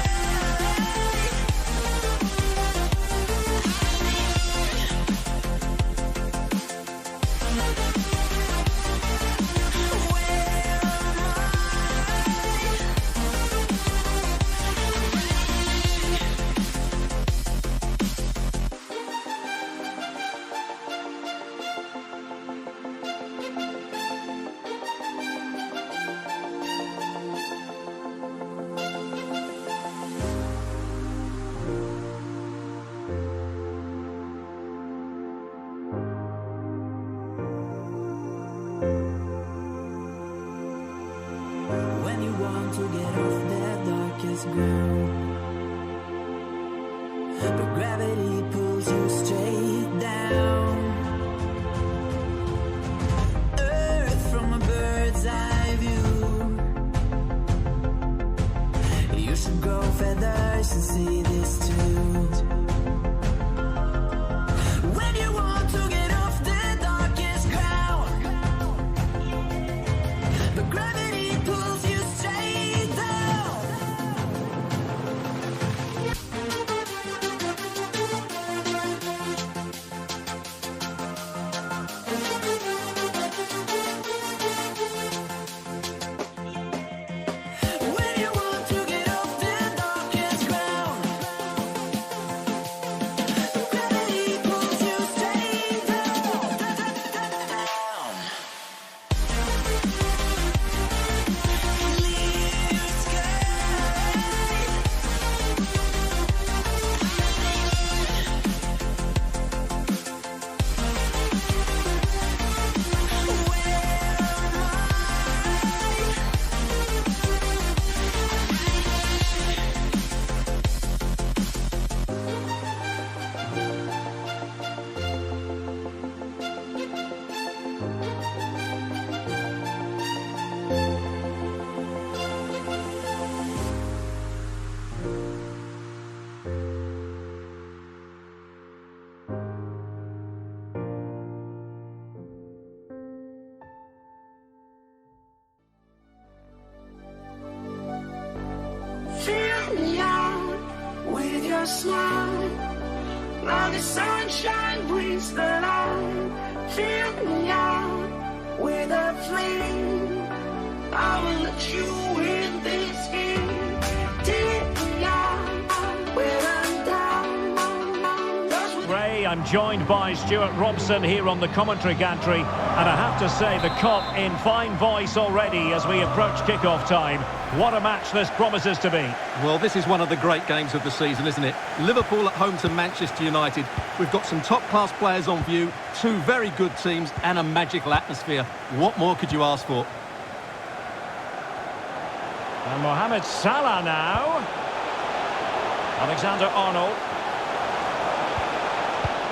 When you want to get off that darkest ground, but gravity pulls you straight down. Earth from a bird's eye view. You should grow feathers and see this too. When you want to get off the darkest ground, but gravity pulls you straight down. When you want to get off the darkest ground, but gravity pulls you straight down. Clear sky. Fill me out with your smile. Now the sunshine brings the light. Fill me out with a flame. I will let you in this game. Take me out where I'm down. Those with Ray, I'm joined by Stuart Robson here on the commentary gantry, and I have to say the cop in fine voice already as we approach kick-off time. What a match this promises to be. Well, this is one of the great games of the season, isn't it? Liverpool at home to Manchester United. We've got some top-class players on view, two very good teams and a magical atmosphere. What more could you ask for? And Mohamed Salah now. Alexander-Arnold.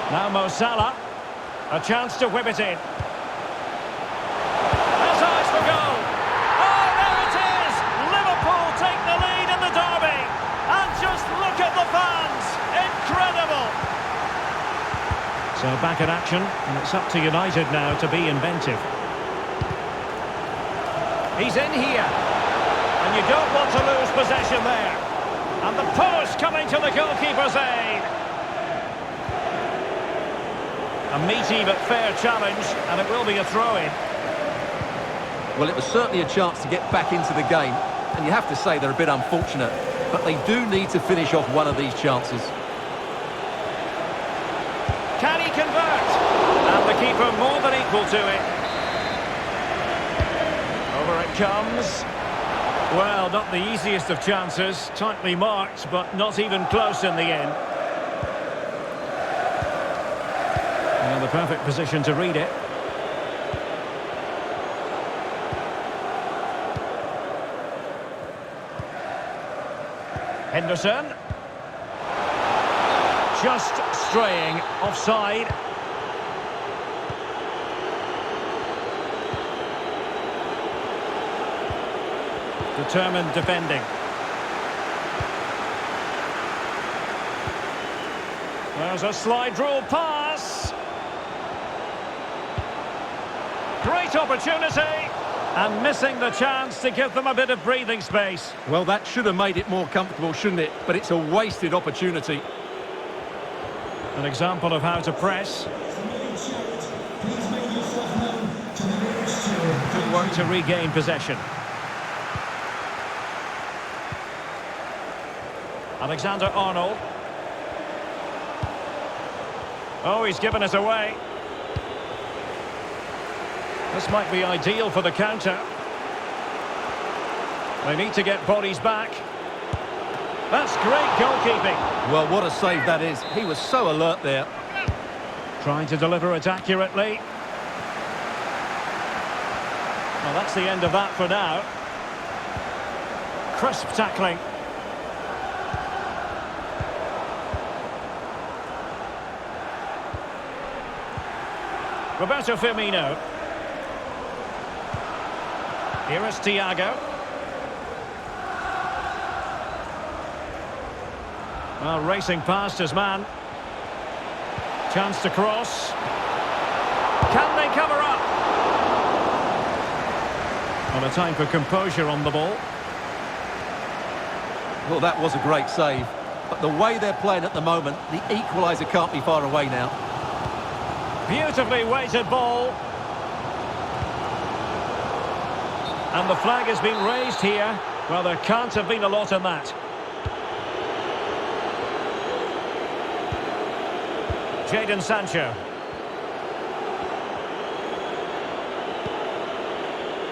Now Mo Salah. A chance to whip it in. Has eyes for goal. Oh, there it is! Liverpool take the lead in the derby. And just look at the fans. Incredible! So back in action, and it's up to United now to be inventive. He's in here. And you don't want to lose possession there. And the post coming to the goalkeeper's aid. A meaty but fair challenge, and it will be a throw-in. Well, it was certainly a chance to get back into the game, and you have to say they're a bit unfortunate, but they do need to finish off one of these chances. Can he convert? And the keeper more than equal to it. Over it comes. Well, not the easiest of chances. Tightly marked, but not even close in the end. And the perfect position to read it. Henderson. Just straying offside. Determined defending. There's a slide rule pass. Great opportunity. And missing the chance to give them a bit of breathing space. Well, that should have made it more comfortable, shouldn't it? But it's a wasted opportunity. An example of how to press. Please make yourself known to the nearest steward. Good work to regain possession. Alexander-Arnold. Oh, he's given it away. This might be ideal for the counter. They need to get bodies back. That's great goalkeeping. Well, what a save that is. He was so alert there. Trying to deliver it accurately. Well, that's the end of that for now. Crisp tackling. Roberto Firmino. Here is Thiago. Well, racing past his man. Chance to cross. Can they cover up? Well, a time for composure on the ball. Well, that was a great save. But the way they're playing at the moment, the equaliser can't be far away now. Beautifully weighted ball. And the flag has been raised here. Well, there can't have been a lot in that. Jadon Sancho.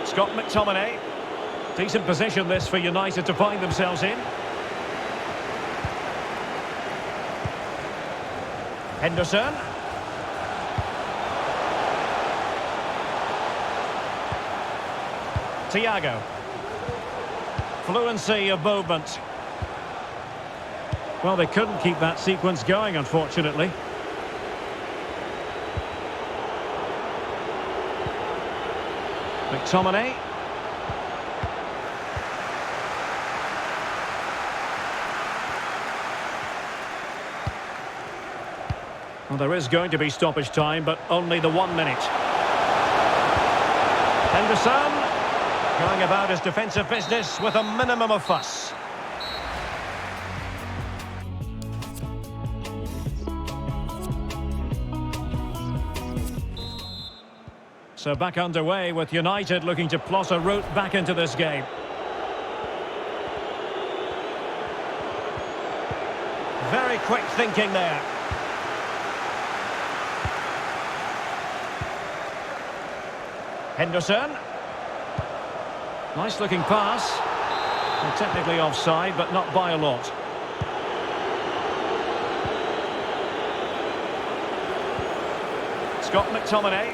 Scott McTominay. Decent position this for United to find themselves in. Henderson. Thiago. Fluency of movement. Well, they couldn't keep that sequence going, unfortunately. McTominay. Well, there is going to be stoppage time, but only the 1 minute. Henderson. Going about his defensive business with a minimum of fuss. So back underway with United looking to plot a route back into this game. Very quick thinking there. Henderson. Nice looking pass. Well, technically offside, but not by a lot. Scott McTominay.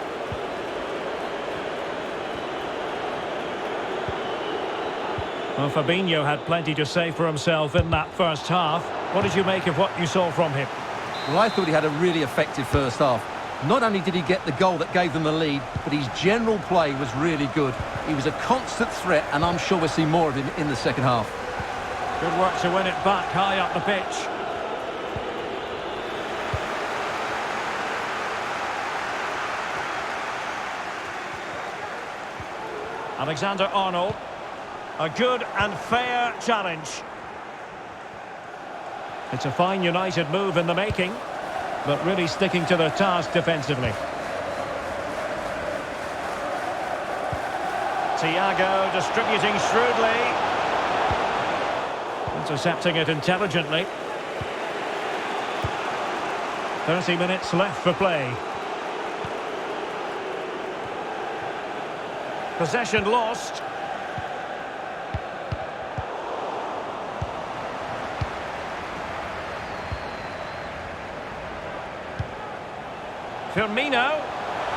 Well, Fabinho had plenty to say for himself in that first half. What did you make of what you saw from him? Well, I thought he had a really effective first half. Not only did he get the goal that gave them the lead, but his general play was really good. He was a constant threat, and I'm sure we'll see more of him in the second half. Good work to win it back high up the pitch. Alexander-Arnold. A good and fair challenge. It's a fine United move in the making, but really sticking to their task defensively. Thiago distributing shrewdly. Intercepting it intelligently. 30 minutes left for play. Possession lost. Firmino.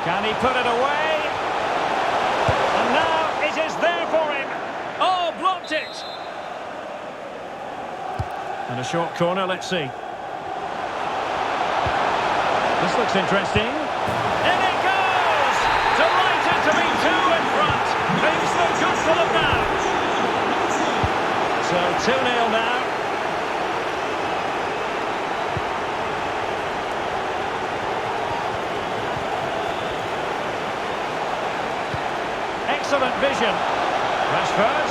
Can he put it away? And now it is there for him. Oh, blocked it. And a short corner, let's see. This looks interesting. In it goes! Delighted to be two in front. Things look good for them now. So 2-0 now. Excellent vision. Rashford.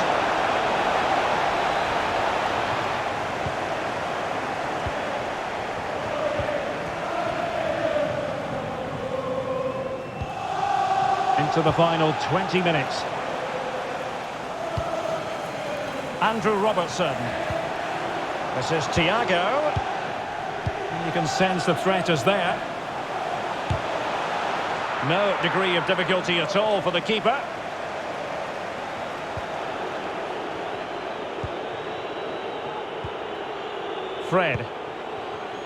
Into the final 20 minutes. Andrew Robertson. This is Thiago. You can sense the threat is there. No degree of difficulty at all for the keeper. Fred.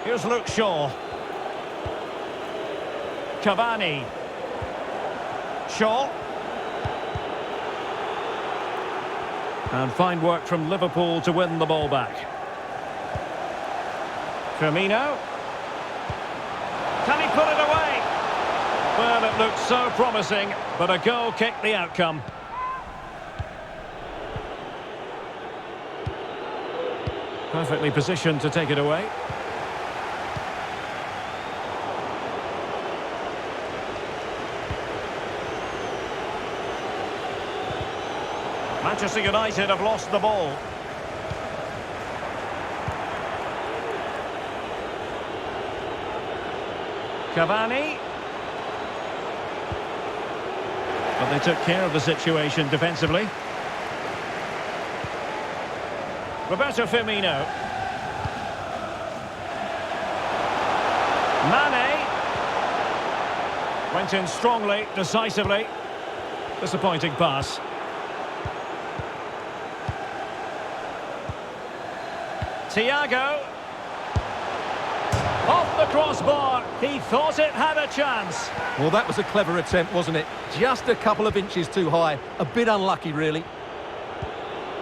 Here's Luke Shaw. Cavani. Shaw. And fine work from Liverpool to win the ball back. Firmino. Can he put it away? Well, it looked so promising, but a goal kicked the outcome. Perfectly positioned to take it away. Manchester United have lost the ball. Cavani. But they took care of the situation defensively. Roberto Firmino. Mane. Went in strongly, decisively. Disappointing pass. Thiago. Off the crossbar. He thought it had a chance. Well, that was a clever attempt, wasn't it? Just a couple of inches too high. A bit unlucky, really.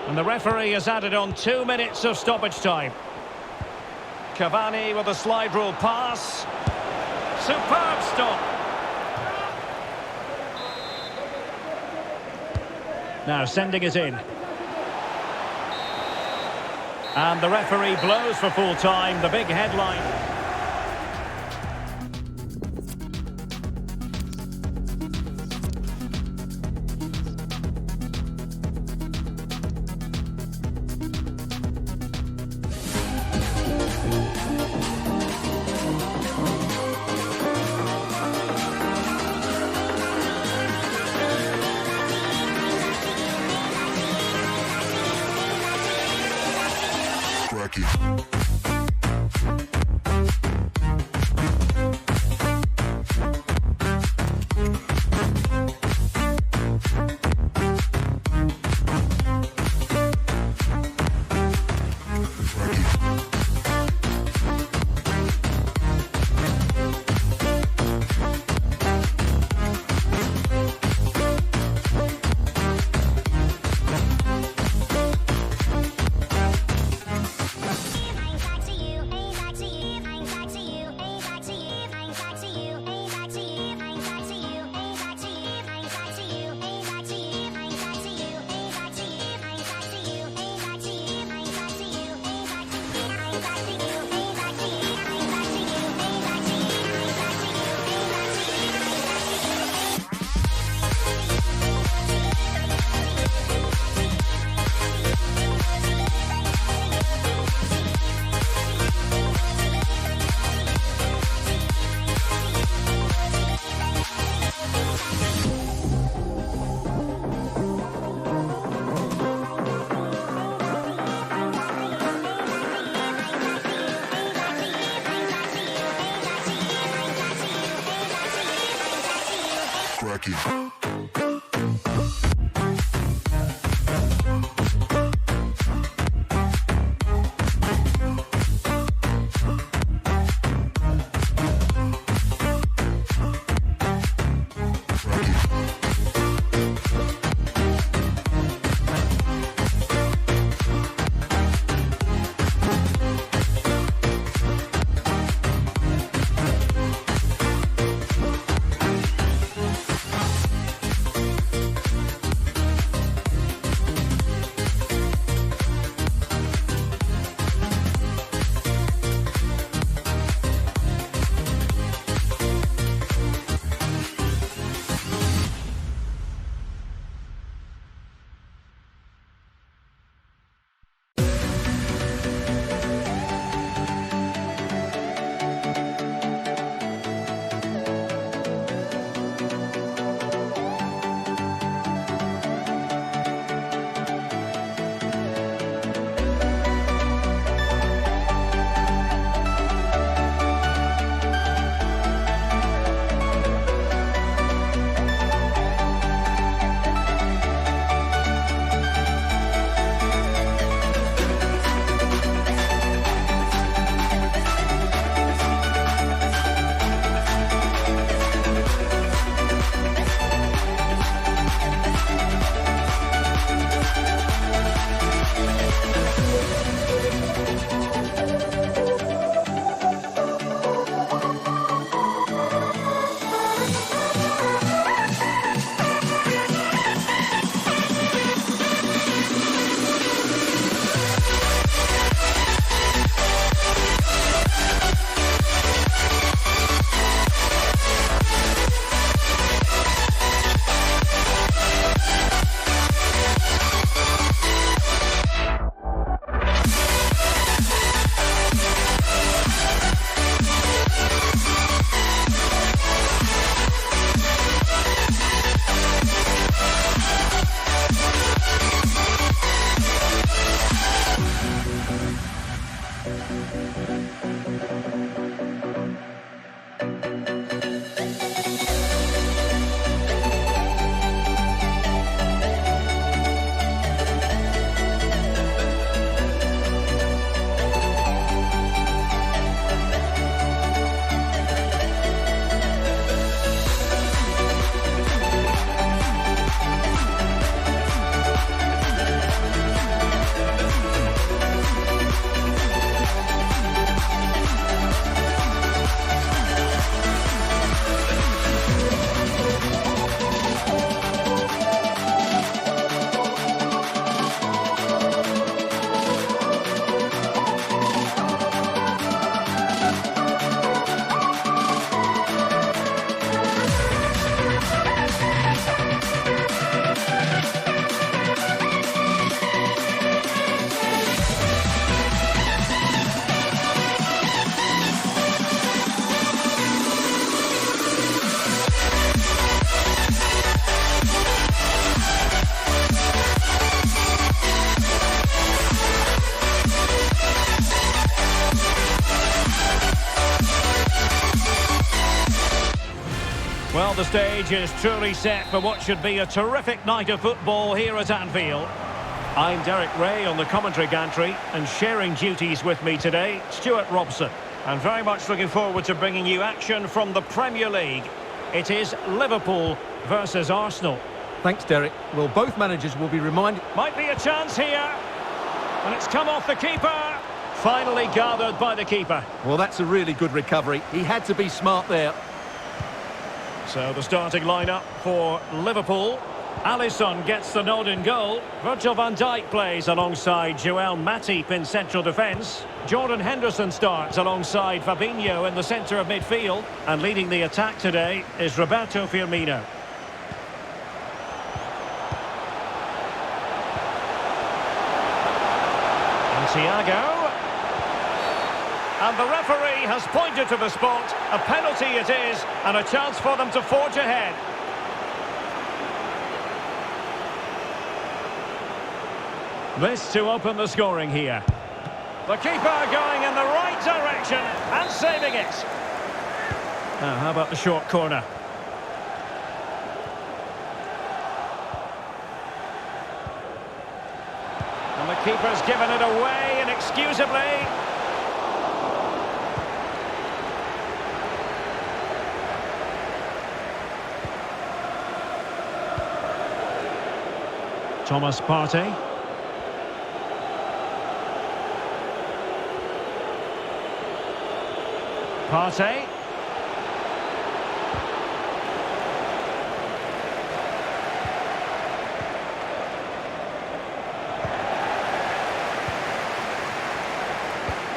And the referee has added on 2 minutes of stoppage time. Cavani with a slide rule pass. Superb stop. Now sending it in. And the referee blows for full time, the big headline. Cracking. Well, the stage is truly set for what should be a terrific night of football here at Anfield. I'm Derek Ray on the commentary gantry, and sharing duties with me today, Stuart Robson. I'm very much looking forward to bringing you action from the Premier League. It is Liverpool versus Arsenal. Thanks, Derek. Well, both managers will be reminded... Might be a chance here. And it's come off the keeper. Finally gathered by the keeper. Well, that's a really good recovery. He had to be smart there. So the starting lineup for Liverpool. Alisson gets the nod in goal. Virgil van Dijk plays alongside Joel Matip in central defence. Jordan Henderson starts alongside Fabinho in the centre of midfield. And leading the attack today is Roberto Firmino. And Thiago. And the referee has pointed to the spot. A penalty it is, and a chance for them to forge ahead. This to open the scoring here. The keeper going in the right direction and saving it. Now, how about the short corner? And the keeper's given it away inexcusably. Thomas Partey. Partey.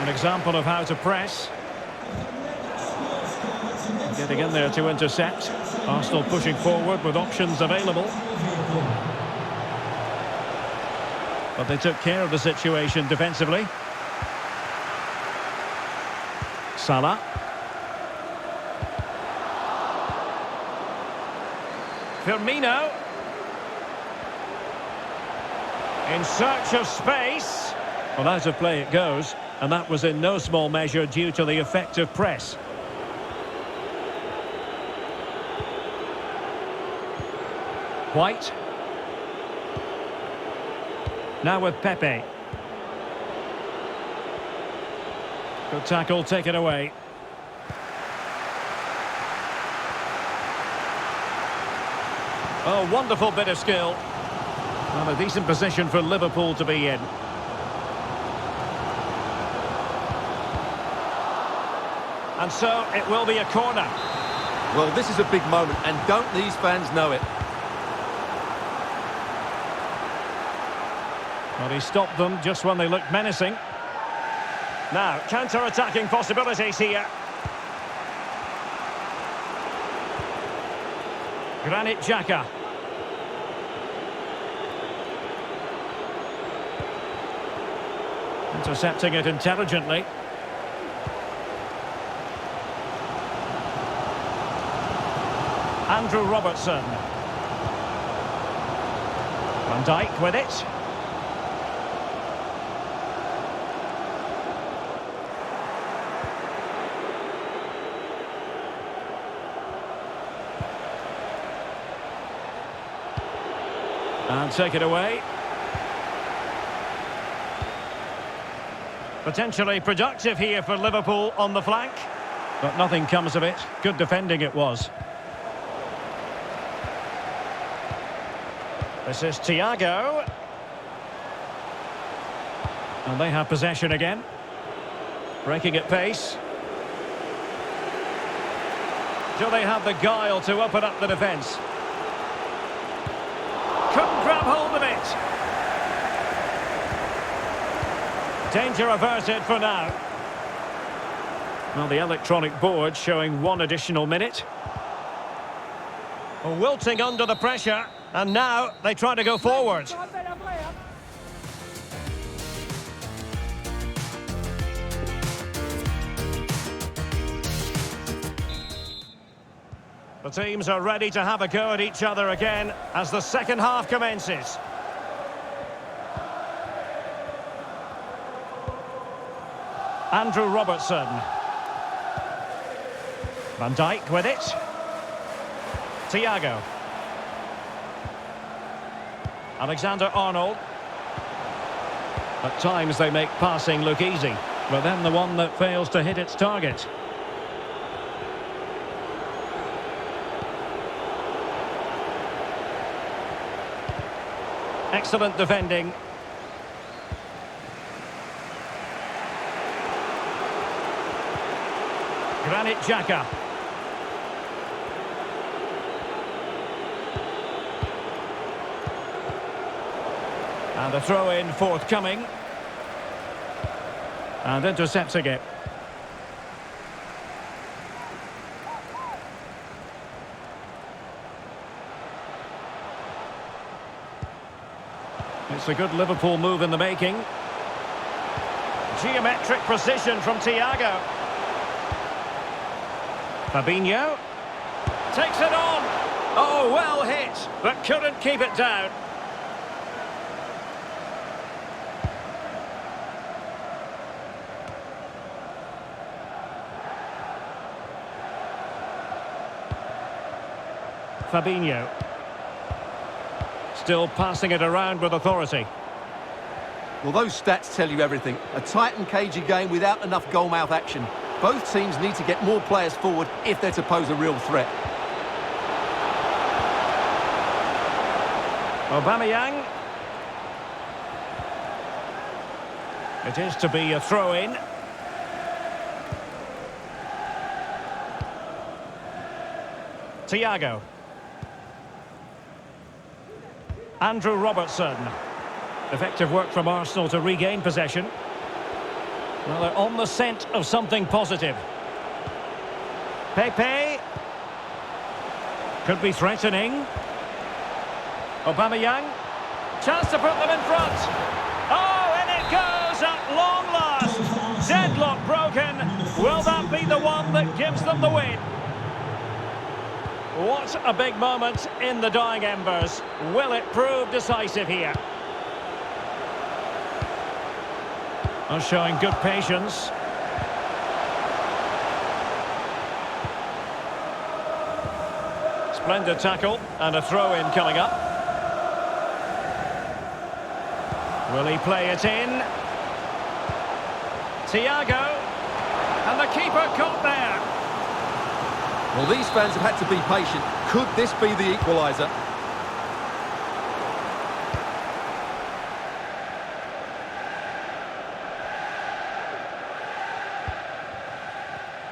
An example of how to press. Getting in there to intercept. Arsenal pushing forward with options available. But they took care of the situation defensively. Salah. Firmino. In search of space. Well, out of play it goes. And that was in no small measure due to the effective press. White. Now with Pepe. Good tackle, take it away. Oh, wonderful bit of skill. Well, a decent position for Liverpool to be in. And so it will be a corner. Well, this is a big moment, and don't these fans know it? Well, he stopped them just when they looked menacing. Now, counter-attacking possibilities here. Granit Xhaka. Intercepting it intelligently. Andrew Robertson. Van Dijk with it. And take it away. Potentially productive here for Liverpool on the flank. But nothing comes of it. Good defending it was. This is Thiago. And they have possession again. Breaking at pace. Do they have the guile to open up the defence? Couldn't grab hold of it. Danger averted for now. Well, the electronic board showing one additional minute. Wilting under the pressure, and now they try to go forward. The teams are ready to have a go at each other again as the second half commences. Andrew Robertson. Van Dijk with it. Thiago. Alexander-Arnold. At times they make passing look easy, but then the one that fails to hit its target. Excellent defending. Granit Xhaka. And a throw-in forthcoming. And intercepting it. It's a good Liverpool move in the making. Geometric precision from Thiago. Fabinho. Takes it on. Oh, well hit, but couldn't keep it down. Fabinho. Still passing it around with authority. Well, those stats tell you everything. A tight and cagey game without enough goalmouth action. Both teams need to get more players forward if they're to pose a real threat. Aubameyang. It is to be a throw-in. Thiago. Andrew Robertson. Effective work from Arsenal to regain possession. Well, they're on the scent of something positive. Pepe. Could be threatening. Aubameyang. Chance to put them in front. Oh, and it goes at long last. Deadlock broken. Will that be the one that gives them the win? What a big moment in the dying embers. Will it prove decisive here? Oh, showing good patience. Splendid tackle and a throw-in coming up. Will he play it in? Thiago. And the keeper caught there. Well, these fans have had to be patient. Could this be the equaliser?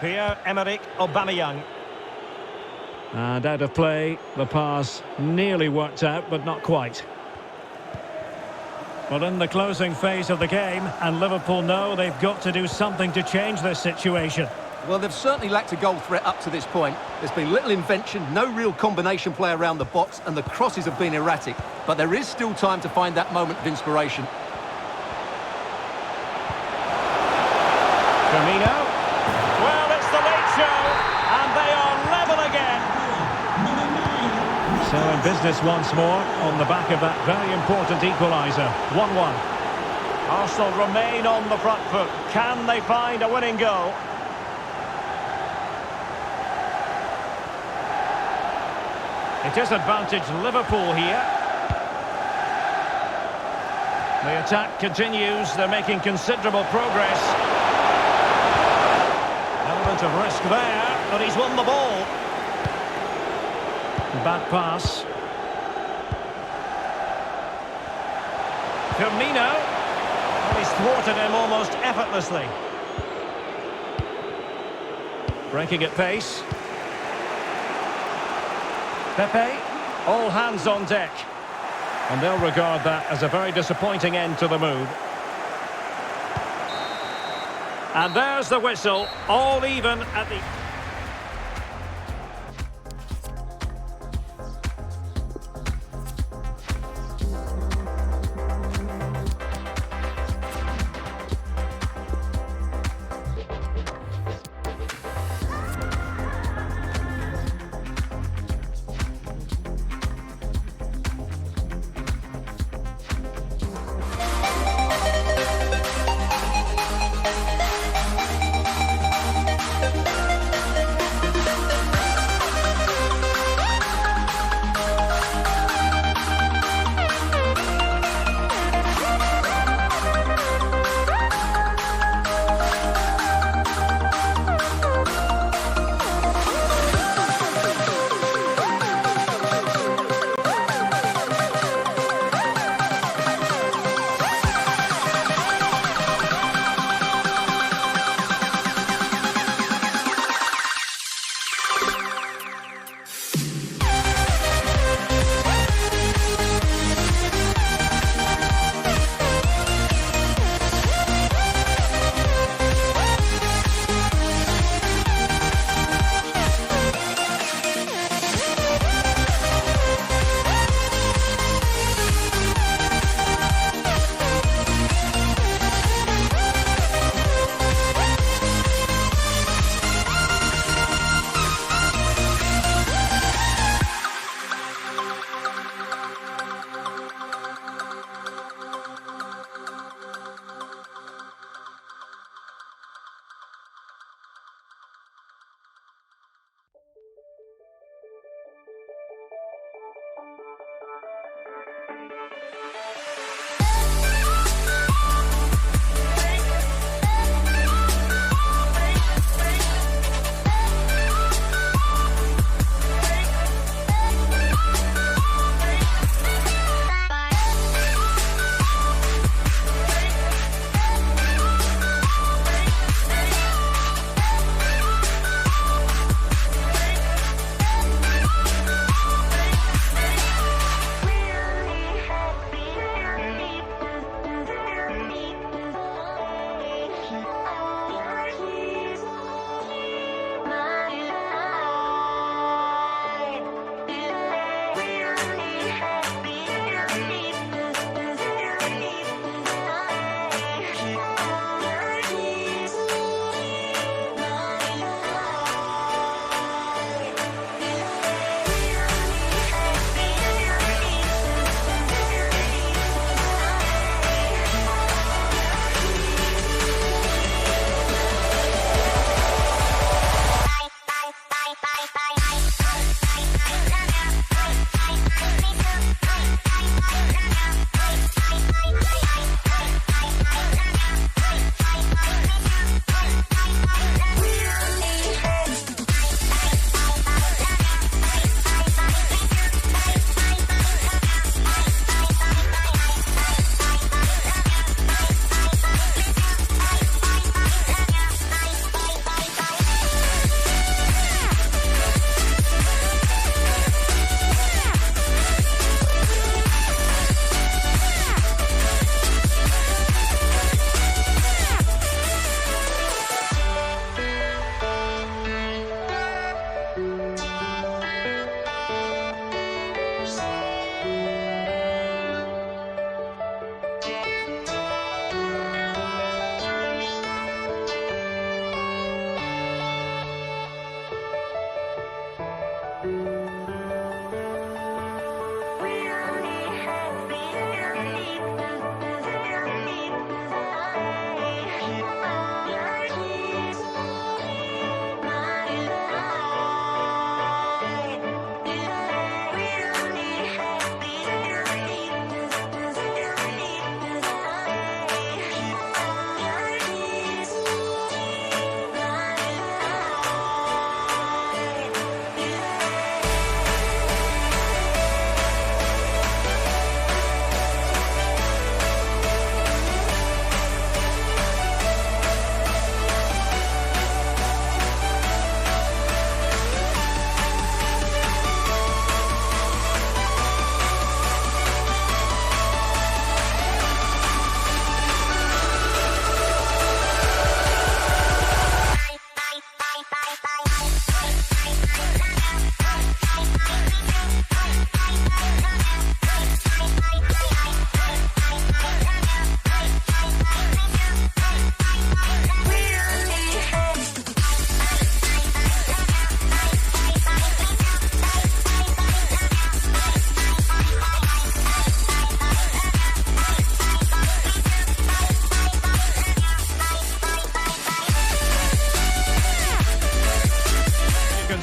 Pierre-Emerick Aubameyang. And out of play, the pass nearly worked out, but not quite. Well, in the closing phase of the game, and Liverpool know they've got to do something to change this situation. Well, they've certainly lacked a goal threat up to this point. There's been little invention, no real combination play around the box, and the crosses have been erratic. But there is still time to find that moment of inspiration. Firmino. Well, it's the late show, and they are level again. So in business once more, on the back of that very important equaliser. 1-1. Arsenal remain on the front foot. Can they find a winning goal? It is advantage Liverpool here. The attack continues. They're making considerable progress. Element of risk there, but he's won the ball. Bad pass. Firmino. Well, he's thwarted him almost effortlessly. Breaking at pace. Pepe, all hands on deck. And they'll regard that as a very disappointing end to the move. And there's the whistle, all even at the...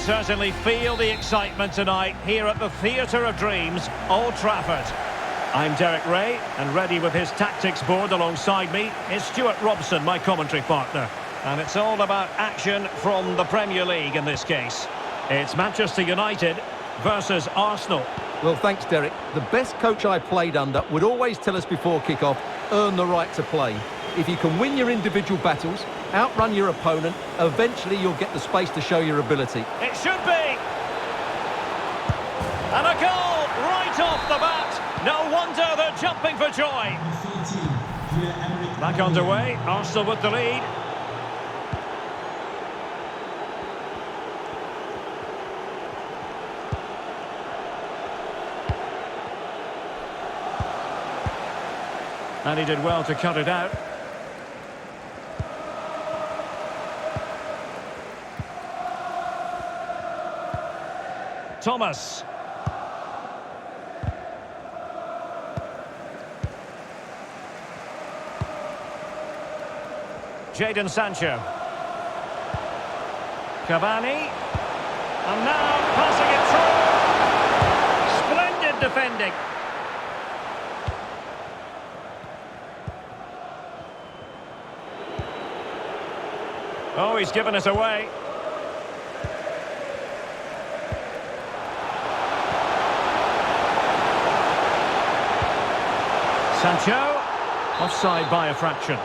Certainly feel the excitement tonight here at the Theatre of Dreams, Old Trafford. I'm Derek Ray, and ready with his tactics board alongside me is Stuart Robson, my commentary partner. And it's all about action from the Premier League in this case. It's Manchester United versus Arsenal. Well, thanks, Derek. The best coach I played under would always tell us before kick-off, earn the right to play. If you can win your individual battles, outrun your opponent, eventually you'll get the space to show your ability. It should be! And a goal right off the bat. No wonder they're jumping for joy. Back underway, Arsenal with the lead. And he did well to cut it out. Thomas. Jadon Sancho. Cavani. And now passing it through. Splendid defending. Oh, he's given us away. Sancho, offside by a fraction.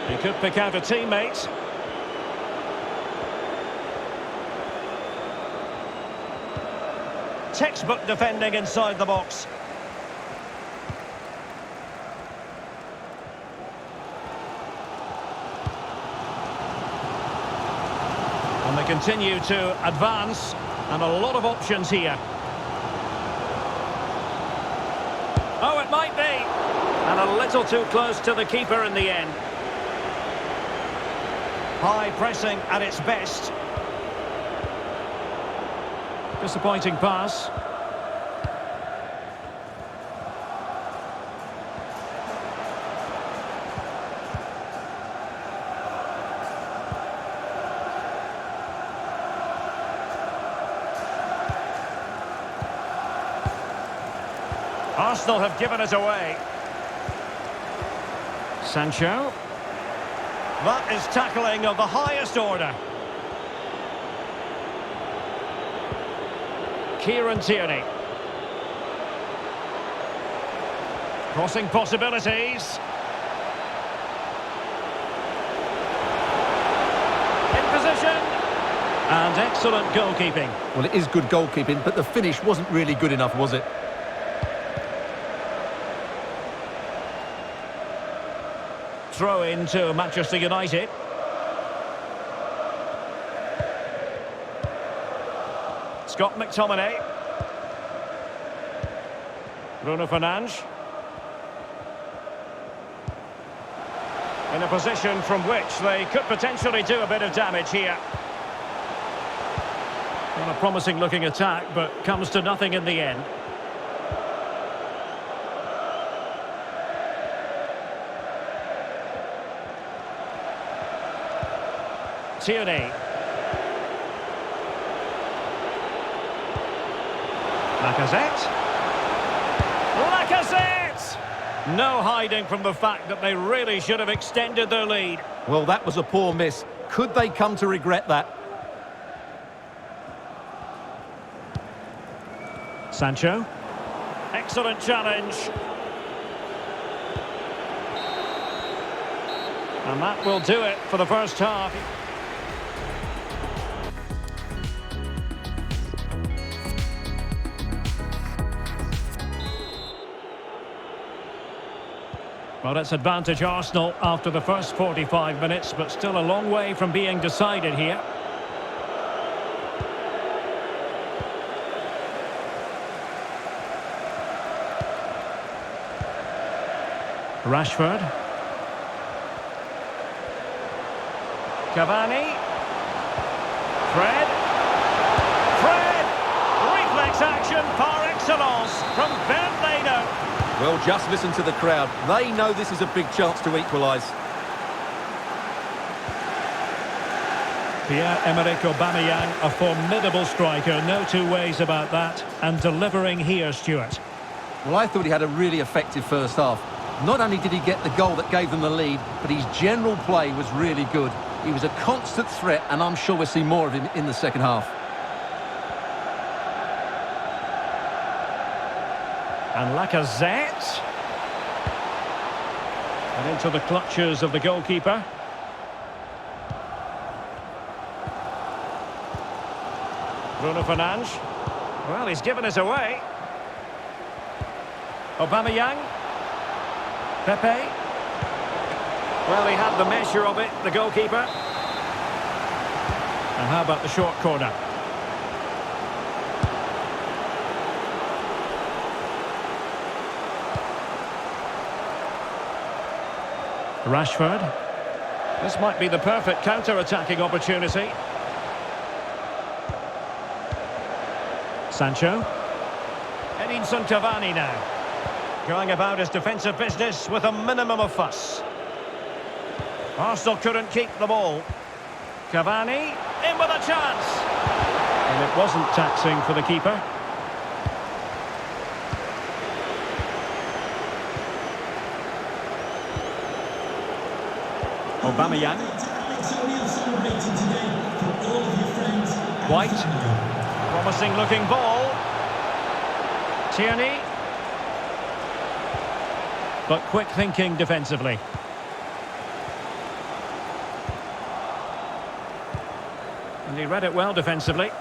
He could pick out a teammate. Textbook defending inside the box. And they continue to advance, and a lot of options here. Oh, it might be. And a little too close to the keeper in the end. High pressing at its best. Disappointing pass. Arsenal have given it away. Sancho. That is tackling of the highest order. Kieran Tierney. Crossing possibilities. In position. And excellent goalkeeping. Well, it is good goalkeeping, but the finish wasn't really good enough, was it? Throw into Manchester United. Scott McTominay. Bruno Fernandes. In a position from which they could potentially do a bit of damage here. Well, a promising looking attack, but comes to nothing in the end. Tierney. Lacazette. No hiding from the fact that they really should have extended their lead. Well, that was a poor miss. Could they come to regret that? Sancho. Excellent challenge. And that will do it for the first half. Well, it's advantage Arsenal after the first 45 minutes, but still a long way from being decided here. Rashford. Cavani. Fred. Reflex action par excellence from Bernardo. Well, just listen to the crowd. They know this is a big chance to equalise. Pierre-Emerick Aubameyang, a formidable striker, no two ways about that, and delivering here, Stuart. Well, I thought he had a really effective first half. Not only did he get the goal that gave them the lead, but his general play was really good. He was a constant threat, and I'm sure we'll see more of him in the second half. And Lacazette. And into the clutches of the goalkeeper. Bruno Fernandes. Well, he's given us away. Aubameyang. Pepe. Well, he had the measure of it, the goalkeeper. And how about the short corner? Rashford. This might be the perfect counter-attacking opportunity. Sancho. Edinson Cavani now. Going about his defensive business with a minimum of fuss. Arsenal couldn't keep the ball. Cavani, in with a chance. And it wasn't taxing for the keeper. Aubameyang. White. Promising looking ball. Tierney. But quick thinking defensively. And he read it well defensively.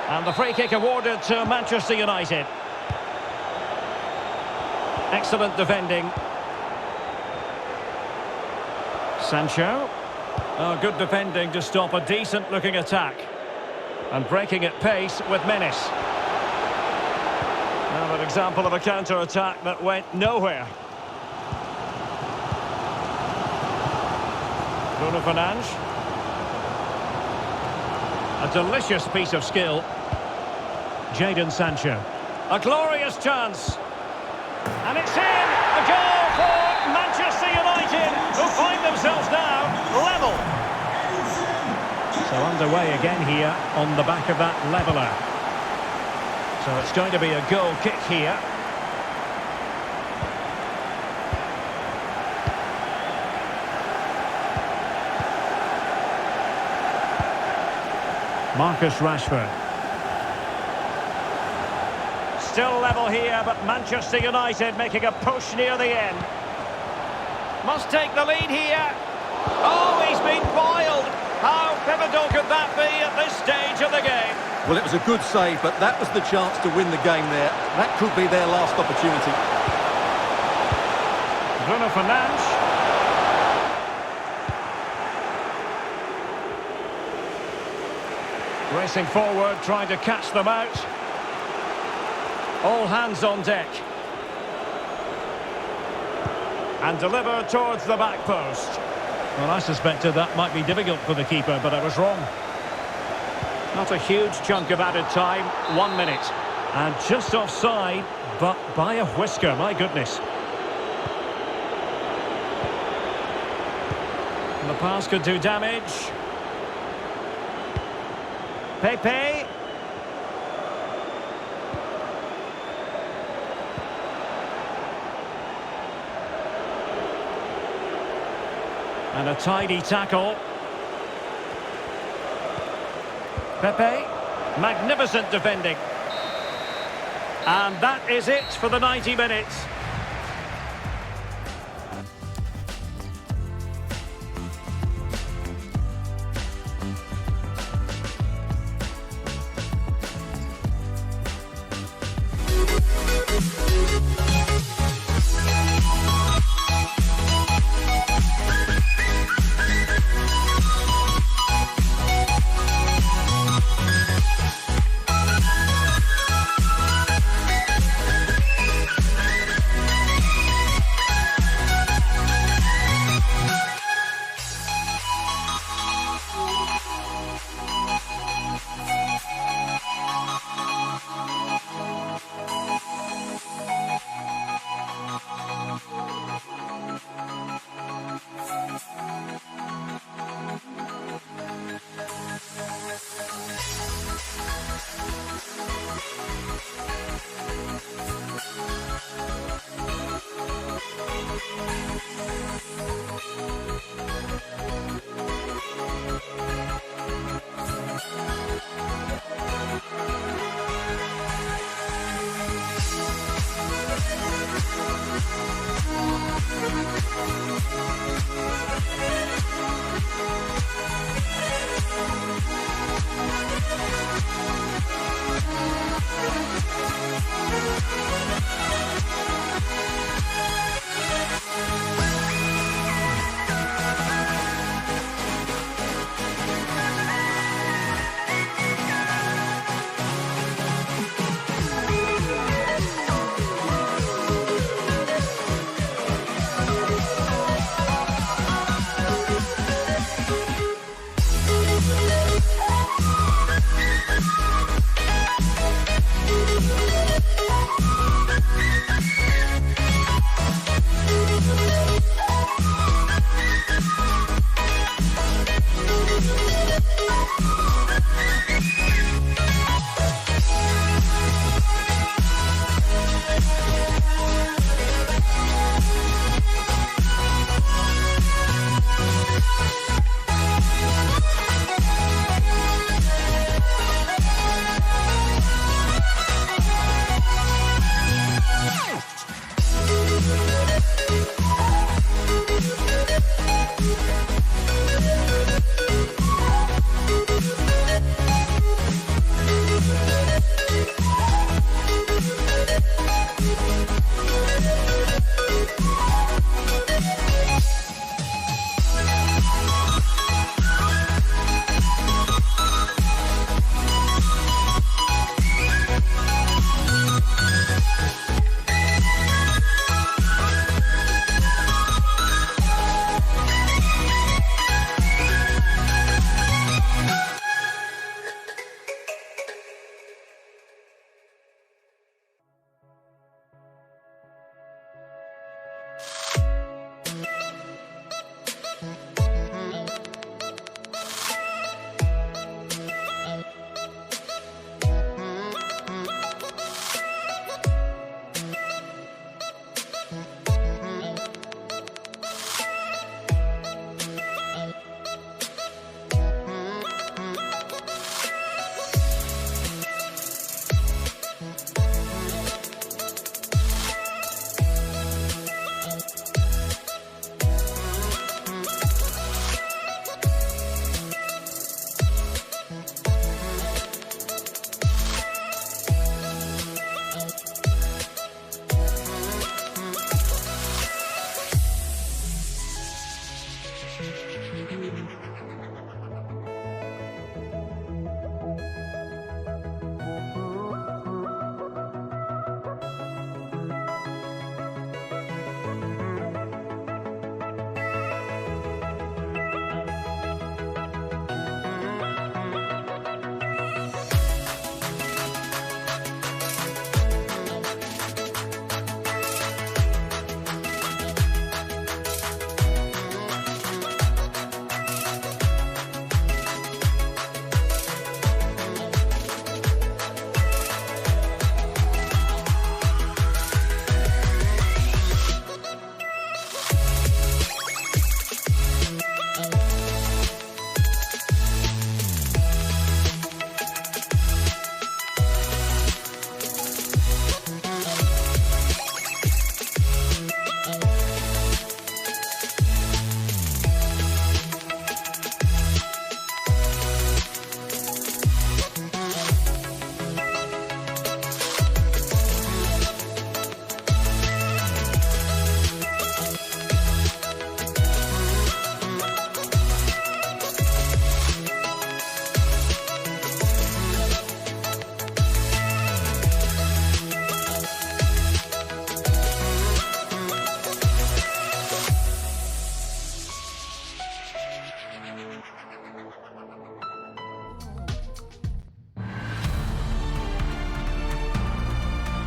And the free kick awarded to Manchester United. Excellent defending. Sancho. Oh, good defending to stop a decent-looking attack. And breaking at pace with menace. Now an example of a counter-attack that went nowhere. Bruno Fernandes. A delicious piece of skill. Jadon Sancho. A glorious chance. And it's in! The goal for Manchester United, who find themselves now level. So underway again here on the back of that leveller. So it's going to be a goal kick here. Marcus Rashford. Still level here, but Manchester United making a push near the end. Must take the lead here. Oh, he's been foiled. How pivotal could that be at this stage of the game? Well, it was a good save, but that was the chance to win the game there. That could be their last opportunity. Bruno Fernandes. Racing forward, trying to catch them out. All hands on deck. And deliver towards the back post. Well, I suspected that might be difficult for the keeper, but I was wrong. Not a huge chunk of added time, 1 minute. And just offside, but by a whisker, my goodness. And the pass could do damage. Pepe. And a tidy tackle. Pepe. Magnificent defending. And that is it for the 90 minutes.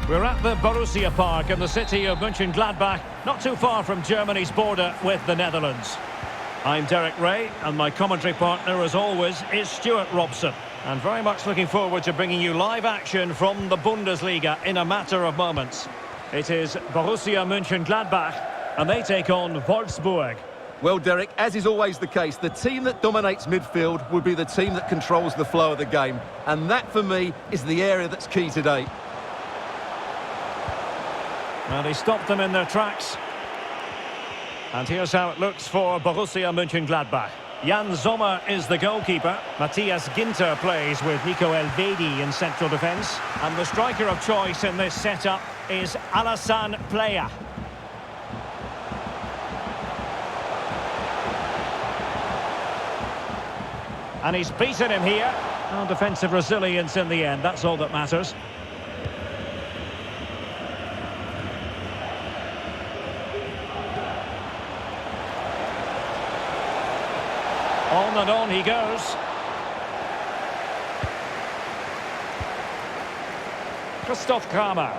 We're at the Borussia Park in the city of Mönchengladbach, not too far from Germany's border with the Netherlands. I'm Derek Ray, and my commentary partner, as always, is Stuart Robson. And very much looking forward to bringing you live action from the Bundesliga in a matter of moments. It is Borussia Mönchengladbach, and they take on Wolfsburg. Well, Derek, as is always the case, the team that dominates midfield will be the team that controls the flow of the game. And that, for me, is the area that's key today. And he stopped them in their tracks. And here's how it looks for Borussia Mönchengladbach. Jan Sommer is the goalkeeper. Matthias Ginter plays with Nico Elvedi in central defence. And the striker of choice in this setup is Alassane Plea. And he's beaten him here. Oh, defensive resilience in the end, that's all that matters. On and on he goes. Christoph Kramer.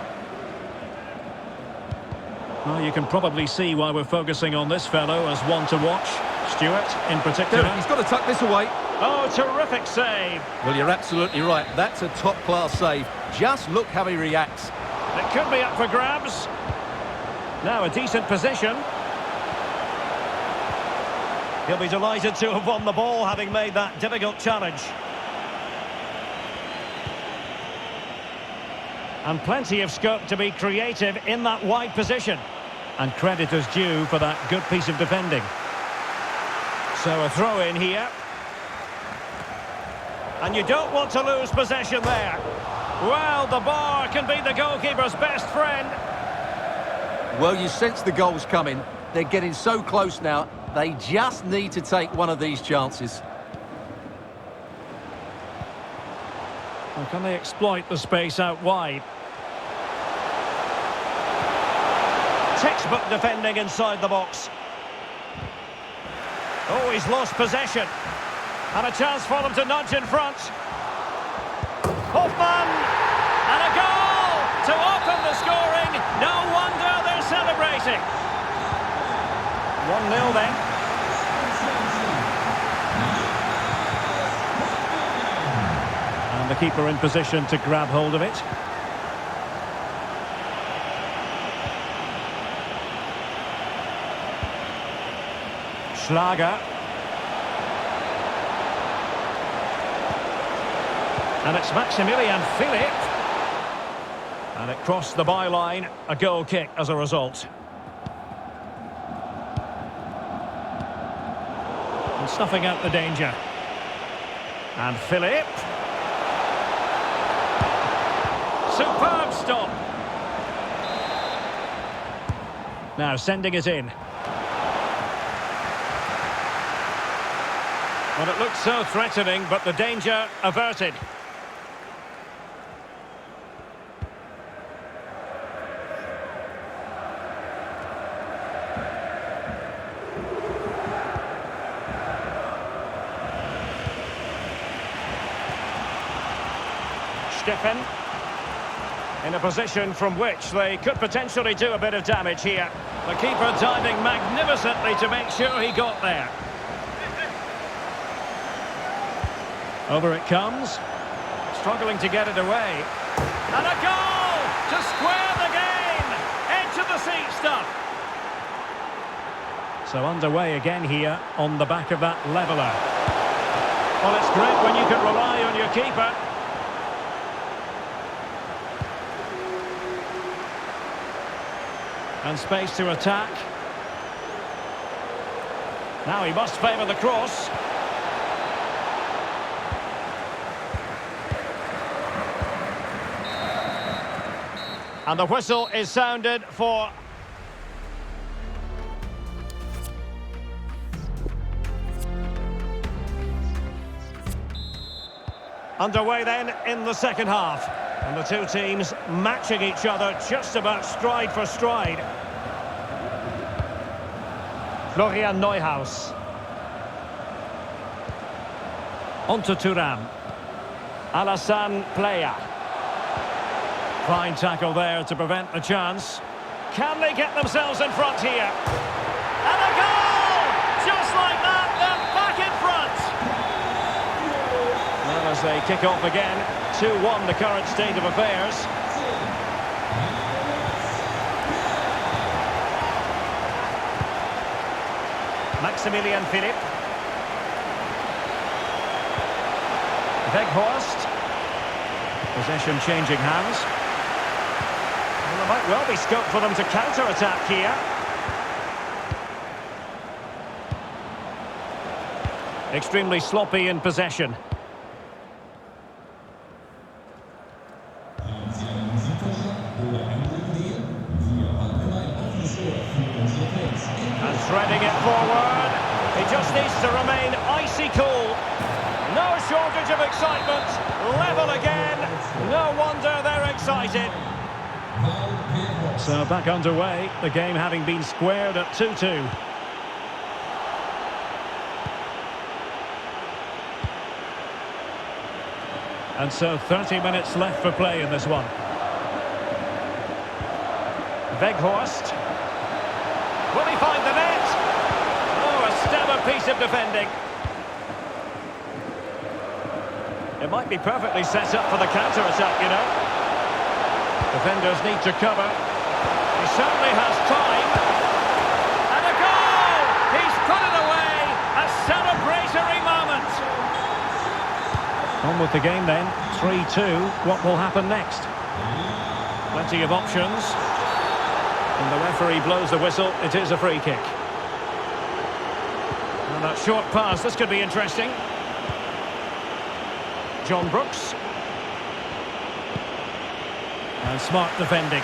Well, you can probably see why we're focusing on this fellow as one to watch. Stuart, in particular. Derek, he's got to tuck this away. Oh, terrific save. Well, you're absolutely right. That's a top-class save. Just look how he reacts. It could be up for grabs. Now a decent position. He'll be delighted to have won the ball, having made that difficult challenge. And plenty of scope to be creative in that wide position. And credit is due for that good piece of defending. So a throw in here. And you don't want to lose possession there. Well, the bar can be the goalkeeper's best friend. Well, you sense the goals coming. They're getting so close now. They just need to take one of these chances. Well, can they exploit the space out wide? Textbook defending inside the box. Oh, he's lost possession. And a chance for them to nudge in front. Hoffmann! And a goal to open the scoring. No wonder they're celebrating. 1-0 then. And the keeper in position to grab hold of it. Schlager. And it's Maximilian Philipp. And it crossed the byline. A goal kick as a result. And snuffing out the danger. And Philipp. Superb stop. Now sending it in. Well, it looked so threatening, but the danger averted. Steffen in a position from which they could potentially do a bit of damage here. The keeper diving magnificently to make sure he got there. Over it comes, struggling to get it away. And a goal to square the game. Edge of the seat stuff. So underway again here on the back of that leveller. Well, it's great when you can rely on your keeper. And space to attack. Now he must favour the cross. And the whistle is sounded for... Underway then in the second half. And the two teams matching each other just about stride for stride. Florian Neuhaus. On to Thuram. Alassane Plea. Fine tackle there to prevent the chance. Can they get themselves in front here? And a goal! Just like that, they're back in front. Well, as they kick off again, 2-1 the current state of affairs. Maximilian Philipp. Weghorst. Possession changing hands. Well, there might well be scope for them to counter-attack here. Extremely sloppy in possession. And threading it forward. He just needs to remain icy cool. No shortage of excitement. Level again. No wonder they're excited. So back underway, the game having been squared at 2-2. And so 30 minutes left for play in this one. Weghorst. Will he find the net? Oh, a stellar piece of defending. It might be perfectly set up for the counter-attack, you know. Defenders need to cover. He certainly has time. And a goal! He's put it away! A celebratory moment! On with the game then, 3-2. What will happen next? Plenty of options. And the referee blows the whistle. It is a free kick. And that short pass, this could be interesting. John Brooks. And smart defending.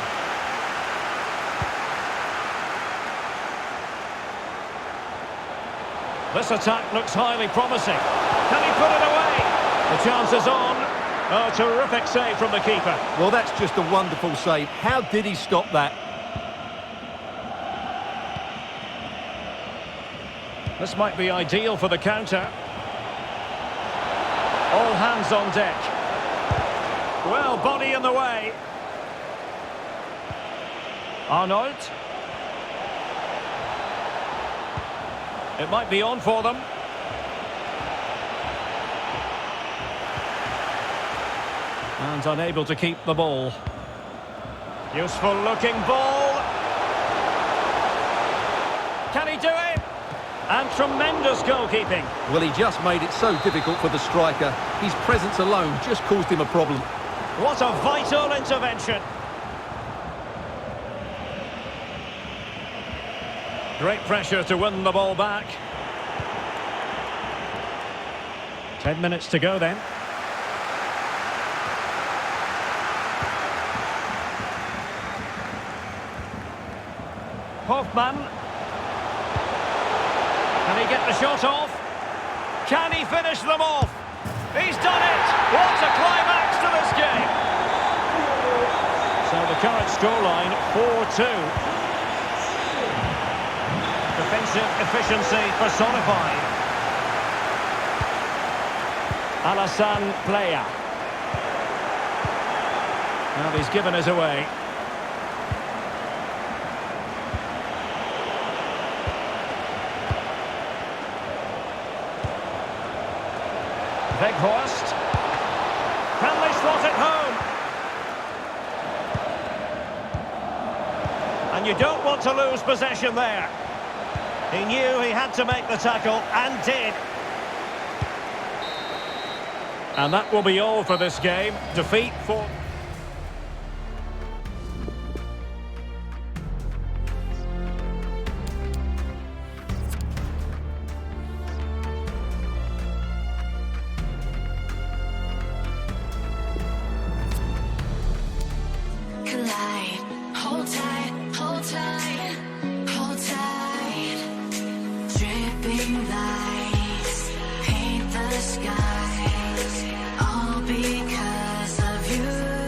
This attack looks highly promising. Can he put it away? The chance is on. Oh, terrific save from the keeper. Well, that's just a wonderful save. How did he stop that? This might be ideal for the counter. All hands on deck. Well, body in the way. Arnold. It might be on for them. And unable to keep the ball. Useful looking ball. Can he do it? And tremendous goalkeeping. Well, he just made it so difficult for the striker. His presence alone just caused him a problem. What a vital intervention. Great pressure to win the ball back. 10 minutes to go then. Hofmann. Can he get the shot off? Can he finish them off? He's done it! What a climax to this game! So the current scoreline, 4-2. Defensive efficiency personified. Alassane Plea. Now he's given us away. Weghorst. Can they slot it home? And you don't want to lose possession there. He knew he had to make the tackle and did. And that will be all for this game. Defeat for... Collide. Hold tight, hold tight, hold tight. Dripping lights paint the skies, all because of you.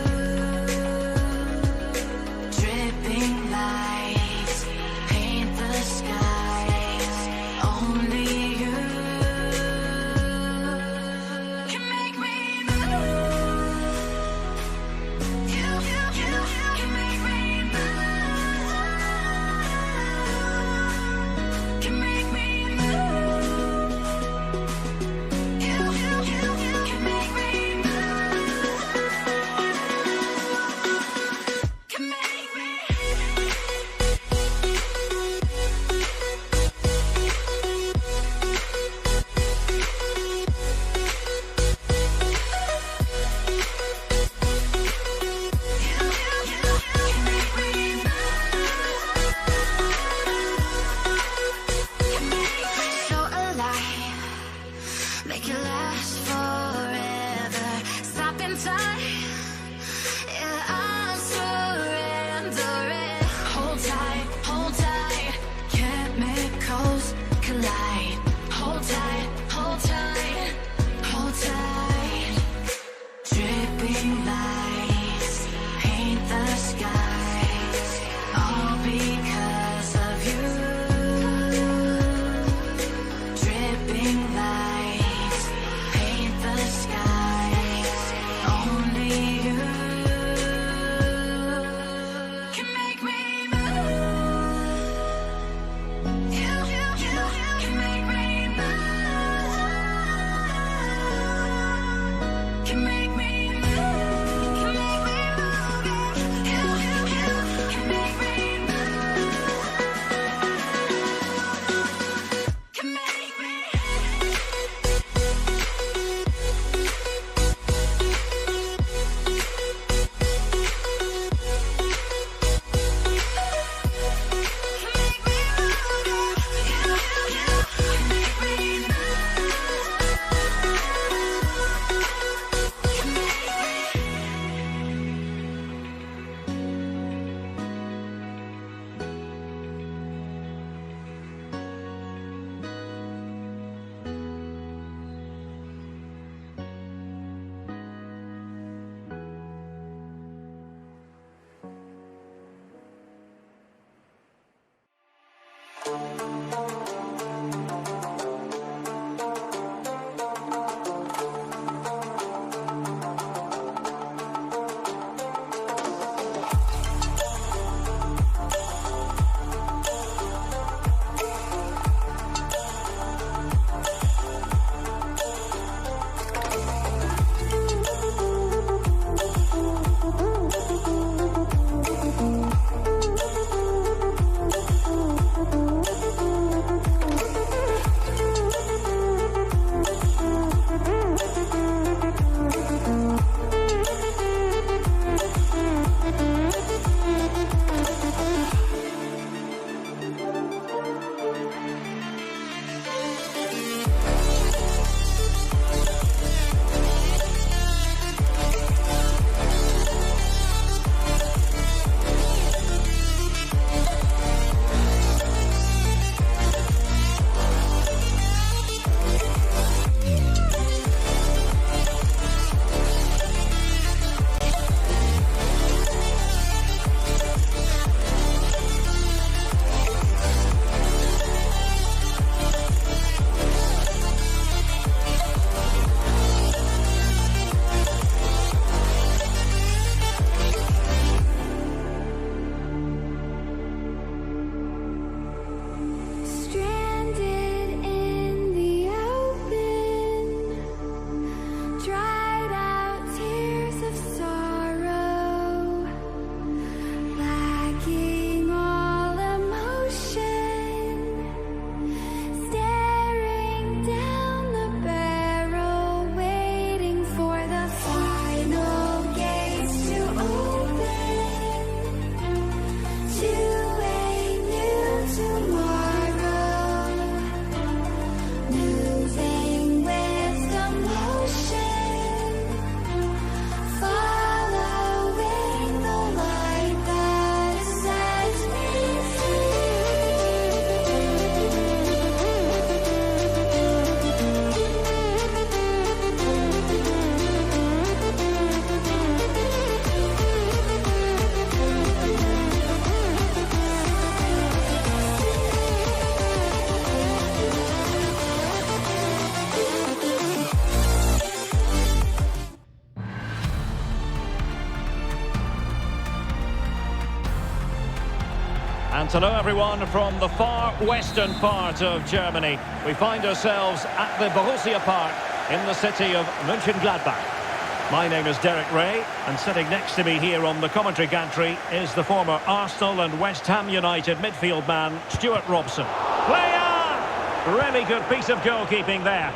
And hello everyone from the far western part of Germany. We find ourselves at the Borussia Park in the city of Mönchengladbach. My name is Derek Ray, and sitting next to me here on the commentary gantry is the former Arsenal and West Ham United midfield man, Stuart Robson. Player! Really good piece of goalkeeping there.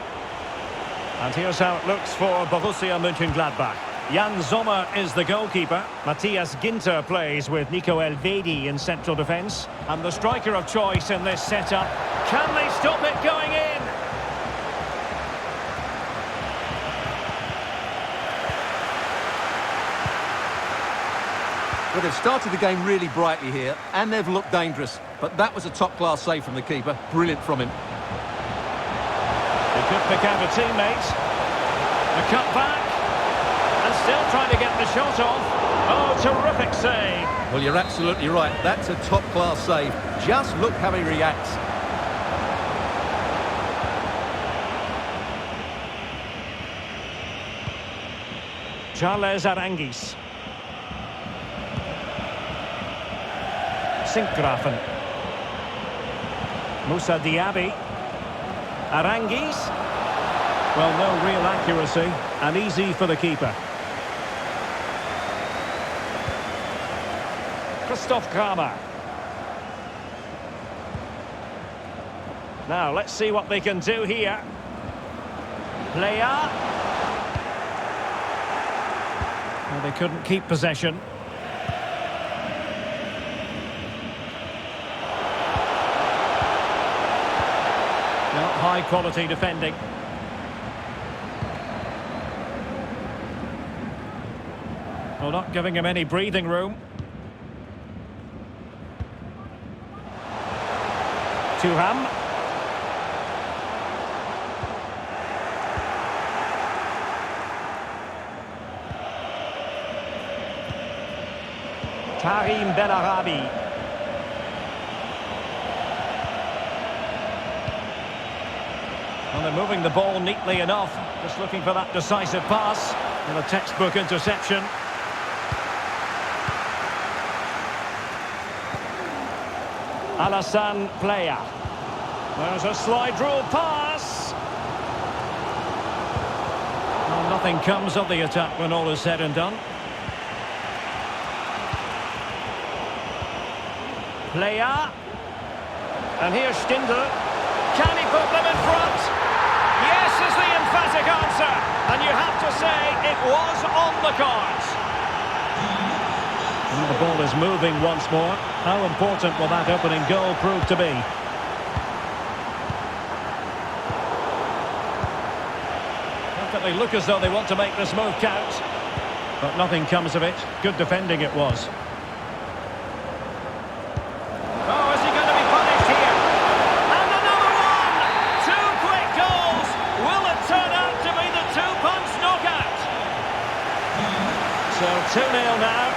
And here's how it looks for Borussia Mönchengladbach. Jan Sommer is the goalkeeper. Matthias Ginter plays with Nico Elvedi in central defence. And the striker of choice in this setup. Can they stop it going in? Well, they've started the game really brightly here, and they've looked dangerous. But that was a top-class save from the keeper. Brilliant from him. He could pick out a teammate. A cut back. And still trying to get the shot off. Oh, terrific save. Well, you're absolutely right. That's a top-class save. Just look how he reacts. Charles Aránguiz. Sinkgrafen. Moussa Diaby. Aránguiz. Well, no real accuracy, and easy for the keeper. Christoph Kramer. Now, let's see what they can do here. Player. Well, they couldn't keep possession. Not high quality defending. Well, not giving him any breathing room. Thuram. Karim Bellarabi. Well, they're moving the ball neatly enough. Just looking for that decisive pass. And a textbook interception. Alassane Player. There's a slide rule pass. Well, nothing comes of the attack when all is said and done. Player. And here's Stindl. Can he put them in front? Yes is the emphatic answer. And you have to say it was on the cards. And the ball is moving once more. How important will that opening goal prove to be? Definitely look as though they want to make this move count. But nothing comes of it. Good defending it was. Oh, is he going to be punished here? And another one! Two quick goals! Will it turn out to be the two-punch knockout? So 2-0 now.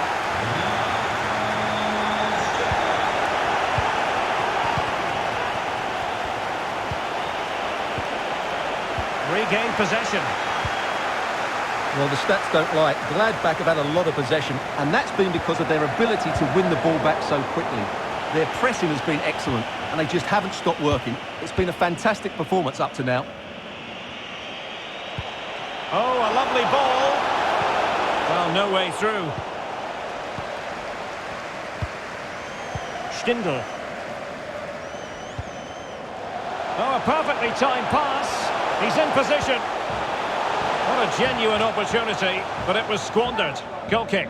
Regained possession. Well, the stats don't lie. Gladbach have had a lot of possession, and that's been because of their ability to win the ball back so quickly. Their pressing has been excellent, and they just haven't stopped working. It's been a fantastic performance up to now. Oh, a lovely ball. Well, no way through. Stindl. Oh, a perfectly timed pass. He's in position. What a genuine opportunity, but it was squandered. Goal kick.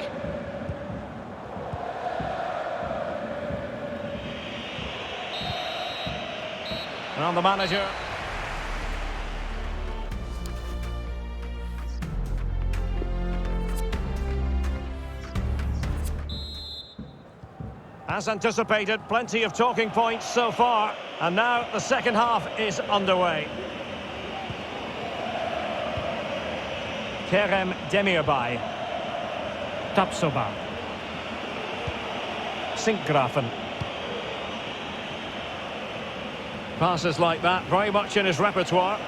And the manager. As anticipated, plenty of talking points so far. And now the second half is underway. Kerem Demirbay. Tapsoba. Sinkgrafen. Passes like that, very much in his repertoire.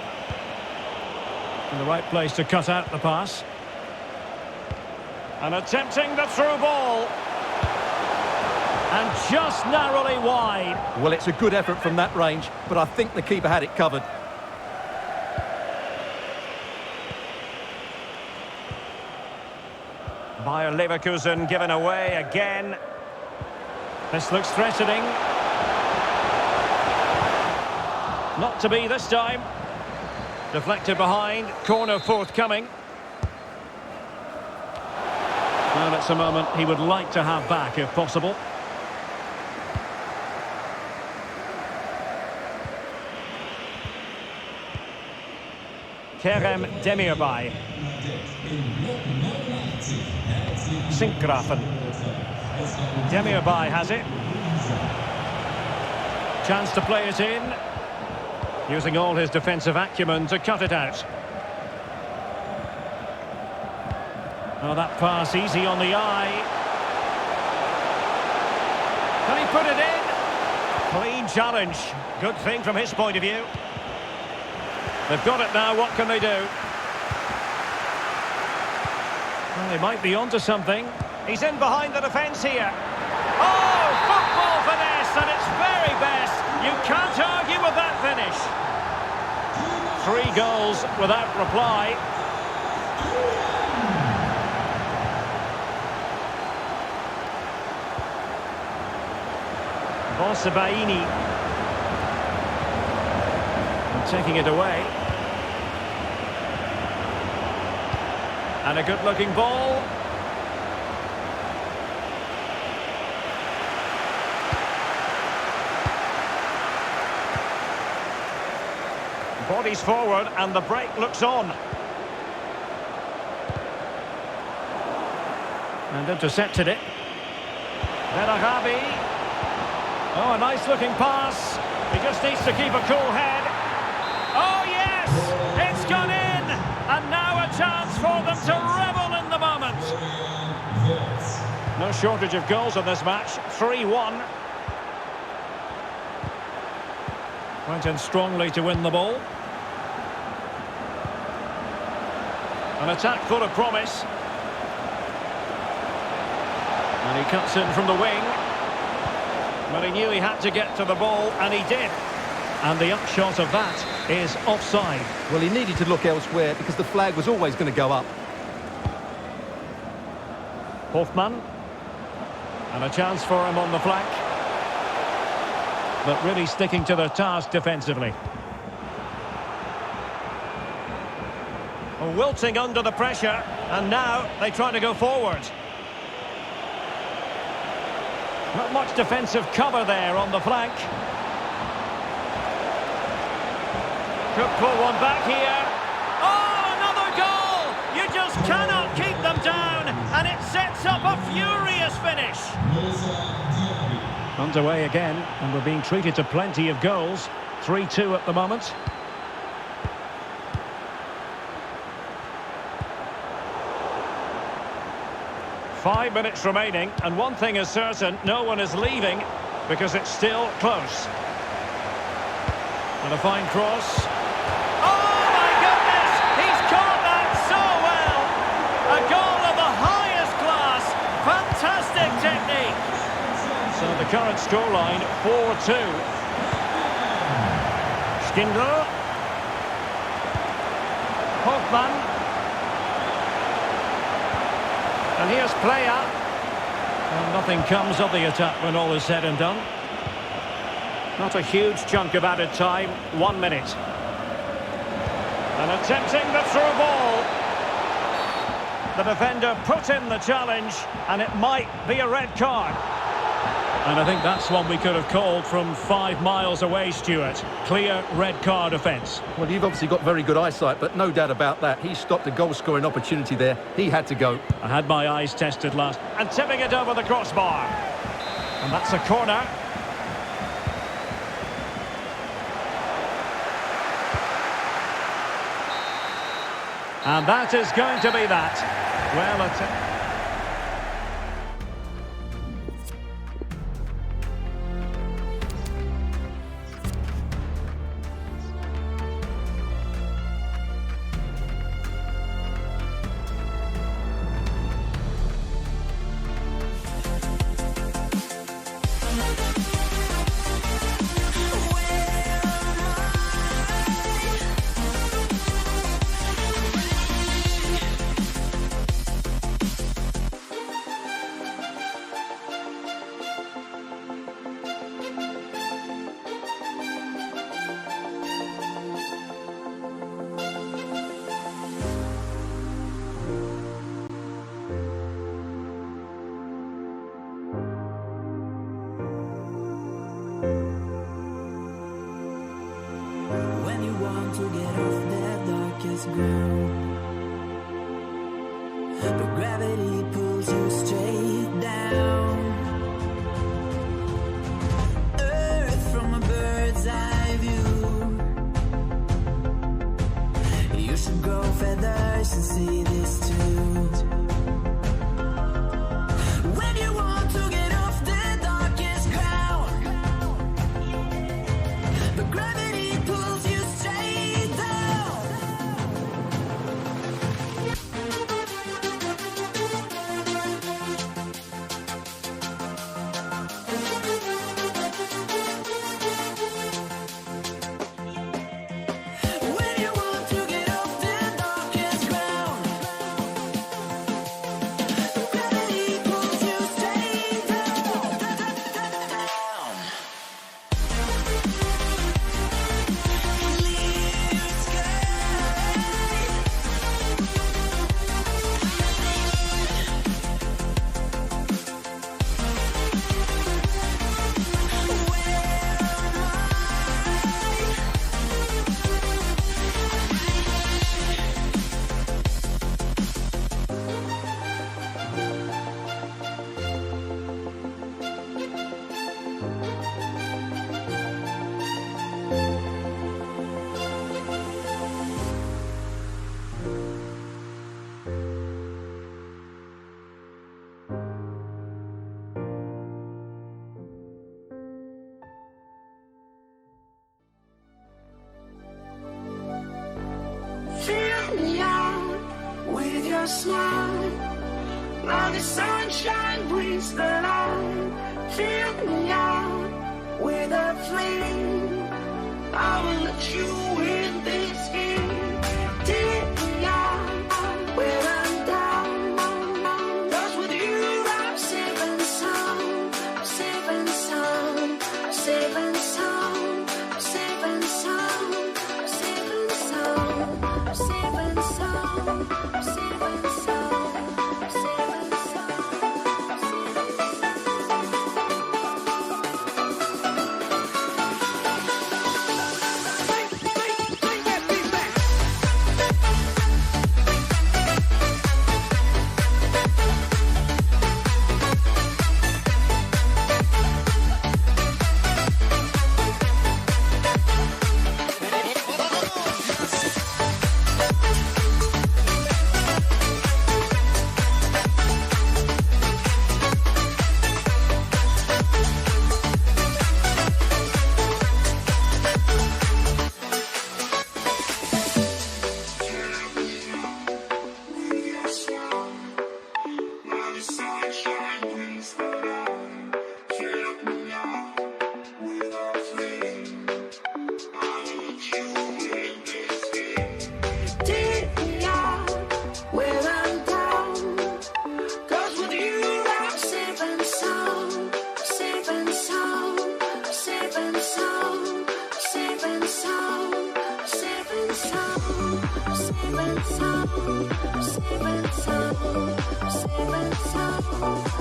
In the right place to cut out the pass. And attempting the through ball. And just narrowly wide. Well, it's a good effort from that range, but I think the keeper had it covered. Bayer Leverkusen given away again. This looks threatening. Not to be this time. Deflected behind, corner forthcoming. Well, it's a moment he would like to have back if possible. Kerem Demirbay. Sinkgrafen. Demirbay has it. Chance to play it in. Using all his defensive acumen to cut it out. Oh, that pass easy on the eye. Can he put it in? Clean challenge. Good thing from his point of view. They've got it now, what can they do? Well, they might be onto something. He's in behind the defence here. Oh, football finesse at its very best. You can't argue with that finish. 3 goals without reply. Bonsabaini. Taking it away. And a good-looking ball. Bodies forward and the break looks on. And intercepted it. Berarabi. Oh, a nice-looking pass. He just needs to keep a cool head. Oh, yes! It's gone in! And now a chance for them to revel in the moment. No shortage of goals in this match. 3-1. Went in strongly to win the ball. An attack full of promise. And he cuts in from the wing. But he knew he had to get to the ball, and he did. And the upshot of that is offside. Well, he needed to look elsewhere because the flag was always going to go up. Hofmann. And a chance for him on the flank. But really sticking to their task defensively. Wilting under the pressure, and now they try to go forward. Not much defensive cover there on the flank. Could pull one back here. Oh, another goal! You just cannot keep them down, and it sets up a furious finish. Underway again, and we're being treated to plenty of goals. 3-2 at the moment. Five minutes remaining, and one thing is certain, no one is leaving because it's still close. And a fine cross. Oh my goodness! He's caught that so well! A goal of the highest class. Fantastic technique. So the current scoreline, 4-2. Schindler. Hofmann. And here's Playa. And nothing comes of the attack when all is said and done. Not a huge chunk of added time, 1 minute. And attempting the through ball. The defender put in the challenge, and it might be a red card. And I think that's one we could have called from 5 miles away, Stuart. Clear red card offence. Well, you've obviously got very good eyesight, but no doubt about that. He stopped a goal-scoring opportunity there. He had to go. I had my eyes tested last. And tipping it over the crossbar. And that's a corner. And that is going to be that. Well, it's... but gravity pulls you straight down. Earth from a bird's eye view. You should grow feathers and see this too. When you want to get off the darkest ground, but gravity pulls you straight down. When you want to get off the darkest ground, gravity pulls you straight down. Clear Fill me out with your smile. Now the sunshine brings the light. Fill me out with a flame. I will let you in this game. Take me out where I'm down. 'Cause with you I'm safe and sound. I'm safe and sound. I'm safe and sound. I'm safe and sound. I'm safe and sound. I'm safe and sound. I'm safe and sound. I'm safe and sound. Bring that beat back. Take me out where I'm down. 'Cause with you I'm safe and sound. I'm safe and sound. I'm safe and sound. I'm safe and sound. I'm safe and sound. I'm safe and sound. I'm safe and sound. I'm safe and sound.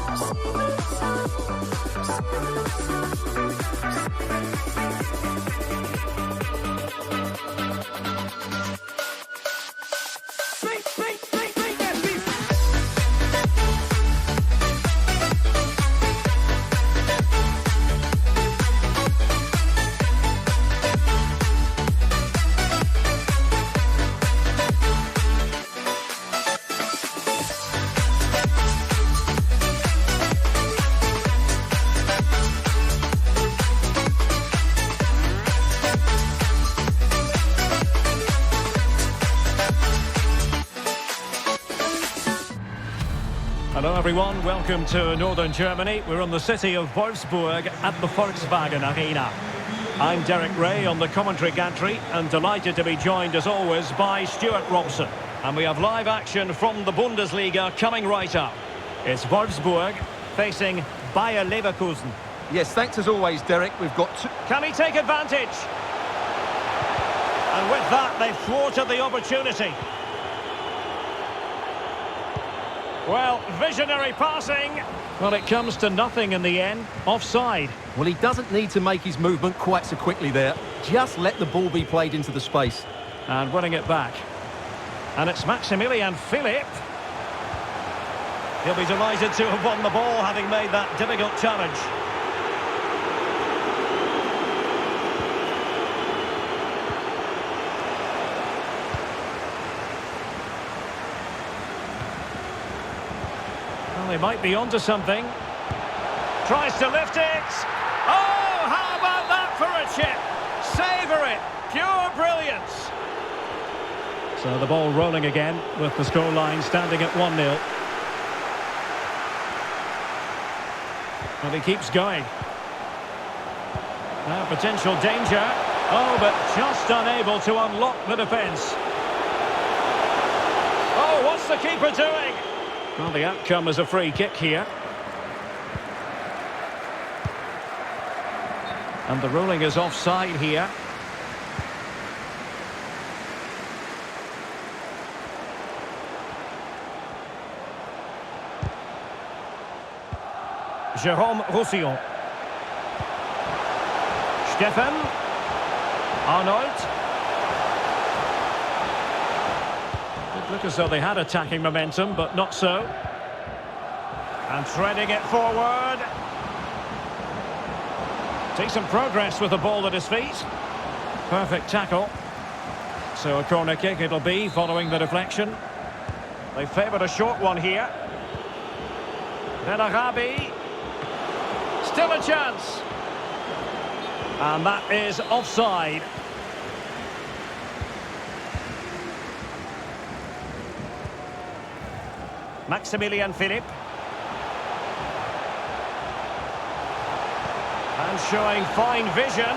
I'm safe and sound. Bring that beat. Hello everyone, welcome to Northern Germany. We're in the city of Wolfsburg at the Volkswagen Arena. I'm Derek Ray on the commentary gantry and delighted to be joined as always by Stuart Robson. And we have live action from the Bundesliga coming right up. It's Wolfsburg facing Bayer Leverkusen. Yes, thanks as always, Derek. We've got two... Can he take advantage? And with that, they've thwarted the opportunity. Well, visionary passing. Well, it comes to nothing in the end. Offside. Well, he doesn't need to make his movement quite so quickly there. Just let the ball be played into the space. And winning it back. And it's Maximilian Philipp. He'll be delighted to have won the ball, having made that difficult challenge. Well, he might be onto something. Tries to lift it. Oh, how about that for a chip? Savour it. Pure brilliance. So the ball rolling again with the scoreline standing at 1-0. And he keeps going. Now potential danger. Oh, but just unable to unlock the defence. Oh, what's the keeper doing? Well, the outcome is a free kick here. And the ruling is offside here. Jérôme Roussillon. Stefan. Arnold. It looked as though they had attacking momentum, but not so. And threading it forward. Decent progress with the ball at his feet. Perfect tackle. So a corner kick it'll be following the deflection. They favoured a short one here. Ben Arabi. Still a chance. And that is offside. Maximilian Philippe. And showing fine vision.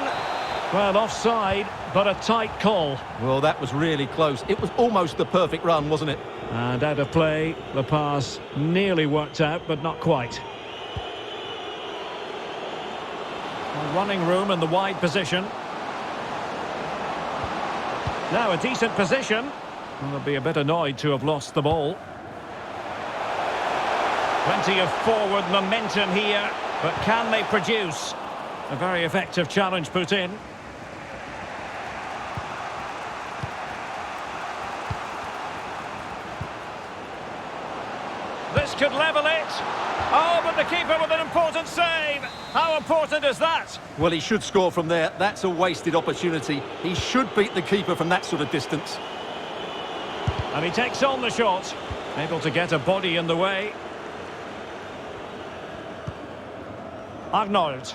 Well, offside, but a tight call. Well, that was really close. It was almost the perfect run, wasn't it? And out of play, the pass nearly worked out, but not quite. Running room in the wide position. Now a decent position. Well, they'll be a bit annoyed to have lost the ball. Plenty of forward momentum here, but can they produce? A very effective challenge put in. This could level it. Oh, but the keeper with an important save. How important is that? Well, he should score from there. That's a wasted opportunity. He should beat the keeper from that sort of distance. And he takes on the shot. Able to get a body in the way. Arnold.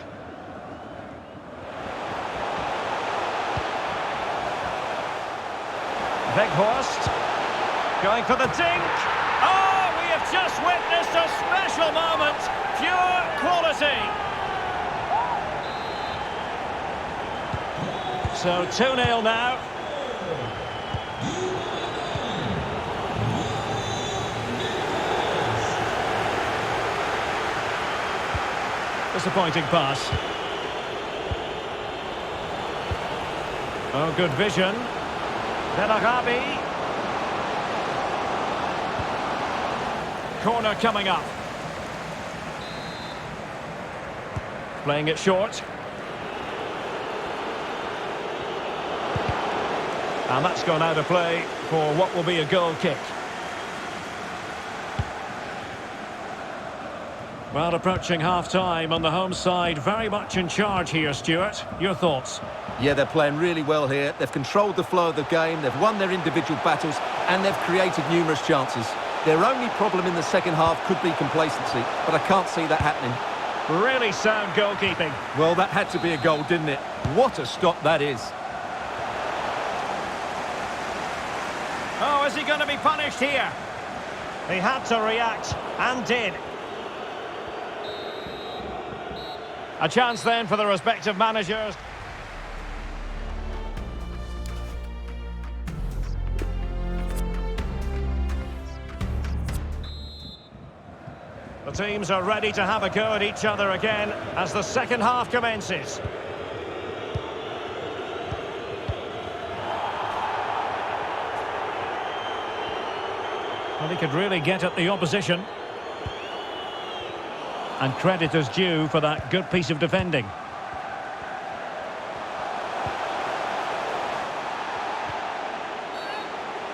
Weghorst. Going for the dink. Oh, we have just witnessed a special moment. Pure quality. So 2-0 now. Disappointing pass. Oh, good vision. Ben Arabi. Corner coming up. Playing it short. And that's gone out of play for what will be a goal kick. Well, approaching half-time on the home side, very much in charge here, Stuart. Your thoughts? Yeah, they're playing really well here. They've controlled the flow of the game, they've won their individual battles, and they've created numerous chances. Their only problem in the second half could be complacency, but I can't see that happening. Really sound goalkeeping. Well, that had to be a goal, didn't it? What a stop that is. Oh, is he going to be punished here? He had to react, and did. A chance then for the respective managers. The teams are ready to have a go at each other again as the second half commences. Well, he could really get at the opposition. And credit is due for that good piece of defending.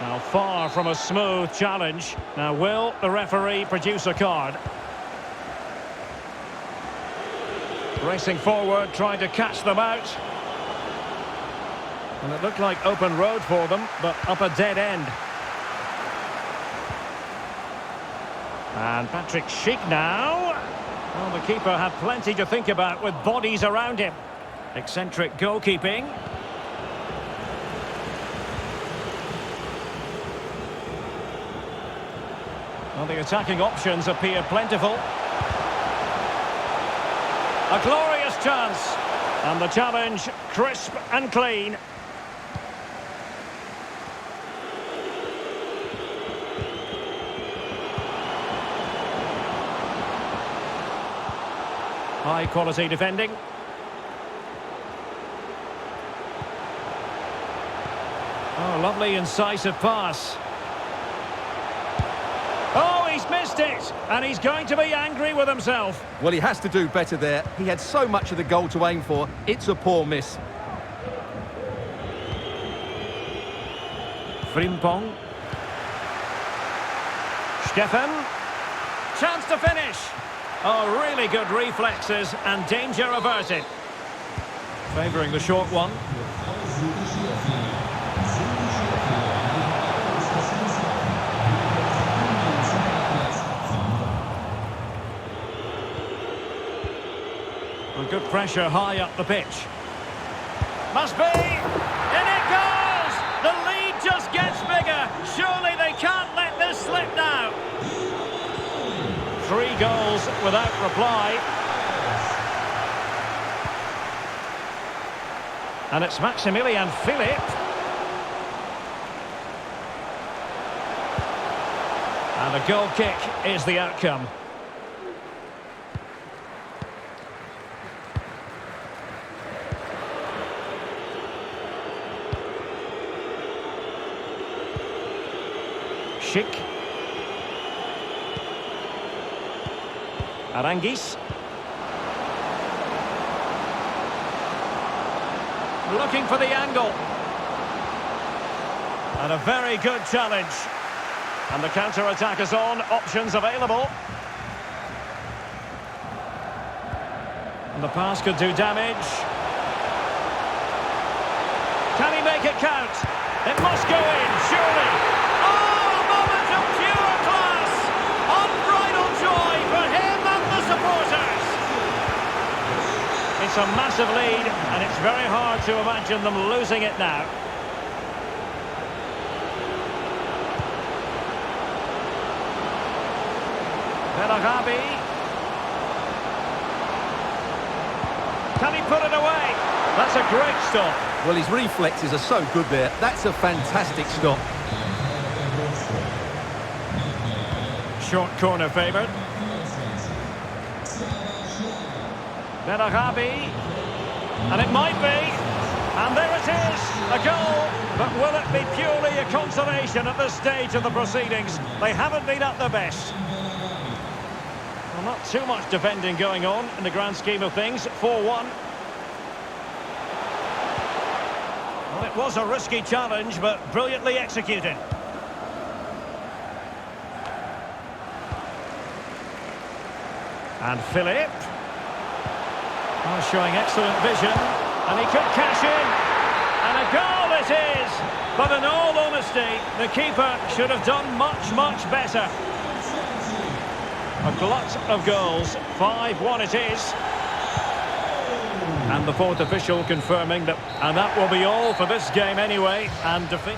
Now far from a smooth challenge. Now, will the referee produce a card? Racing forward, trying to catch them out. And it looked like open road for them, but up a dead end. And Patrick Schick now. Well, the keeper had plenty to think about with bodies around him. Eccentric goalkeeping. Well, the attacking options appear plentiful. A glorious chance. And the challenge, crisp and clean. High quality defending. Oh, lovely incisive pass. Oh, he's missed it, and he's going to be angry with himself. Well, he has to do better there. He had so much of the goal to aim for. It's a poor miss. Frimpong. Stefan. Chance to finish. Oh, really good reflexes and danger averted. Favouring the short one. And good pressure high up the pitch. Must be! In it goes! The lead just gets bigger. Surely they can't let this slip now. 3 goals without reply. And it's Maximilian Philipp. And a goal kick is the outcome. Schick. Arangis. Looking for the angle. And a very good challenge. And the counter-attack is on. Options available. And the pass could do damage. Can he make it count? It must go in, surely. Oh, a moment of pure class. Unbridled joy for him and the supporters. It's a massive lead, and it's very hard to imagine them losing it now. Belarabi. Can he put it away? That's a great stop. Well, his reflexes are so good there. That's a fantastic stop. Short corner favoured. Belarabi. And it might be. And there it is, a goal. But will it be purely a consolation at this stage of the proceedings? They haven't been at their best. Well, not too much defending going on in the grand scheme of things. 4-1. Well, it was a risky challenge, but brilliantly executed. And Philipp. Oh, showing excellent vision. And he could cash in. And a goal it is. But in all honesty, the keeper should have done much, much better. A glut of goals. 5-1 it is. And the fourth official confirming that. And that will be all for this game anyway. And defeat.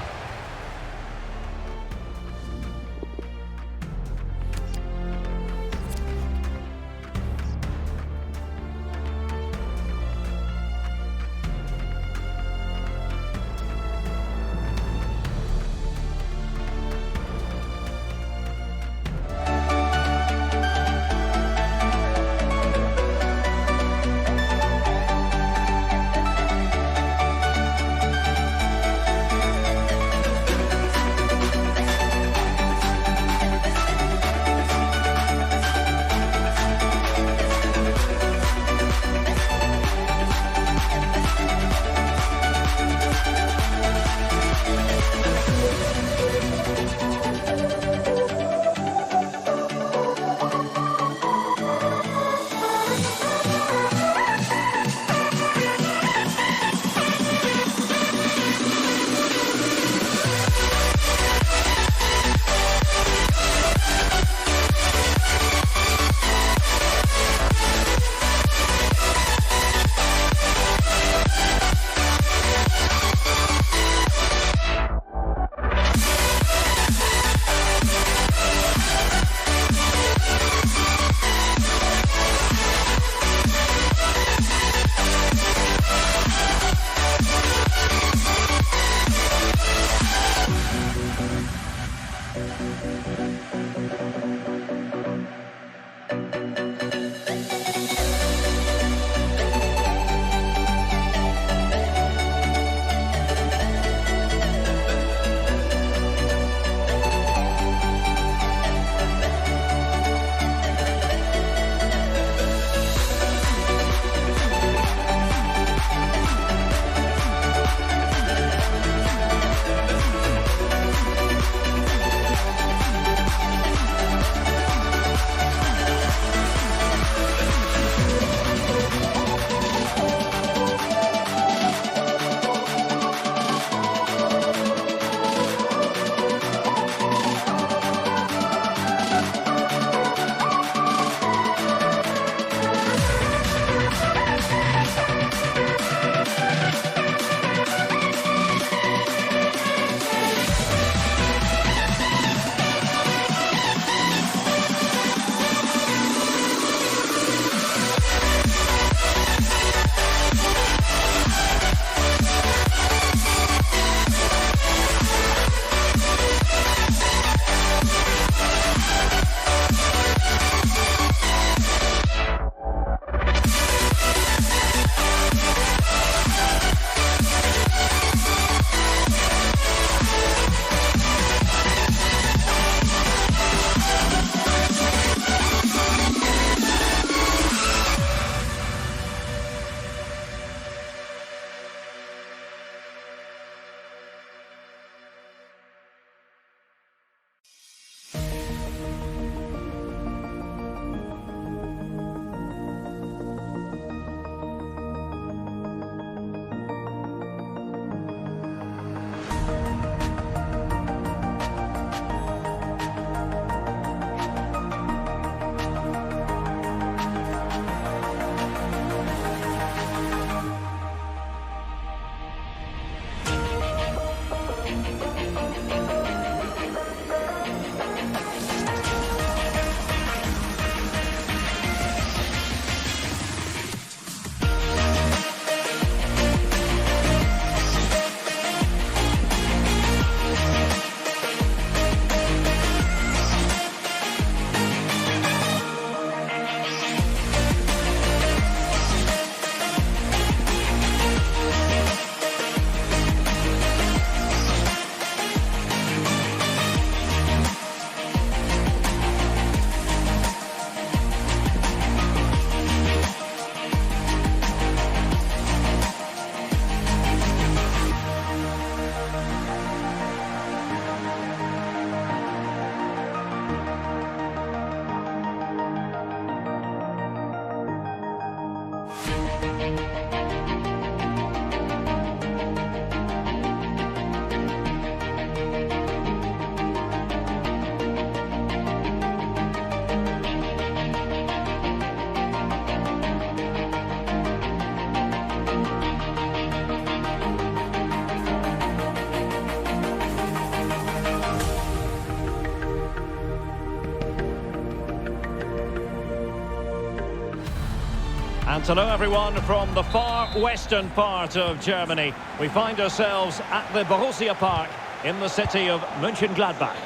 And hello everyone from the far western part of Germany. We find ourselves at the Borussia Park in the city of Mönchengladbach.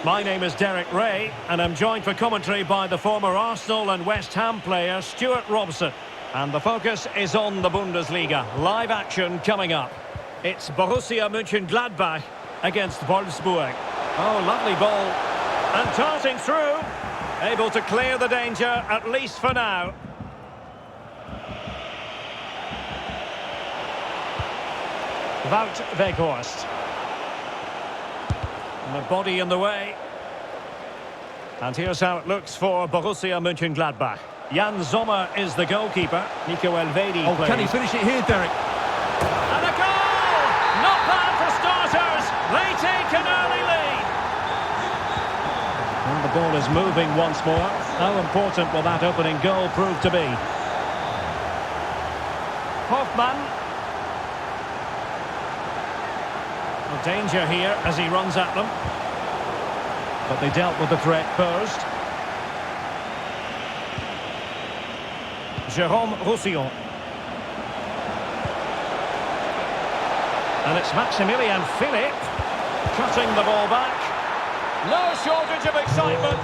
My name is Derek Ray and I'm joined for commentary by the former Arsenal and West Ham player Stuart Robson. And the focus is on the Bundesliga. Live action coming up. It's Borussia Mönchengladbach against Wolfsburg. Oh, lovely ball. And darting through. Able to clear the danger, at least for now. Wout Weghorst. And the body in the way. And here's how it looks for Borussia Mönchengladbach. Jan Sommer is the goalkeeper. Nico Elvedi plays. Can he finish it here, Derek? And a goal! Not bad for starters. They take an early lead. And the ball is moving once more. How important will that opening goal prove to be? Hoffmann. Danger here as he runs at them. But they dealt with the threat first. Jérôme Roussillon. And it's Maximilian Philipp cutting the ball back. No shortage of excitement.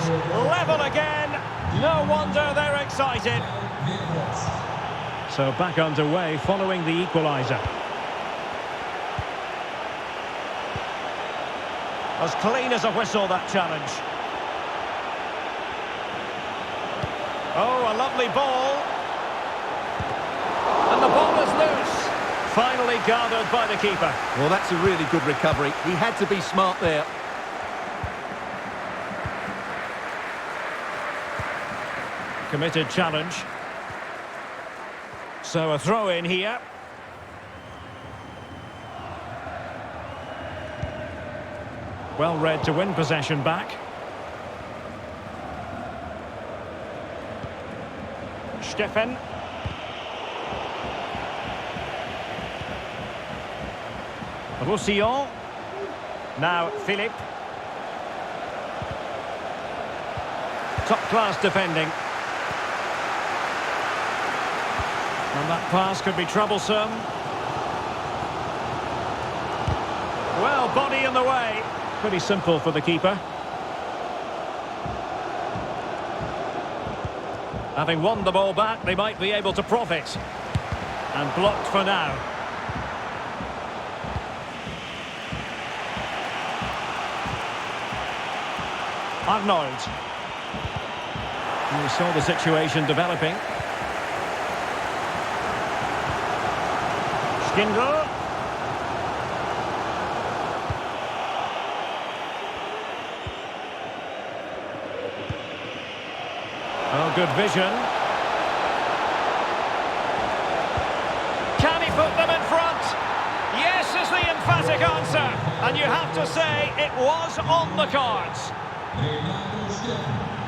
Level again. No wonder they're excited. So back underway following the equaliser. As clean as a whistle, that challenge. Oh, a lovely ball. And the ball is loose. Finally gathered by the keeper. Well, that's a really good recovery. He had to be smart there. Committed challenge. So a throw in here. Well read to win possession back. Steffen. Roussillon. Now Philipp. Top-class defending. And that pass could be troublesome. Well, body in the way. Pretty simple for the keeper. Having won the ball back, they might be able to profit. And blocked for now. Arnold. And we saw the situation developing. Skindler. Oh, good vision. Can he put them in front? Yes is the emphatic answer. And you have to say it was on the cards.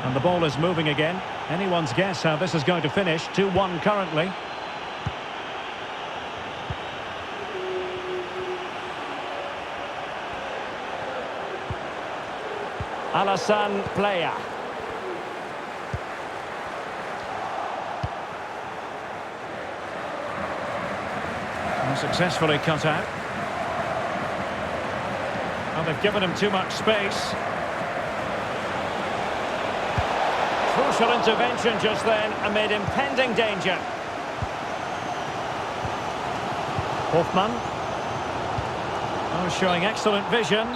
And the ball is moving again. Anyone's guess how this is going to finish. 2-1 currently. Alassane Plea. Successfully cut out. And they've given him too much space. Crucial intervention just then amid impending danger. Hoffmann. Oh, showing excellent vision.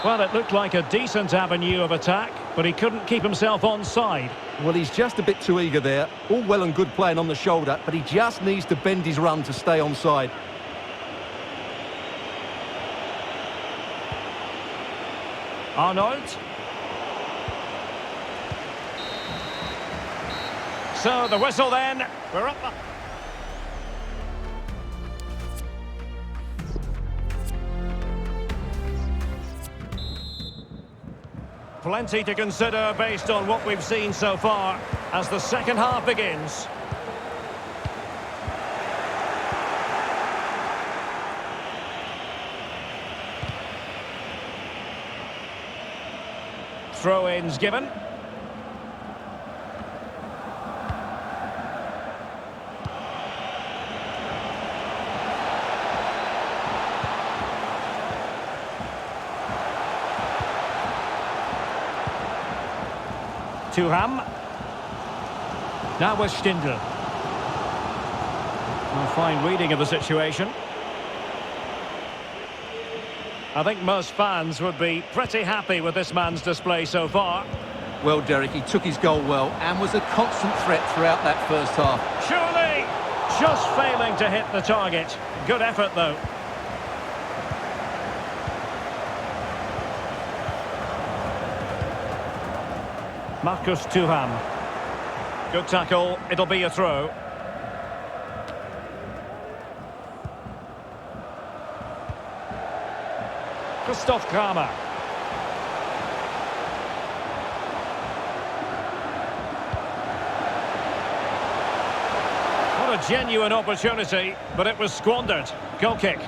Well, it looked like a decent avenue of attack, but he couldn't keep himself onside. Well, he's just a bit too eager there. All well and good playing on the shoulder, but he just needs to bend his run to stay onside. Arnold. So the whistle then. We're up. Plenty to consider based on what we've seen so far as the second half begins. Throw-ins given. Thuram. Now with Stindl. A fine reading of the situation. I think most fans would be pretty happy with this man's display so far. Well, Derek, he took his goal well and was a constant threat throughout that first half. Surely, just failing to hit the target. Good effort, though. Marcus Thuram. Good tackle. It'll be a throw. Christoph Kramer. What a genuine opportunity, but it was squandered. Goal kick.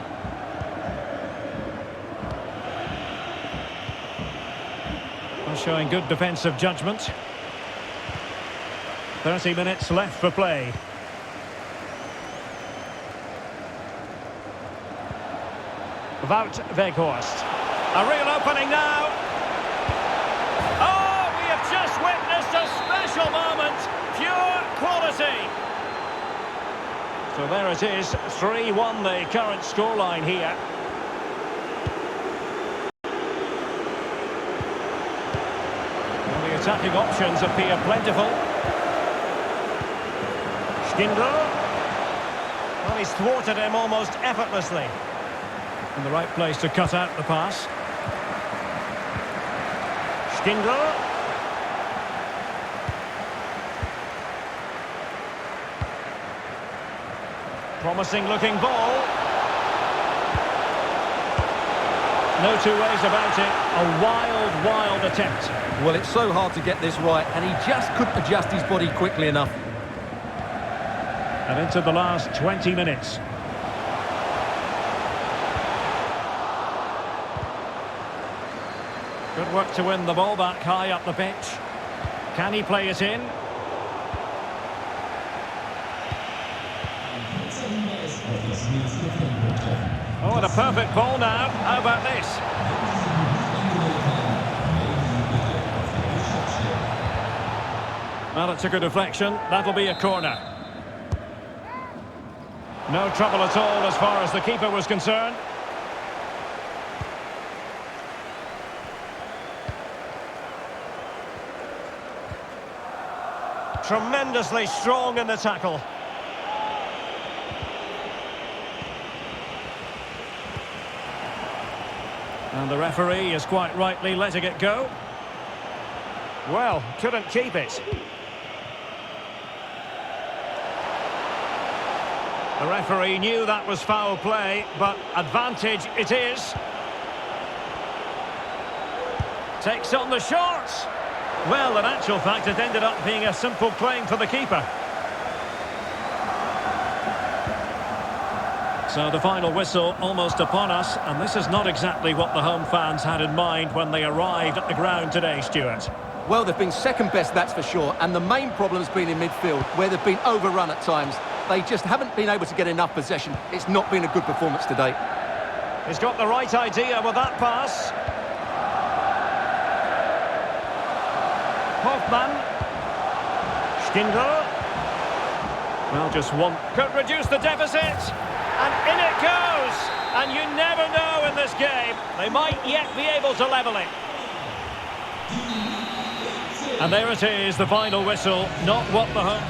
Well, showing good defensive judgment. 30 minutes left for play. Wout Weghorst. A real opening now. Oh, we have just witnessed a special moment. Pure quality. So there it is. 3-1 the current scoreline here. Well, the attacking options appear plentiful. Stindl. Well, he's thwarted him almost effortlessly. In the right place to cut out the pass. Stindl. Promising looking ball. No two ways about it. A wild, wild attempt. Well, it's so hard to get this right, and he just couldn't adjust his body quickly enough. And into the last 20 minutes. Good work to win the ball back high up the pitch. Can he play it in? Oh, and a perfect ball now. How about this? Well, it took a deflection. That'll be a corner. No trouble at all as far as the keeper was concerned. Tremendously strong in the tackle. And the referee is quite rightly letting it go. Well, couldn't keep it. The referee knew that was foul play, but advantage it is. Takes on the shorts. Well, in actual fact, it ended up being a simple claim for the keeper. So the final whistle almost upon us, and this is not exactly what the home fans had in mind when they arrived at the ground today, Stuart. Well, they've been second best, that's for sure, and the main problem's been in midfield, where they've been overrun at times. They just haven't been able to get enough possession. It's not been a good performance today. He's got the right idea with that pass. Hoffman. Stindl. Well, just one. Could reduce the deficit. And in it goes. And you never know in this game. They might yet be able to level it. And there it is, the final whistle. Not what the home...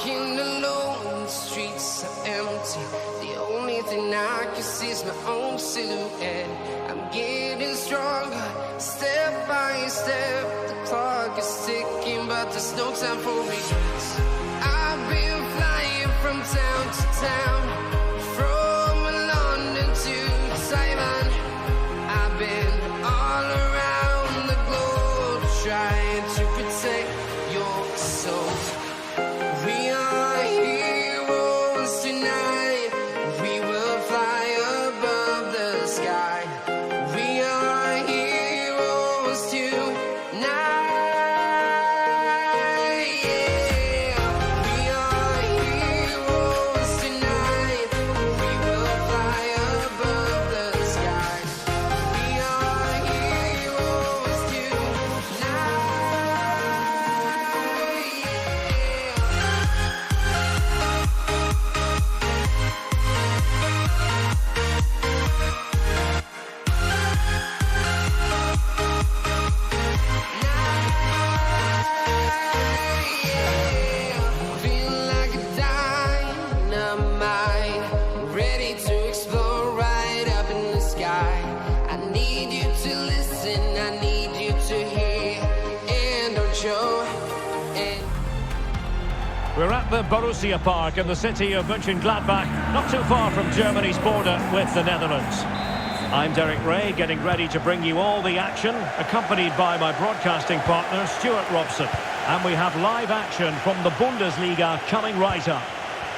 walking alone, the streets are empty. The only thing I can see is my own silhouette. I'm getting stronger, step by step. The clock is ticking, but there's no time for regrets. I've been flying from town to town, from London to Taiwan. I've been all around the globe trying to protect your soul. We are heroes tonight. We will fly above the sky. We are heroes tonight. Yeah. We are heroes tonight. We will fly above the sky. We are heroes tonight. Feel like a dynamite, ready to explode right up in the sky. I need you to listen, I need you to hear, and don't show. And We're at the Borussia Park in the city of Mönchengladbach, not too far from Germany's border with the Netherlands. I'm Derek Ray, getting ready to bring you all the action, accompanied by my broadcasting partner, Stuart Robson. And we have live action from the Bundesliga coming right up.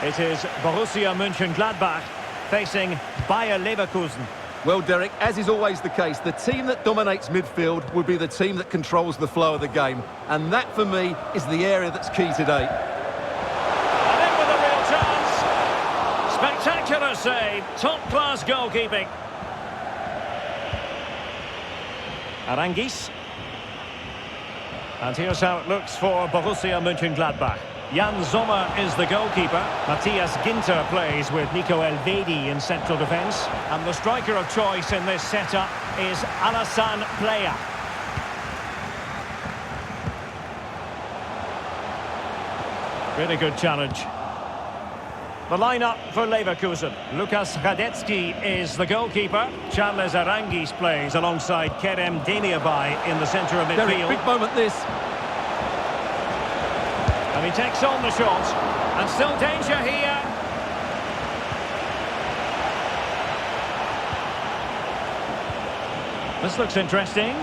It is Borussia Mönchengladbach facing Bayer Leverkusen. Well, Derek, as is always the case, the team that dominates midfield will be the team that controls the flow of the game. And that, for me, is the area that's key today. And in with a real chance. Spectacular save, top-class goalkeeping. Arangis. And here's how it looks for Borussia Mönchengladbach. Jan Sommer is the goalkeeper. Matthias Ginter plays with Nico Elvedi in central defence. And the striker of choice in this setup is Alassane Plea. Really good challenge. The lineup for Leverkusen. Lukas Radetzky is the goalkeeper. Charles Arangis plays alongside Kerem Demirbay in the centre of midfield. Derek, big moment this. And he takes on the shot. And still danger here. This looks interesting.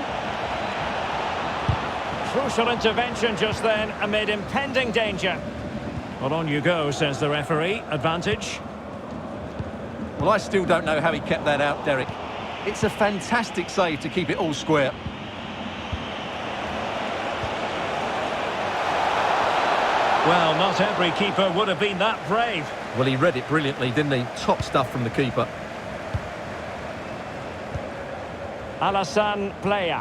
Crucial intervention just then amid impending danger. Well, on you go, says the referee. Advantage. Well, I still don't know how he kept that out, Derek. It's a fantastic save to keep it all square. Well, not every keeper would have been that brave. Well, he read it brilliantly, didn't he? Top stuff from the keeper. Alassane Plea.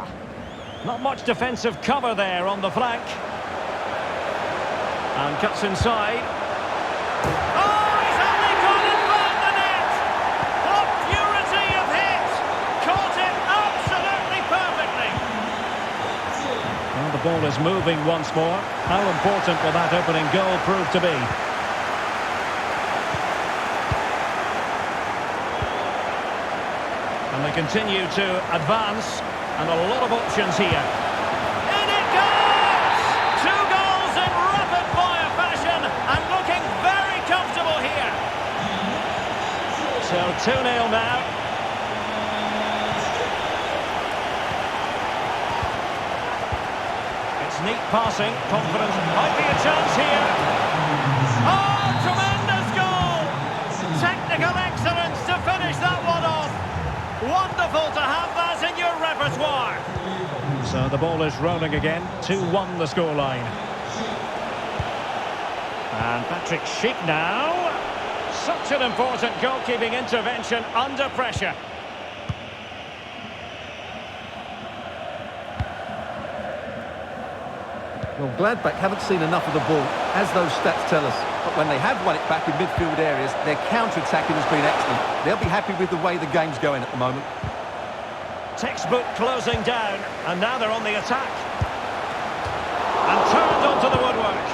Not much defensive cover there on the flank. And cuts inside. Oh, he's only gone and found the net! What purity of hit! Caught it absolutely perfectly! Well, the ball is moving once more. How important will that opening goal prove to be? And they continue to advance, and a lot of options here. And it goes! 2 goals in rapid-fire fashion, and looking very comfortable here. So 2-0 now. It's neat passing, confident. Might be a chance here. Oh, tremendous goal! Technical excellence to finish that one off. Wonderful to have that in your repertoire. So the ball is rolling again. 2-1 the scoreline. And Patrick Schick now. Such an important goalkeeping intervention under pressure. Well, Gladbach haven't seen enough of the ball, as those stats tell us. But when they have won it back in midfield areas, their counter-attacking has been excellent. They'll be happy with the way the game's going at the moment. Textbook closing down, and now they're on the attack. And turned onto the woodwork.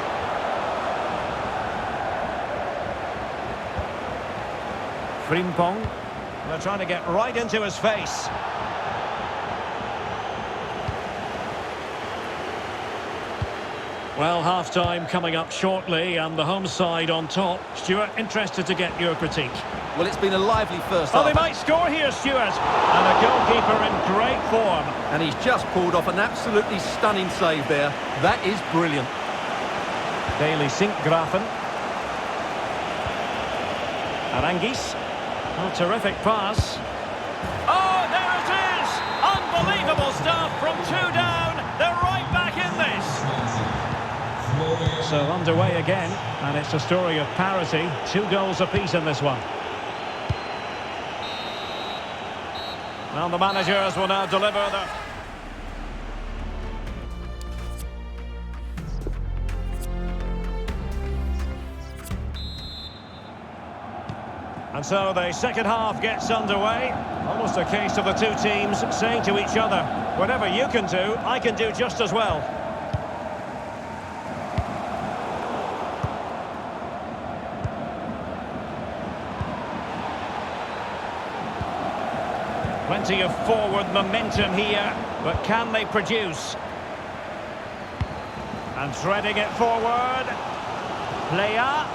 Frimpong. They're trying to get right into his face. Well, half-time coming up shortly and the home side on top. Stuart, interested to get your critique. Well, it's been a lively first Oh, half. they might score here, Stuart. And a goalkeeper in great form. And he's just pulled off an absolutely stunning save there. That is brilliant. Daily Sinkgrafen. Arangis. Oh, terrific pass. Oh, there it is! Unbelievable stuff from two down. They're right back in this. So underway again, and it's a story of parity. 2 goals apiece in this one. Well, the managers will now deliver the... And so the second half gets underway. Almost a case of the two teams saying to each other, whatever you can do, I can do just as well. Plenty of forward momentum here, but can they produce? And threading it forward. Playa.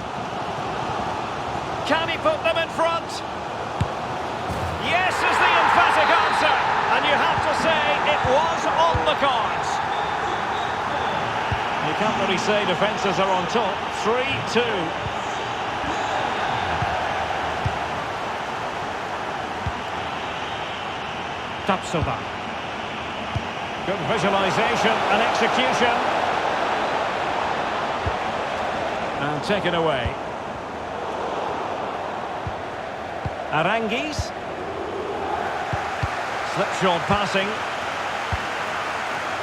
Can he put them in front? Yes is the emphatic answer. And you have to say it was on the cards. You can't really say defences are on top. 3-2. Tapsova. Good visualisation and execution. And taken away. Arangis. Slipshod passing.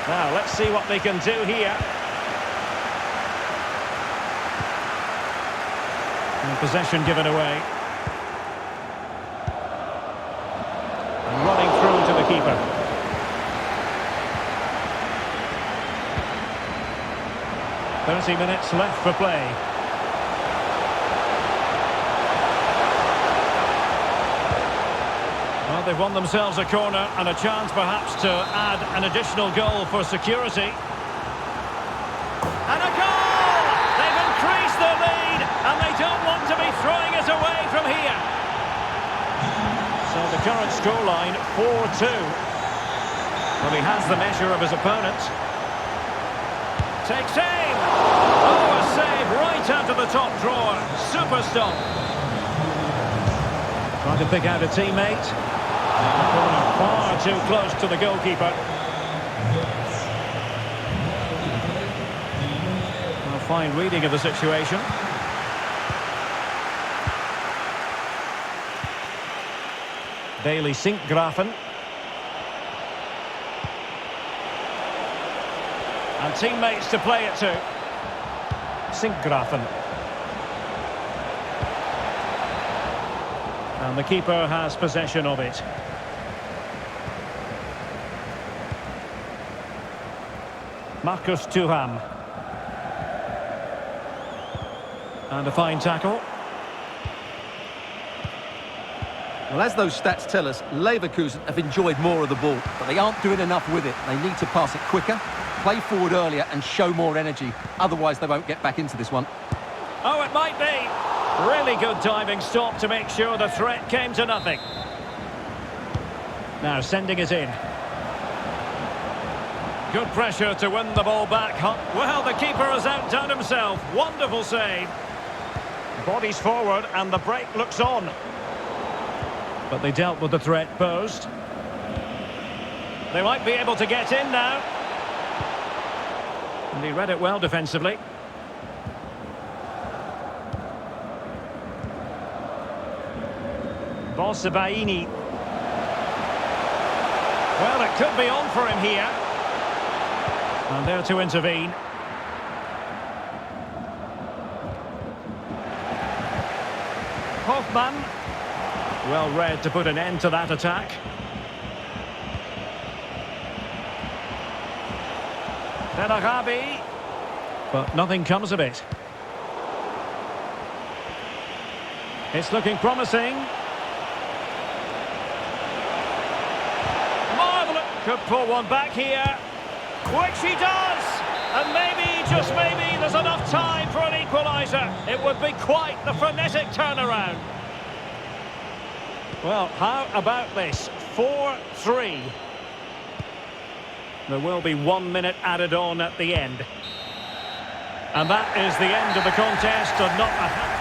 Now, let's see what they can do here. And possession given away. And running through to the keeper. "30 minutes left for play. Well, they've won themselves a corner and a chance perhaps to add an additional goal for security. And a goal! They've increased their lead and they don't want to be throwing it away from here. So the current scoreline, 4-2. Well, he has the measure of his opponent. Takes aim! Oh, a save right out of the top drawer. Super stop. Trying to pick out a teammate. The corner far too close to the goalkeeper. A fine reading of the situation. Daily Sinkgrafen. And teammates to play it to. Sinkgrafen. And the keeper has possession of it. Marcus Thuram. And a fine tackle. Well, as those stats tell us, Leverkusen have enjoyed more of the ball, but they aren't doing enough with it. They need to pass it quicker, play forward earlier and show more energy. Otherwise, they won't get back into this one. Oh, it might be. Really good diving stop to make sure the threat came to nothing. Now sending it in. Good pressure to win the ball back. Well, the keeper has outdone himself. Wonderful save. Bodies forward and the break looks on. But they dealt with the threat posed. They might be able to get in now. And he read it well defensively. Bolsabaini. Well, it could be on for him here. And there to intervene. Hoffman. Well read to put an end to that attack. Benarabi. But nothing comes of it. It's looking promising. Could pull one back here, which he does! And maybe, just maybe, there's enough time for an equaliser. It would be quite the frenetic turnaround. Well, how about this? 4-3. There will be 1 minute added on at the end. And that is the end of the contest, and not a...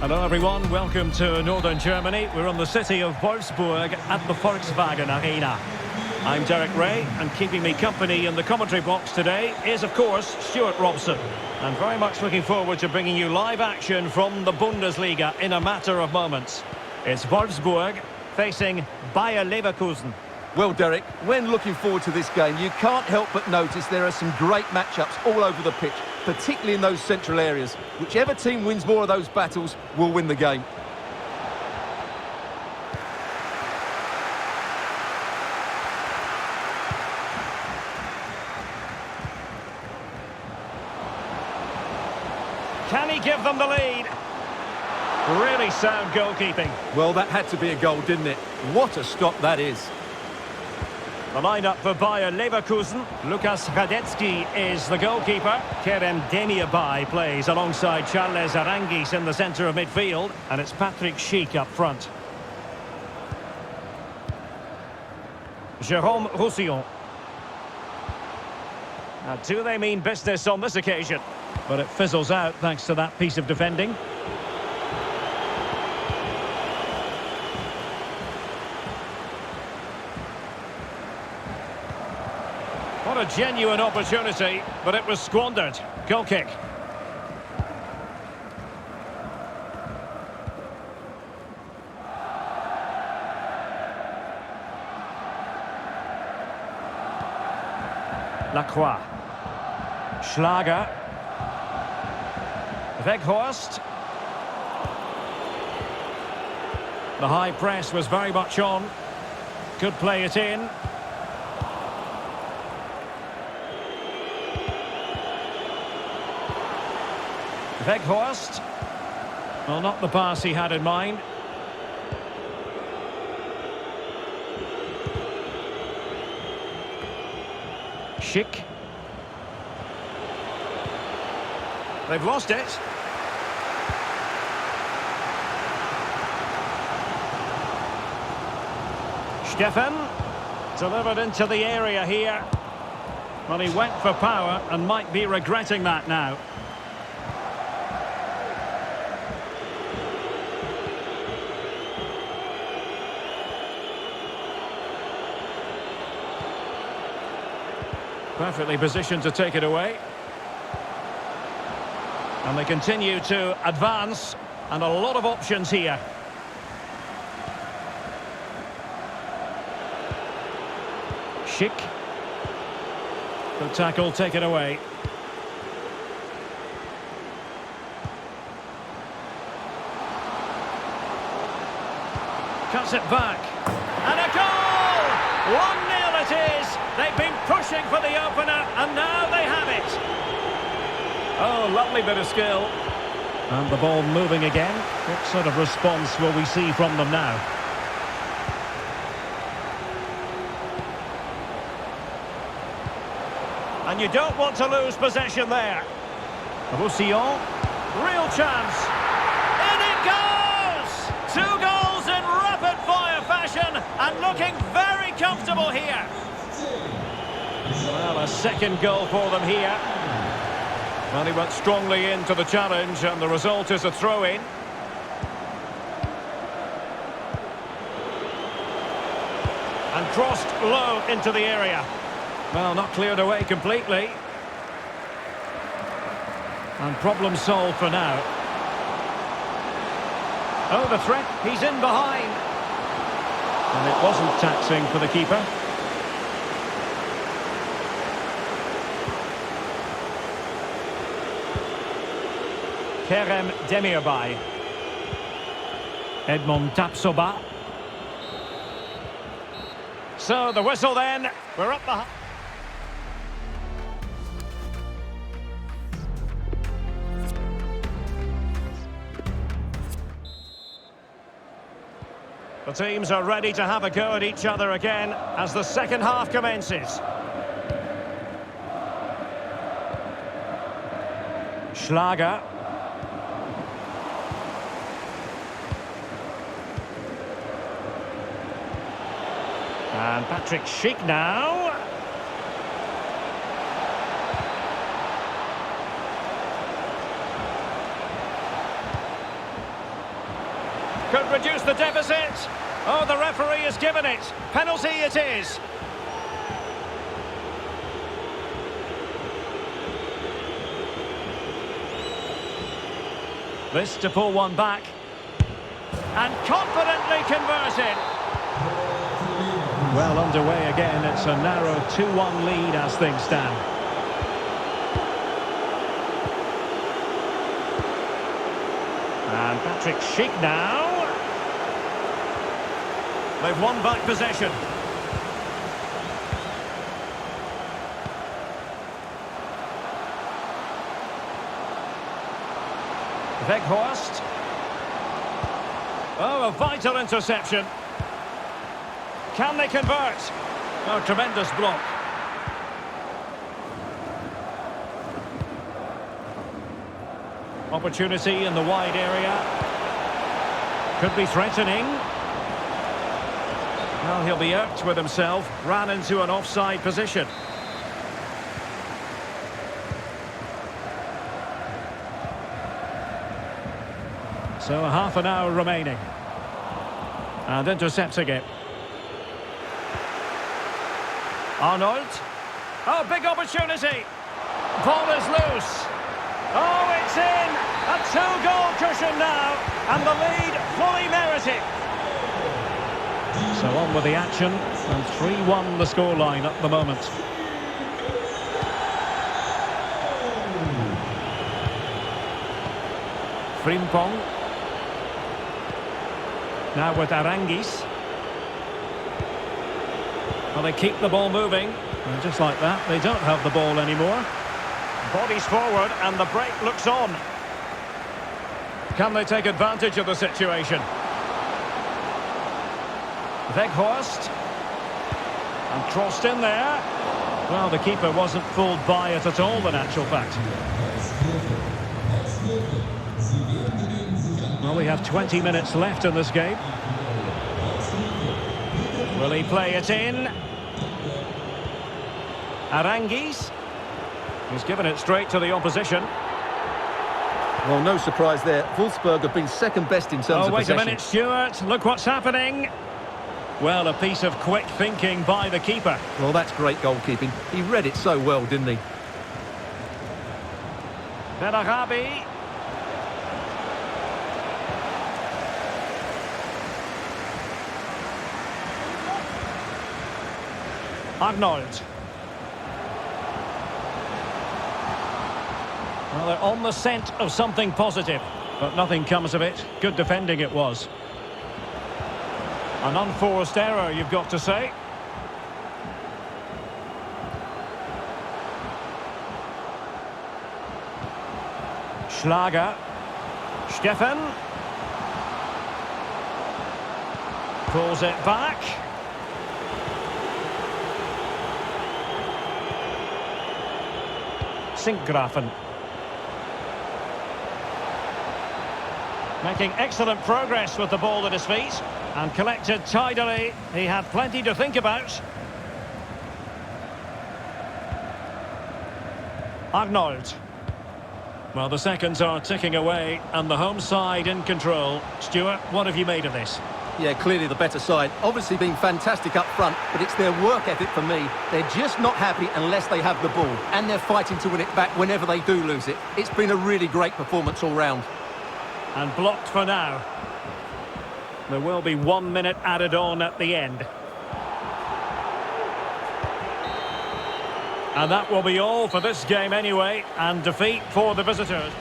Hello everyone, welcome to Northern Germany. We're in the city of Wolfsburg at the Volkswagen Arena. I'm Derek Ray, and keeping me company in the commentary box today is, of course, Stuart Robson. And very much looking forward to bringing you live action from the Bundesliga in a matter of moments. It's Wolfsburg facing Bayer Leverkusen. Well, Derek, when looking forward to this game, you can't help but notice there are some great matchups all over the pitch, particularly in those central areas. Whichever team wins more of those battles will win the game. Can he give them the lead? Really sound goalkeeping. Well, that had to be a goal, didn't it? What a stop that is. The lineup for Bayer Leverkusen. Lukas Radetzky is the goalkeeper. Kerem Demirbay plays alongside Charles Arangis in the centre of midfield. And it's Patrick Schick up front. Jérôme Roussillon. Now, do they mean business on this occasion? But it fizzles out thanks to that piece of defending. What a genuine opportunity, but it was squandered. Goal kick. Lacroix. Schlager. Weghorst. The high press was very much on. Could play it in. Weghorst. Well, not the pass he had in mind. Schick. They've lost it. Steffen. Delivered into the area here. Well, he went for power and might be regretting that now. Perfectly positioned to take it away. And they continue to advance, and a lot of options here. Schick. Good tackle, take it away. Cuts it back. And a goal! 1-0 it is! They've been pushing for the opener, and now they have it. Oh, lovely bit of skill. And the ball moving again. What sort of response will we see from them now? And you don't want to lose possession there. Roussillon. Real chance. In it goes! 2 goals in rapid-fire fashion, and looking very comfortable here. Well, a second goal for them here. Well, he went strongly into the challenge, and the result is a throw-in. And crossed low into the area. Well, not cleared away completely. And problem solved for now. Oh, the threat, he's in behind. And it wasn't taxing for the keeper. Kerem Demirbay. Edmond Tapsoba. So the whistle then. We're up the... The teams are ready to have a go at each other again as the second half commences. Schlager. And Patrick Schick now. could reduce the deficit. Oh, the referee has given it. Penalty it is. This to pull one back. And confidently converted. Well underway again. It's a narrow 2-1 lead as things stand. And Patrick Schick now. They've won back possession. Weghorst. Oh, a vital interception. Can they convert? Oh, tremendous block. Opportunity in the wide area. Could be threatening. Well, he'll be irked with himself. Ran into an offside position. So half an hour remaining. And intercepting it. Arnold. Oh, big opportunity. Ball is loose. Oh, it's in. A 2-goal cushion now. And the lead fully merited. So on with the action. And 3-1 the scoreline at the moment. Frimpong. Now with Arangis. Well, they keep the ball moving. And just like that, they don't have the ball anymore. Bodies forward and the break looks on. Can they take advantage of the situation? Weghorst. And crossed in there. Well, the keeper wasn't fooled by it at all, in actual fact. Well, we have 20 minutes left in this game. Will he play it in? Arangis. He's given it straight to the opposition. Well, no surprise there. Wolfsburg have been second best in terms of Wait possession. a minute, Stuart. Look what's happening. Well, a piece of quick thinking by the keeper. Well, that's great goalkeeping. He read it so well, didn't he? Bellarabi. Arnold. Well, they're on the scent of something positive, But nothing comes of it. Good defending it was. an unforced error, you've got to say. Schlager. Steffen. Pulls it back. Sinkgrafen. Making excellent progress with the ball at his feet and collected tidily. He had plenty to think about. Arnold. Well, the seconds are ticking away and the home side in control. Stuart, what have you made of this? Yeah, clearly the better side. Obviously been fantastic up front, but it's their work ethic for me. They're just not happy unless they have the ball, and they're fighting to win it back whenever they do lose it. It's been a really great performance all round. And blocked for now. There will be 1 minute added on at the end. And that will be all for this game anyway, and defeat for the visitors.